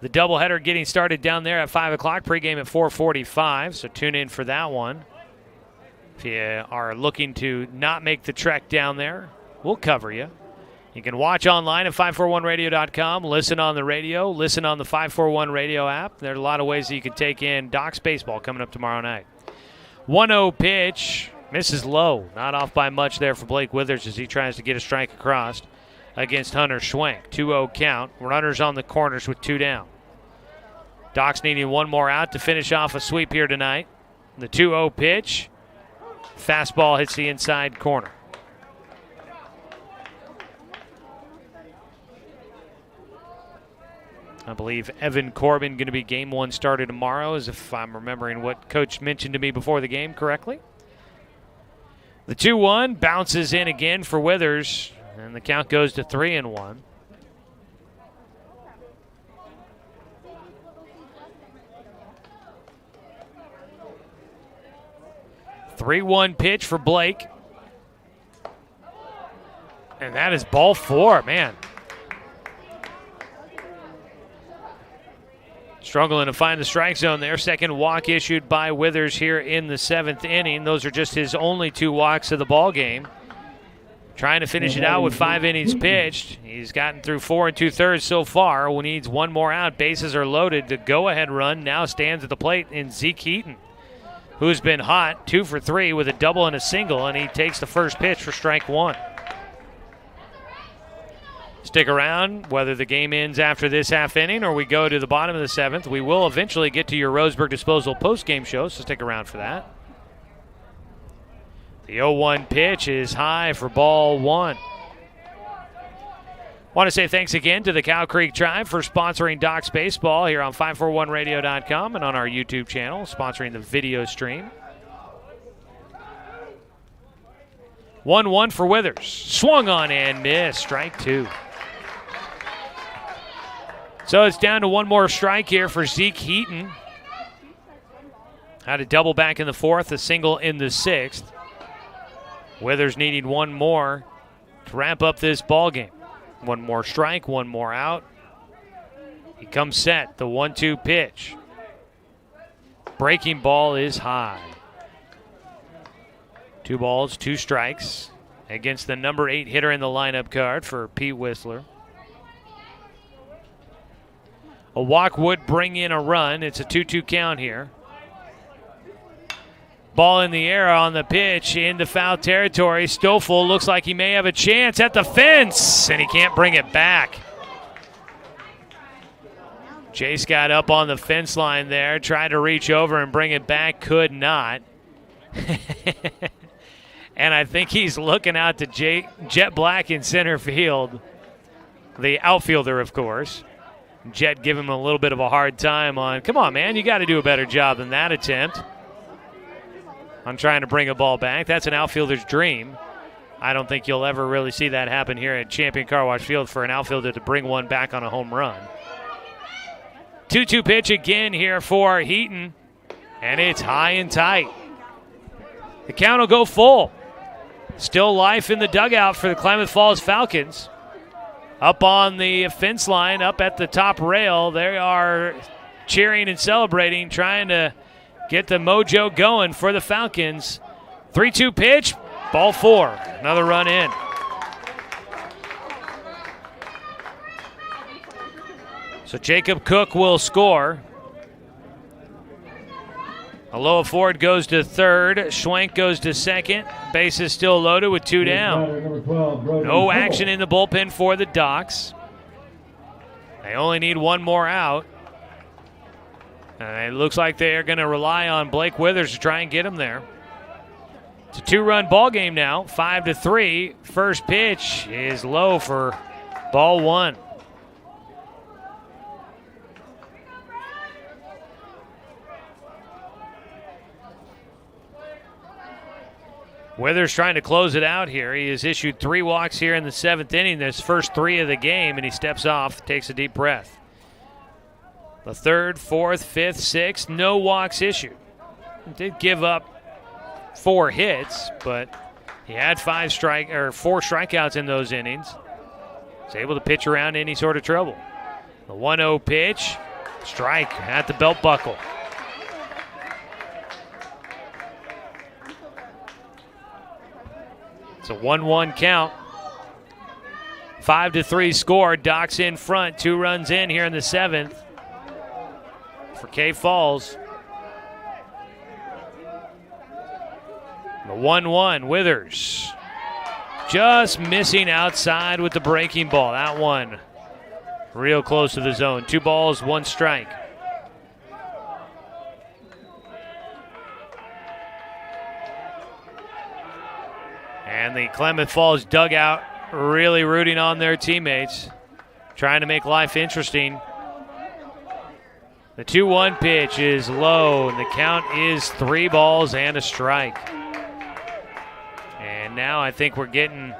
Speaker 5: The doubleheader getting started down there at 5 o'clock, pregame at 4:45, so tune in for that one. If you are looking to not make the trek down there, we'll cover you. You can watch online at 541radio.com, listen on the radio, listen on the 541 radio app. There are a lot of ways that you can take in Docs baseball coming up tomorrow night. 1-0 pitch, misses low. Not off by much there for Blake Withers as he tries to get a strike across against Hunter Schwenk. 2-0 count. Runners on the corners with 2 down. Docs needing 1 more out to finish off a sweep here tonight. The 2-0 pitch. Fastball hits the inside corner. I believe Evan Corbin going to be game 1 starter tomorrow, as if I'm remembering what Coach mentioned to me before the game correctly. The 2-1 bounces in again for Withers, and the count goes to 3-1. The 3-1 pitch for Blake. And that is ball 4, man. Struggling to find the strike zone there. Second walk issued by Withers here in the 7th inning. Those are just his only 2 walks of the ball game. trying to finish it out with 5 innings pitched. He's gotten through 4 2/3 so far. He needs one more out. Bases are loaded. The go-ahead run now stands at the plate in Zeke Heaton, who's been hot, 2 for 3 with a double and a single, and he takes the first pitch for strike 1. Stick around, whether the game ends after this half inning or we go to the bottom of the 7th. We will eventually get to your Roseburg Disposal post-game show, so stick around for that. The 0-1 pitch is high for ball 1. Want to say thanks again to the Cow Creek Tribe for sponsoring Docs Baseball here on 541radio.com and on our YouTube channel, sponsoring the video stream. 1-1 for Withers. Swung on and missed. Strike 2. So it's down to one more strike here for Zeke Heaton. Had a double back in the 4th, a single in the 6th. Withers needing one more to wrap up this ball game. One more strike, one more out. He comes set, the 1-2 pitch. Breaking ball is high. 2 balls, 2 strikes against the number 8 hitter in the lineup card for Pete Whistler. A walk would bring in a run. It's a 2-2 count here. Ball in the air on the pitch into foul territory. Stoffel looks like he may have a chance at the fence, and he can't bring it back. Chase got up on the fence line there, tried to reach over and bring it back, could not. And I think he's looking out to Jet Black in center field, the outfielder, of course. Jet giving him a little bit of a hard time on, come on, man, you got to do a better job than that attempt on trying to bring a ball back. That's an outfielder's dream. I don't think you'll ever really see that happen here at Champion Car Wash Field for an outfielder to bring one back on a home run. 2-2 pitch again here for Heaton, and it's high and tight. The count will go full. Still life in the dugout for the Klamath Falls Falcons. Up on the fence line, up at the top rail, they are cheering and celebrating, trying to get the mojo going for the Falcons. 3-2 pitch, ball 4. Another run in. So Jacob Cook will score. Aloha Ford goes to third. Schwenk goes to second. Bases still loaded with 2 down. No action in the bullpen for the Docs. They only need one more out. It looks like they are going to rely on Blake Withers to try and get him there. It's a 2-run ball game now, 5-3. First pitch is low for ball 1. Withers trying to close it out here. He has issued 3 walks here in the 7th inning, this first 3 of the game, and he steps off, takes a deep breath. The 3rd, 4th, 5th, 6th, no walks issued. He did give up 4 hits, but he had 4 strikeouts in those innings. He's able to pitch around any sort of trouble. The 1-0 pitch, strike at the belt buckle. It's a 1-1 count. 5-3 score. Docs in front. 2 runs in here in the 7th for K Falls. The 1-1. Withers just missing outside with the breaking ball. That one real close to the zone. 2 balls, 1 strike. And the Klamath Falls dugout really rooting on their teammates, trying to make life interesting. The 2-1 pitch is low, and the count is 3 balls and a strike. And now I think we're getting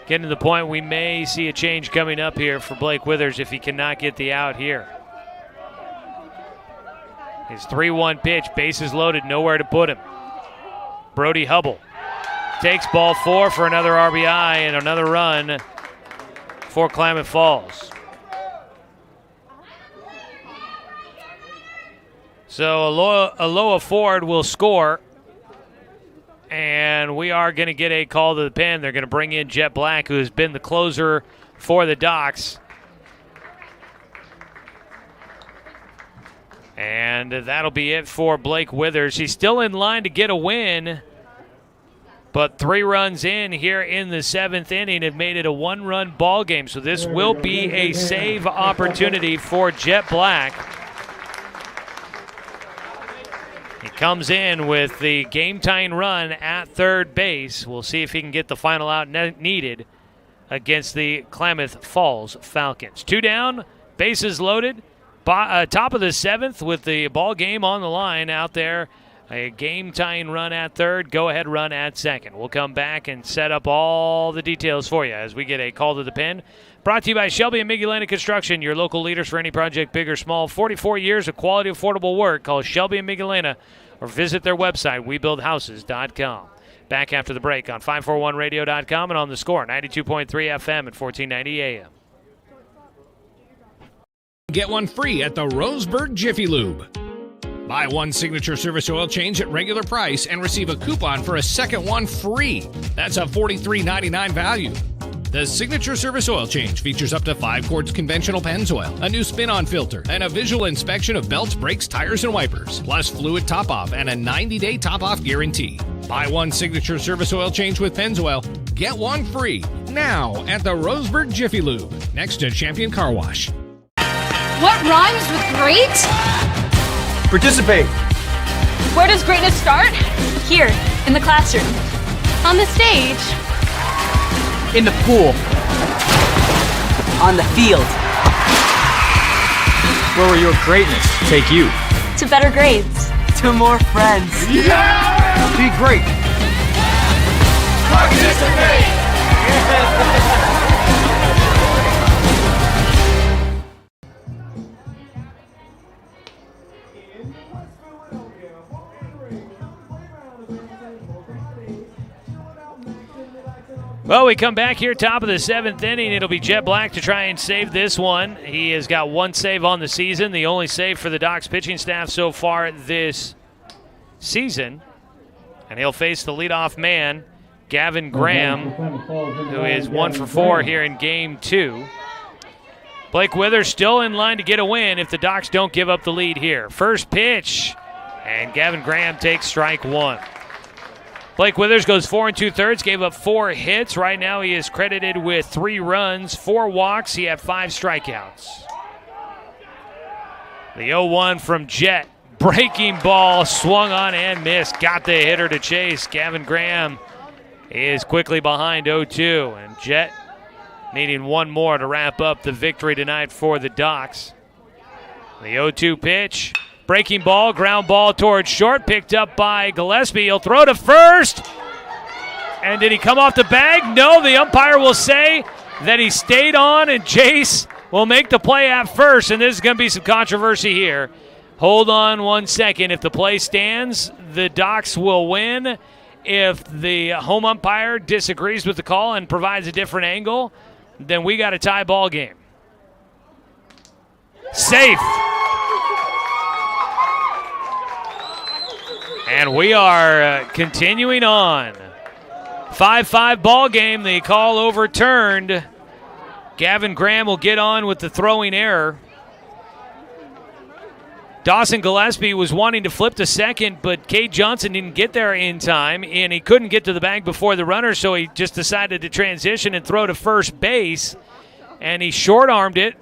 Speaker 5: to the point we may see a change coming up here for Blake Withers if he cannot get the out here. His 3-1 pitch, bases loaded, nowhere to put him. Brody Hubble takes ball 4 for another RBI and another run for Klamath Falls. So Aloha Ford will score. And we are going to get a call to the pen. They're going to bring in Jet Black, who has been the closer for the Docs. And that'll be it for Blake Withers. He's still in line to get a win, but 3 runs in here in the 7th inning have made it a 1-run ball game. So this will be a save opportunity for Jet Black. He comes in with the game-tying run at third base. We'll see if he can get the final out needed against the Klamath Falls Falcons. 2 down, bases loaded. Top of the 7th with the ball game on the line out there. A game-tying run at third, go-ahead run at second. We'll come back and set up all the details for you as we get a call to the pen. Brought to you by Shelby and Migulena Construction, your local leaders for any project, big or small. 44 years of quality, affordable work. Call Shelby and Migulena or visit their website, webuildhouses.com. Back after the break on 541radio.com and on the Score, 92.3 FM at 1490 AM.
Speaker 15: Get one free at the Roseburg Jiffy Lube. Buy one signature service oil change at regular price and receive a coupon for a second one free. That's a $43.99 value. The signature service oil change features up to 5 quarts conventional Pennzoil, a new spin-on filter, and a visual inspection of belts, brakes, tires, and wipers, plus fluid top-off and a 90-day top-off guarantee. Buy one signature service oil change with Pennzoil. Get one free now at the Roseburg Jiffy Lube, next to Champion Car Wash.
Speaker 17: What rhymes with great?
Speaker 18: Participate.
Speaker 17: Where does greatness start? Here, in the classroom. On the stage.
Speaker 18: In the pool. On the field. Where will your greatness take you?
Speaker 17: To better grades.
Speaker 18: To more friends.
Speaker 7: Yeah! Be great.
Speaker 18: Participate.
Speaker 5: Well, we come back here, top of the 7th inning. It'll be Jet Black to try and save this one. He has got 1 save on the season, the only save for the Docs pitching staff so far this season. And he'll face the leadoff man, Gavin Graham, who is 1 for 4 here in Game 2. Blake Withers still in line to get a win if the Docs don't give up the lead here. First pitch, and Gavin Graham takes strike 1. Blake Withers goes 4 2/3, gave up 4 hits. Right now he is credited with 3 runs, 4 walks. He had 5 strikeouts. The 0-1 from Jet. Breaking ball, swung on and missed. Got the hitter to chase. Gavin Graham is quickly behind 0-2. And Jet needing 1 more to wrap up the victory tonight for the Docs. The 0-2 pitch. Breaking ball, ground ball towards short, picked up by Gillespie. He'll throw to first. And did he come off the bag? No, the umpire will say that he stayed on, and Jace will make the play at first. And there's going to be some controversy here. Hold on 1 second. If the play stands, the Docs will win. If the home umpire disagrees with the call and provides a different angle, then we got a tie ball game. Safe. And we are continuing on. 5-5 ball game. The call overturned. Gavin Graham will get on with the throwing error. Dawson Gillespie was wanting to flip to second, but Cade Johnson didn't get there in time, and he couldn't get to the bag before the runner, so he just decided to transition and throw to first base, and he short-armed it.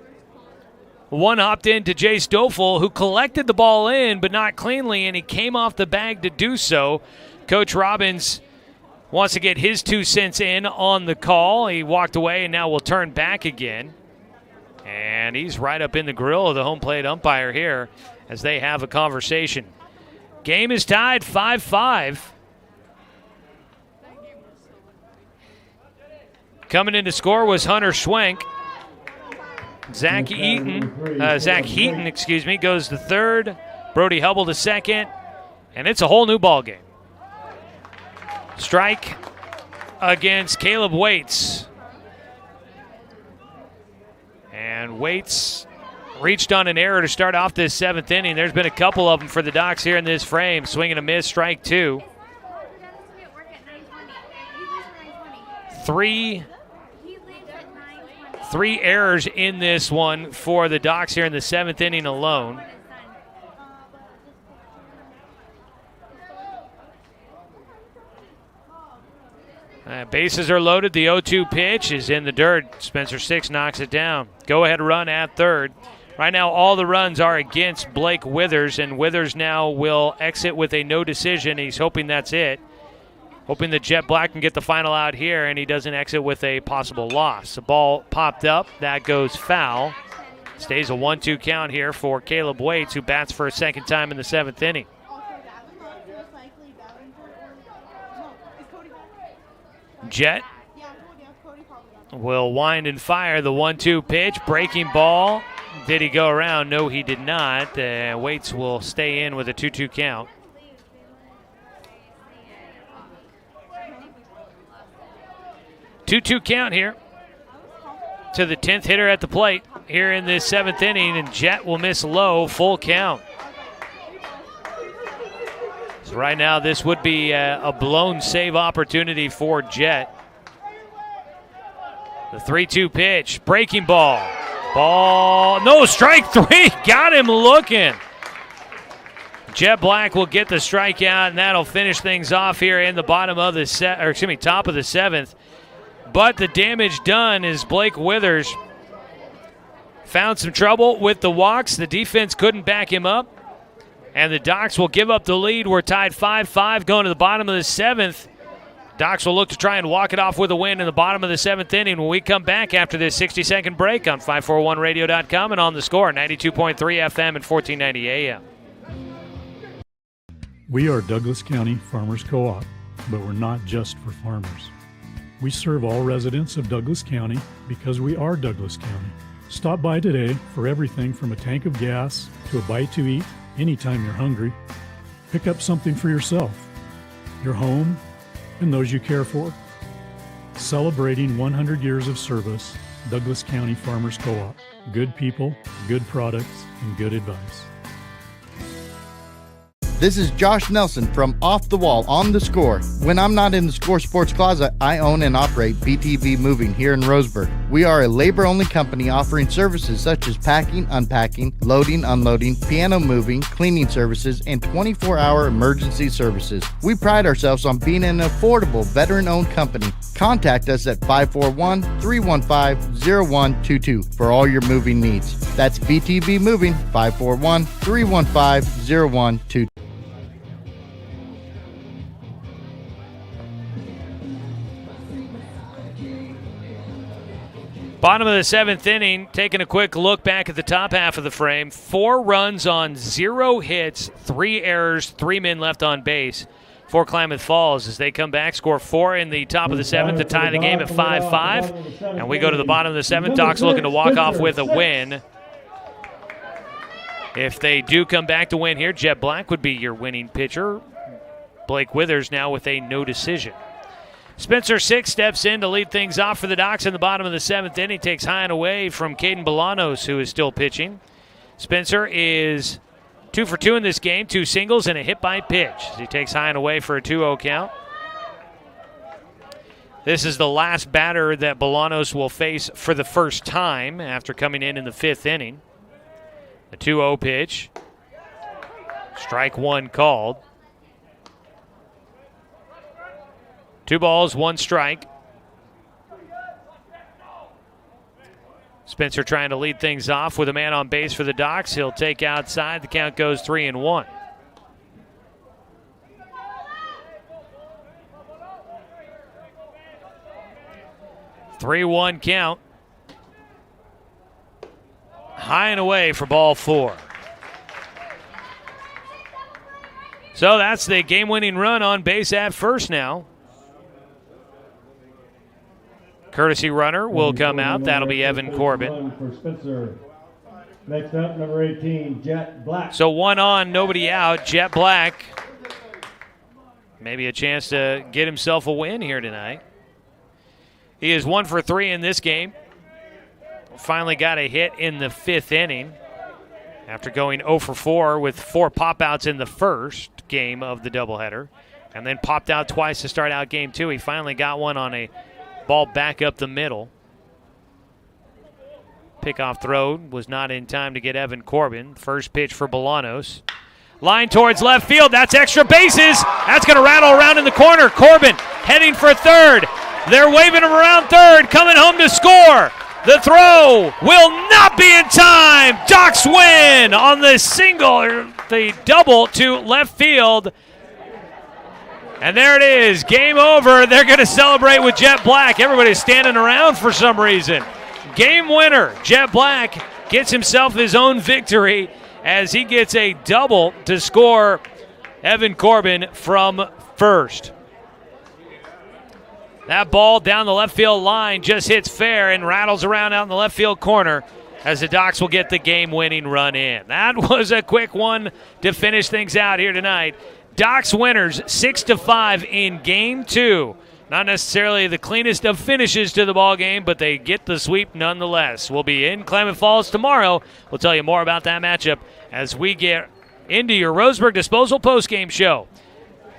Speaker 5: One hopped in to Jay Stoffel, who collected the ball in, but not cleanly, and he came off the bag to do so. Coach Robbins wants to get his 2 cents in on the call. He walked away and now will turn back again. And he's right up in the grill of the home plate umpire here as they have a conversation. Game is tied 5-5. Coming in to score was Hunter Schwenk. Zach Heaton, goes to third. Brody Hubble to second. And it's a whole new ball game. Strike against Caleb Waits. And Waits reached on an error to start off this 7th inning. There's been a couple of them for the Docs here in this frame. Swing and a miss, strike 2. Three errors in this one for the Docs here in the 7th inning alone. Bases are loaded. The 0-2 pitch is in the dirt. Spencer Six knocks it down. Go-ahead run at third. Right now, all the runs are against Blake Withers, and Withers now will exit with a no decision. He's hoping that's it. Hoping that Jet Black can get the final out here, and he doesn't exit with a possible loss. The ball popped up. That goes foul. Stays a 1-2 count here for Caleb Waits, who bats for a second time in the 7th inning. Jet will wind and fire the 1-2 pitch. Breaking ball. Did he go around? No, he did not. Waits will stay in with a 2-2 count. Two count here to the 10th hitter at the plate here in this 7th inning, and Jet will miss low, full count. So right now this would be a blown save opportunity for Jet. The 3-2 pitch, breaking ball. No, strike 3, got him looking. Jet Black will get the strikeout, and that'll finish things off here in the top of the 7th. But the damage done is Blake Withers found some trouble with the walks. The defense couldn't back him up, and the Docs will give up the lead. We're tied 5-5 going to the bottom of the 7th. Docs will look to try and walk it off with a win in the bottom of the 7th inning when we come back after this 60-second break on 541radio.com and on the Score, 92.3 FM and 1490 AM.
Speaker 8: We are Douglas County Farmers Co-op, but we're not just for farmers. We serve all residents of Douglas County because we are Douglas County. Stop by today for everything from a tank of gas to a bite to eat anytime you're hungry. Pick up something for yourself, your home, and those you care for. Celebrating 100 years of service, Douglas County Farmers Co-op. Good people, good products, and good advice.
Speaker 7: This is Josh Nelson from Off the Wall on the Score. When I'm not in the Score Sports Closet, I own and operate BTV Moving here in Roseburg. We are a labor-only company offering services such as packing, unpacking, loading, unloading, piano moving, cleaning services, and 24-hour emergency services. We pride ourselves on being an affordable, veteran-owned company. Contact us at 541-315-0122 for all your moving needs. That's BTV Moving, 541-315-0122.
Speaker 5: Bottom of the 7th inning, taking a quick look back at the top half of the frame. 4 runs on 0 hits, 3 errors, 3 men left on base for Klamath Falls as they come back, score 4 in the top of the 7th to tie the game at 5-5. And we go to the bottom of the 7th. Docs looking to walk off with a win. If they do come back to win here, Jet Black would be your winning pitcher. Blake Withers now with a no decision. Spencer Six steps in to lead things off for the Docs in the bottom of the 7th inning. Takes high and away from Caden Bolanos, who is still pitching. Spencer is 2 for 2 in this game, 2 singles and a hit by pitch. He takes high and away for a 2-0 count. This is the last batter that Bolanos will face for the first time after coming in the 5th inning. The 2-0 pitch. Strike 1 called. 2 balls, 1 strike. Spencer trying to lead things off with a man on base for the Docs. He'll take outside. The count goes 3-1. Three-1 count. High and away for ball 4. So that's the game-winning run on base at first now. Courtesy runner will come out. That'll be Evan Corbin.
Speaker 6: For Spencer. Next up, number 18, Jet Black.
Speaker 5: So 1 on, nobody out. Jet Black. Maybe a chance to get himself a win here tonight. He is 1 for 3 in this game. Finally got a hit in the 5th inning after going 0 for 4 with 4 pop-outs in the first game of the doubleheader, and then popped out twice to start out game 2. He finally got one on a Ball back up the middle. Pickoff throw was not in time to get Evan Corbin. First pitch for Bolanos. Line towards left field. That's extra bases. That's going to rattle around in the corner. Corbin heading for third. They're waving him around third, coming home to score. The throw will not be in time. Docs win on the single, or the double to left field. And there it is, game over. They're going to celebrate with Jet Black. Everybody's standing around for some reason. Game winner, Jet Black gets himself his own victory as he gets a double to score Evan Corbin from first. That ball down the left field line just hits fair and rattles around out in the left field corner as the Docs will get the game-winning run in. That was a quick one to finish things out here tonight. Docs winners 6-5 in Game 2. Not necessarily the cleanest of finishes to the ball game, but they get the sweep nonetheless. We'll be in Klamath Falls tomorrow. We'll tell you more about that matchup as we get into your Roseburg Disposal postgame show.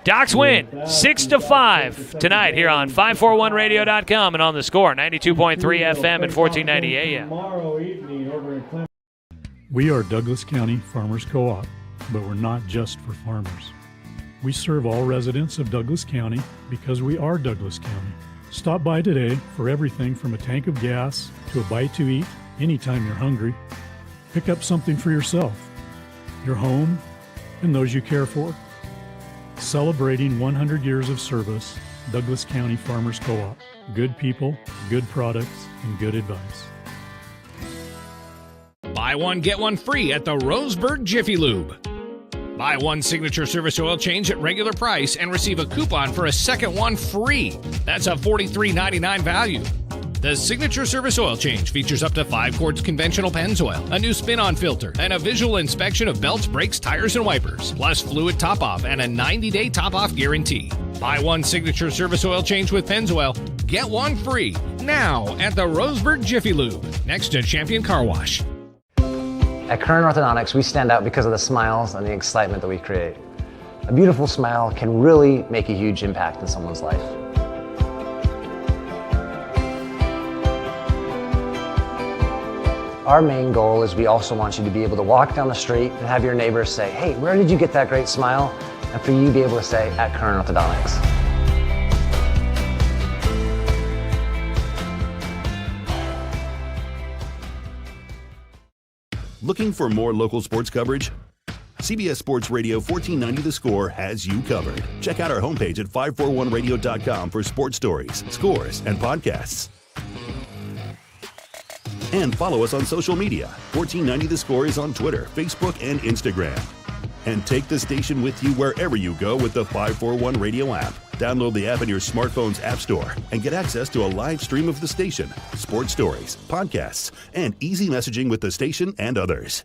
Speaker 5: Docs win 6-5 tonight here on 541radio.com and on the score, 92.3 FM and 1490 AM.
Speaker 6: Tomorrow evening over in Klamath.
Speaker 8: We are Douglas County Farmers Co-op, but we're not just for farmers. We serve all residents of Douglas County because we are Douglas County. Stop by today for everything from a tank of gas to a bite to eat anytime you're hungry. Pick up something for yourself, your home, and those you care for. Celebrating 100 years of service, Douglas County Farmers Co-op. Good people, good products, and good advice.
Speaker 15: Buy one, get one free at the Roseburg Jiffy Lube. Buy one signature service oil change at regular price and receive a coupon for a second one free. That's a $43.99 value. The signature service oil change features up to 5 quarts conventional Pennzoil, a new spin-on filter, and a visual inspection of belts, brakes, tires, and wipers, plus fluid top-off and a 90-day top-off guarantee. Buy one signature service oil change with Pennzoil, get one free now at the Roseburg Jiffy Lube, next to Champion Car Wash.
Speaker 14: At Current Orthodontics, we stand out because of the smiles and the excitement that we create. A beautiful smile can really make a huge impact in someone's life. Our main goal is we also want you to be able to walk down the street and have your neighbors say, "Hey, where did you get that great smile?" And for you to be able to say, "At Current Orthodontics."
Speaker 19: Looking for more local sports coverage? CBS Sports Radio 1490 The Score has you covered. Check out our homepage at 541radio.com for sports stories, scores, and podcasts. And follow us on social media. 1490 The Score is on Twitter, Facebook, and Instagram. And take the station with you wherever you go with the 541 Radio app. Download the app in your smartphone's app store and get access to a live stream of the station, sports stories, podcasts, and easy messaging with the station and others.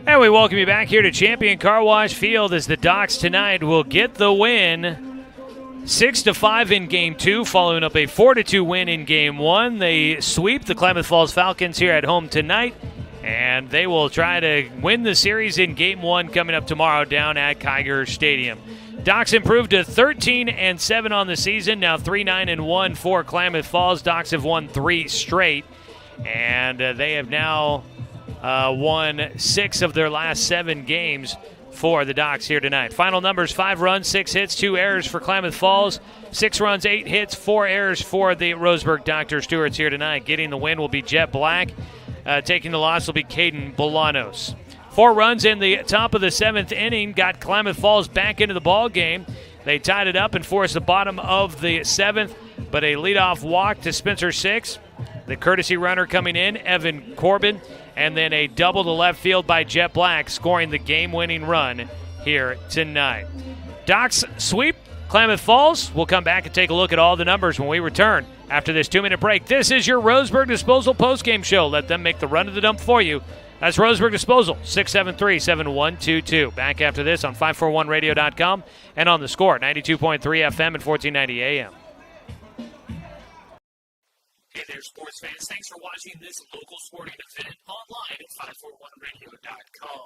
Speaker 5: And we welcome you back here to Champion Car Wash Field as the Docs tonight will get the win 6-5 in Game 2, following up a 4-2 win in Game 1. They sweep the Klamath Falls Falcons here at home tonight, and they will try to win the series in Game 1 coming up tomorrow down at Kiger Stadium. Docs improved to 13-7 on the season, now 3-9-1 for Klamath Falls. Docs have won 3 straight, and they have now won 6 of their last 7 games for the Docs here tonight. Final numbers: 5 runs, 6 hits, 2 errors for Klamath Falls. 6 runs, 8 hits, 4 errors for the Roseburg Dr. Stewarts here tonight. Getting the win will be Jet Black. Taking the loss will be Caden Bolanos. 4 runs in the top of the 7th inning got Klamath Falls back into the ball game. They tied it up and forced the bottom of the 7th, but a leadoff walk to Spencer 6. The courtesy runner coming in, Evan Corbin, and then a double to left field by Jet Black, scoring the game-winning run here tonight. Docs sweep Klamath Falls. We'll come back and take a look at all the numbers when we return after this 2-minute break. This is your Roseburg Disposal postgame show. Let them make the run to the dump for you. That's Roseburg Disposal, 673-7122. Back after this on 541radio.com and on the score, 92.3 FM and 1490 AM.
Speaker 4: Hey there, sports fans. Thanks for watching this local sporting event online at 541radio.com.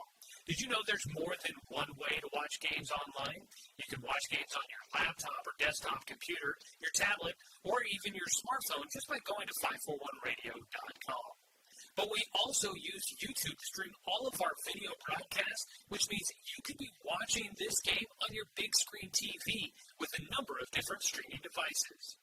Speaker 4: Did you know there's more than one way to watch games online? You can watch games on your laptop or desktop computer, your tablet, or even your smartphone just by going to 541radio.com. But we also use YouTube to stream all of our video broadcasts, which means you could be watching this game on your big screen TV with a number of different streaming devices.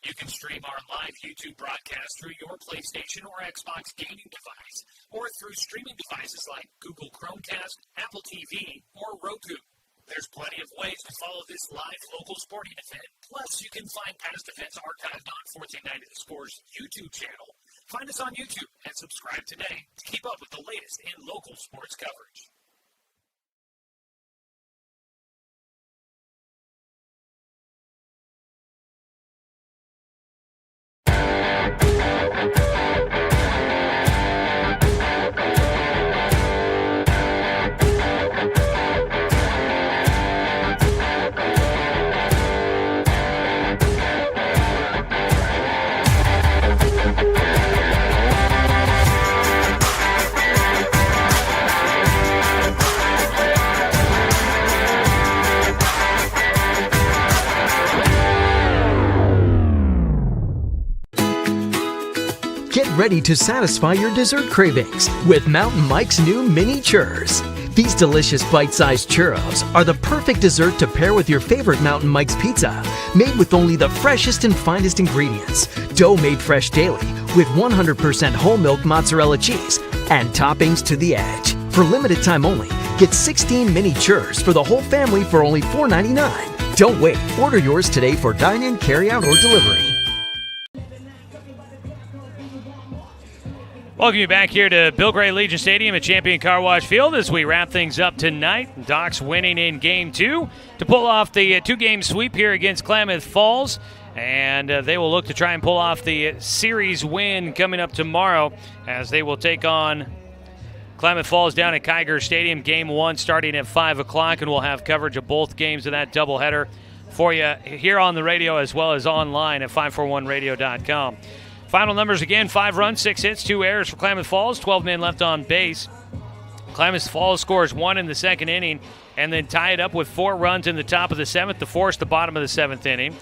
Speaker 4: You can stream our live YouTube broadcast through your PlayStation or Xbox gaming device, or through streaming devices like Google Chromecast, Apple TV, or Roku. There's plenty of ways to follow this live local sporting event. Plus, you can find past events archived on 1490 The Score's YouTube channel. Find us on YouTube and subscribe today to keep up with the latest in local sports coverage.
Speaker 3: Get ready to satisfy your dessert cravings with Mountain Mike's new mini churros. These delicious bite-sized churros are the perfect dessert to pair with your favorite Mountain Mike's pizza, made with only the freshest and finest ingredients, dough made fresh daily with 100% whole milk mozzarella cheese, and toppings to the edge. For limited time only, get 16 mini churros for the whole family for only $4.99. Don't wait. Order yours today for dine-in, carry-out, or delivery.
Speaker 5: Welcome you back here to Bill Gray Legion Stadium at Champion Car Wash Field as we wrap things up tonight. Docs winning in Game 2 to pull off the two-game sweep here against Klamath Falls. And they will look to try and pull off the series win coming up tomorrow as they will take on Klamath Falls down at Kiger Stadium. Game 1 starting at 5 o'clock, and we'll have coverage of both games of that doubleheader for you here on the radio as well as online at 541radio.com. Final numbers again, 5 runs, 6 hits, 2 errors for Klamath Falls, 12 men left on base. Klamath Falls scores 1 in the second inning and then tie it up with 4 runs in the top of the 7th to force the bottom of the 7th inning.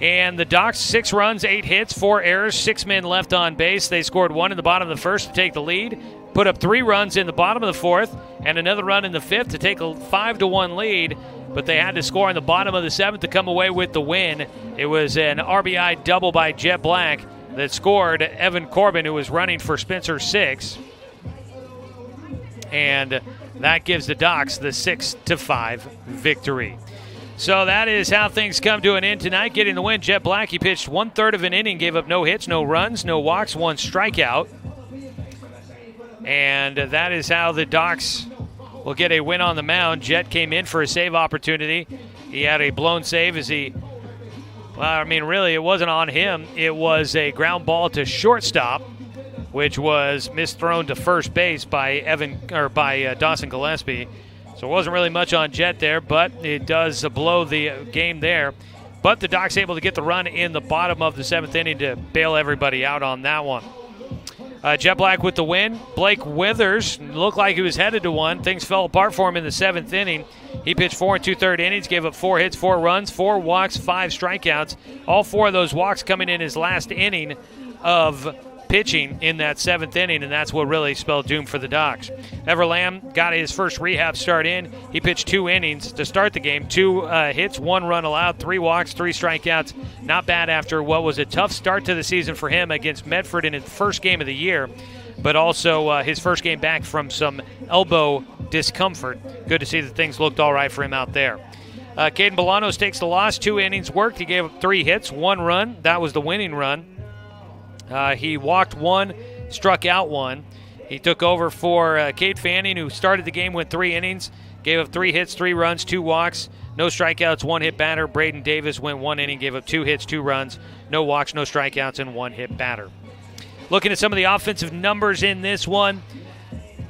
Speaker 5: And the Docs, 6 runs, 8 hits, 4 errors, 6 men left on base. They scored 1 in the bottom of the 1st to take the lead, put up 3 runs in the bottom of the 4th, and another run in the 5th to take a 5-1 lead. But they had to score in the bottom of the 7th to come away with the win. It was an RBI double by Jet Black that scored Evan Corbin, who was running for Spencer 6. And that gives the Docs the 6-5 victory. So that is how things come to an end tonight. Getting the win, Jet Black, he pitched 1/3 of an inning, gave up no hits, no runs, no walks, 1 strikeout. And that is how the Docs will get a win on the mound. Jet came in for a save opportunity. He had a blown save as he, well, I mean, really, it wasn't on him. It was a ground ball to shortstop, which was misthrown to first base by Dawson Gillespie. So it wasn't really much on Jet there, but it does blow the game there. But the Docs able to get the run in the bottom of the 7th inning to bail everybody out on that one. Jet Black with the win. Blake Withers looked like he was headed to one. Things fell apart for him in the 7th inning. He pitched 4 2/3 innings, gave up 4 hits, 4 runs, 4 walks, 5 strikeouts. All 4 of those walks coming in his last inning of pitching in that 7th inning, and that's what really spelled doom for the Docs. Ever Lamb got his first rehab start in. He pitched 2 innings to start the game, 2 hits, 1 run allowed, 3 walks, 3 strikeouts. Not bad after what was a tough start to the season for him against Medford in his first game of the year, but also his first game back from some elbow discomfort. Good to see that things looked all right for him out there. Caden Bolanos takes the loss, 2 innings worked. He gave up 3 hits, 1 run. That was the winning run. He walked 1, struck out 1. He took over for Cade Fanning, who started the game with 3 innings, gave up 3 hits, 3 runs, 2 walks, no strikeouts, 1 hit batter. Braden Davis went 1 inning, gave up 2 hits, 2 runs, no walks, no strikeouts, and 1 hit batter. Looking at some of the offensive numbers in this one,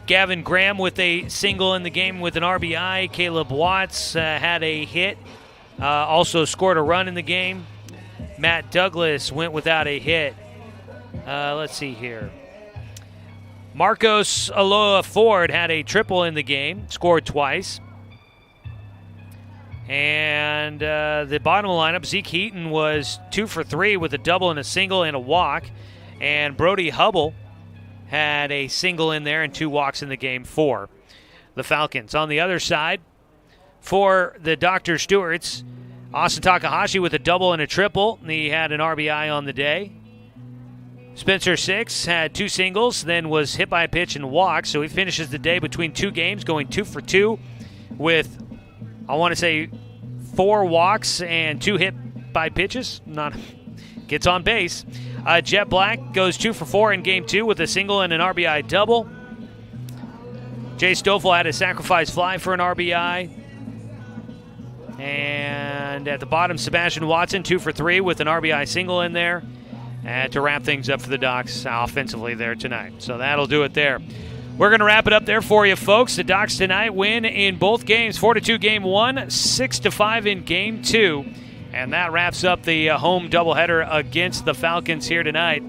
Speaker 5: Gavin Graham with a single in the game with an RBI. Caleb Watts had a hit, also scored a run in the game. Matt Douglas went without a hit. Let's see here. Marcos Aloha Ford had a triple in the game, scored twice. And the bottom of the lineup, Zeke Heaton was 2 for 3 with a double and a single and a walk. And Brody Hubble had a single in there and 2 walks in the game for the Falcons. On the other side, for the Dr. Stewarts, Austin Takahashi with a double and a triple. He had an RBI on the day. Spencer Six had 2 singles, then was hit by a pitch and walked. So he finishes the day between 2 games, going 2 for 2 with, I want to say, 4 walks and 2 hit by pitches. Gets on base. Jet Black goes 2 for 4 in game 2 with a single and an RBI double. Jay Stoffel had a sacrifice fly for an RBI. And at the bottom, Sebastian Watson, 2 for 3 with an RBI single in there. And to wrap things up for the Docs offensively there tonight. So that'll do it there. We're going to wrap it up there for you, folks. The Docs tonight win in both games, 4-2 game 1, 6-5 in game 2. And that wraps up the home doubleheader against the Falcons here tonight.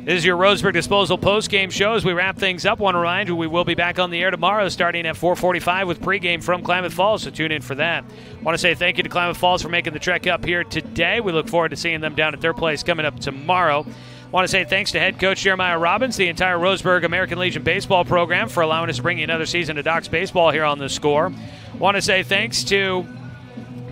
Speaker 5: This is your Roseburg Disposal post-game show. As we wrap things up, I want to remind you we will be back on the air tomorrow starting at 4:45 with pregame from Klamath Falls, so tune in for that. I want to say thank you to Klamath Falls for making the trek up here today. We look forward to seeing them down at their place coming up tomorrow. I want to say thanks to head coach Jeremiah Robbins, the entire Roseburg American Legion baseball program for allowing us to bring you another season of Docs baseball here on The Score. I want to say thanks to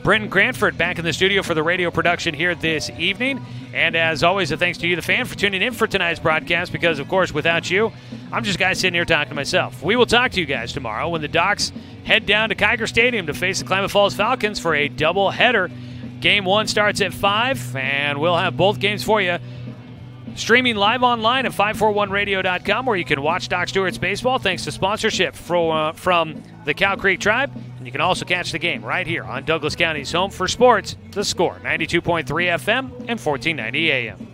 Speaker 5: Brenton Cranford back in the studio for the radio production here this evening. And as always, a thanks to you, the fan, for tuning in for tonight's broadcast because, of course, without you, I'm just a guy sitting here talking to myself. We will talk to you guys tomorrow when the Docs head down to Kiger Stadium to face the Klamath Falls Falcons for a doubleheader. Game 1 starts at 5, and we'll have both games for you streaming live online at 541radio.com, where you can watch Doc Stewart's baseball thanks to sponsorship from the Cow Creek Tribe. And you can also catch the game right here on Douglas County's home for sports, The Score, 92.3 FM and 1490 AM.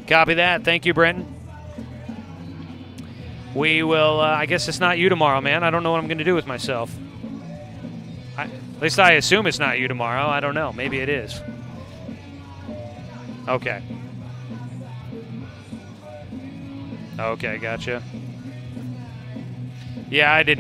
Speaker 5: Copy that. Thank you, Brenton. We will, I guess it's not you tomorrow, man. I don't know what I'm going to do with myself. At least I assume it's not you tomorrow. I don't know. Maybe it is. Okay. Okay, gotcha. Yeah, I didn't.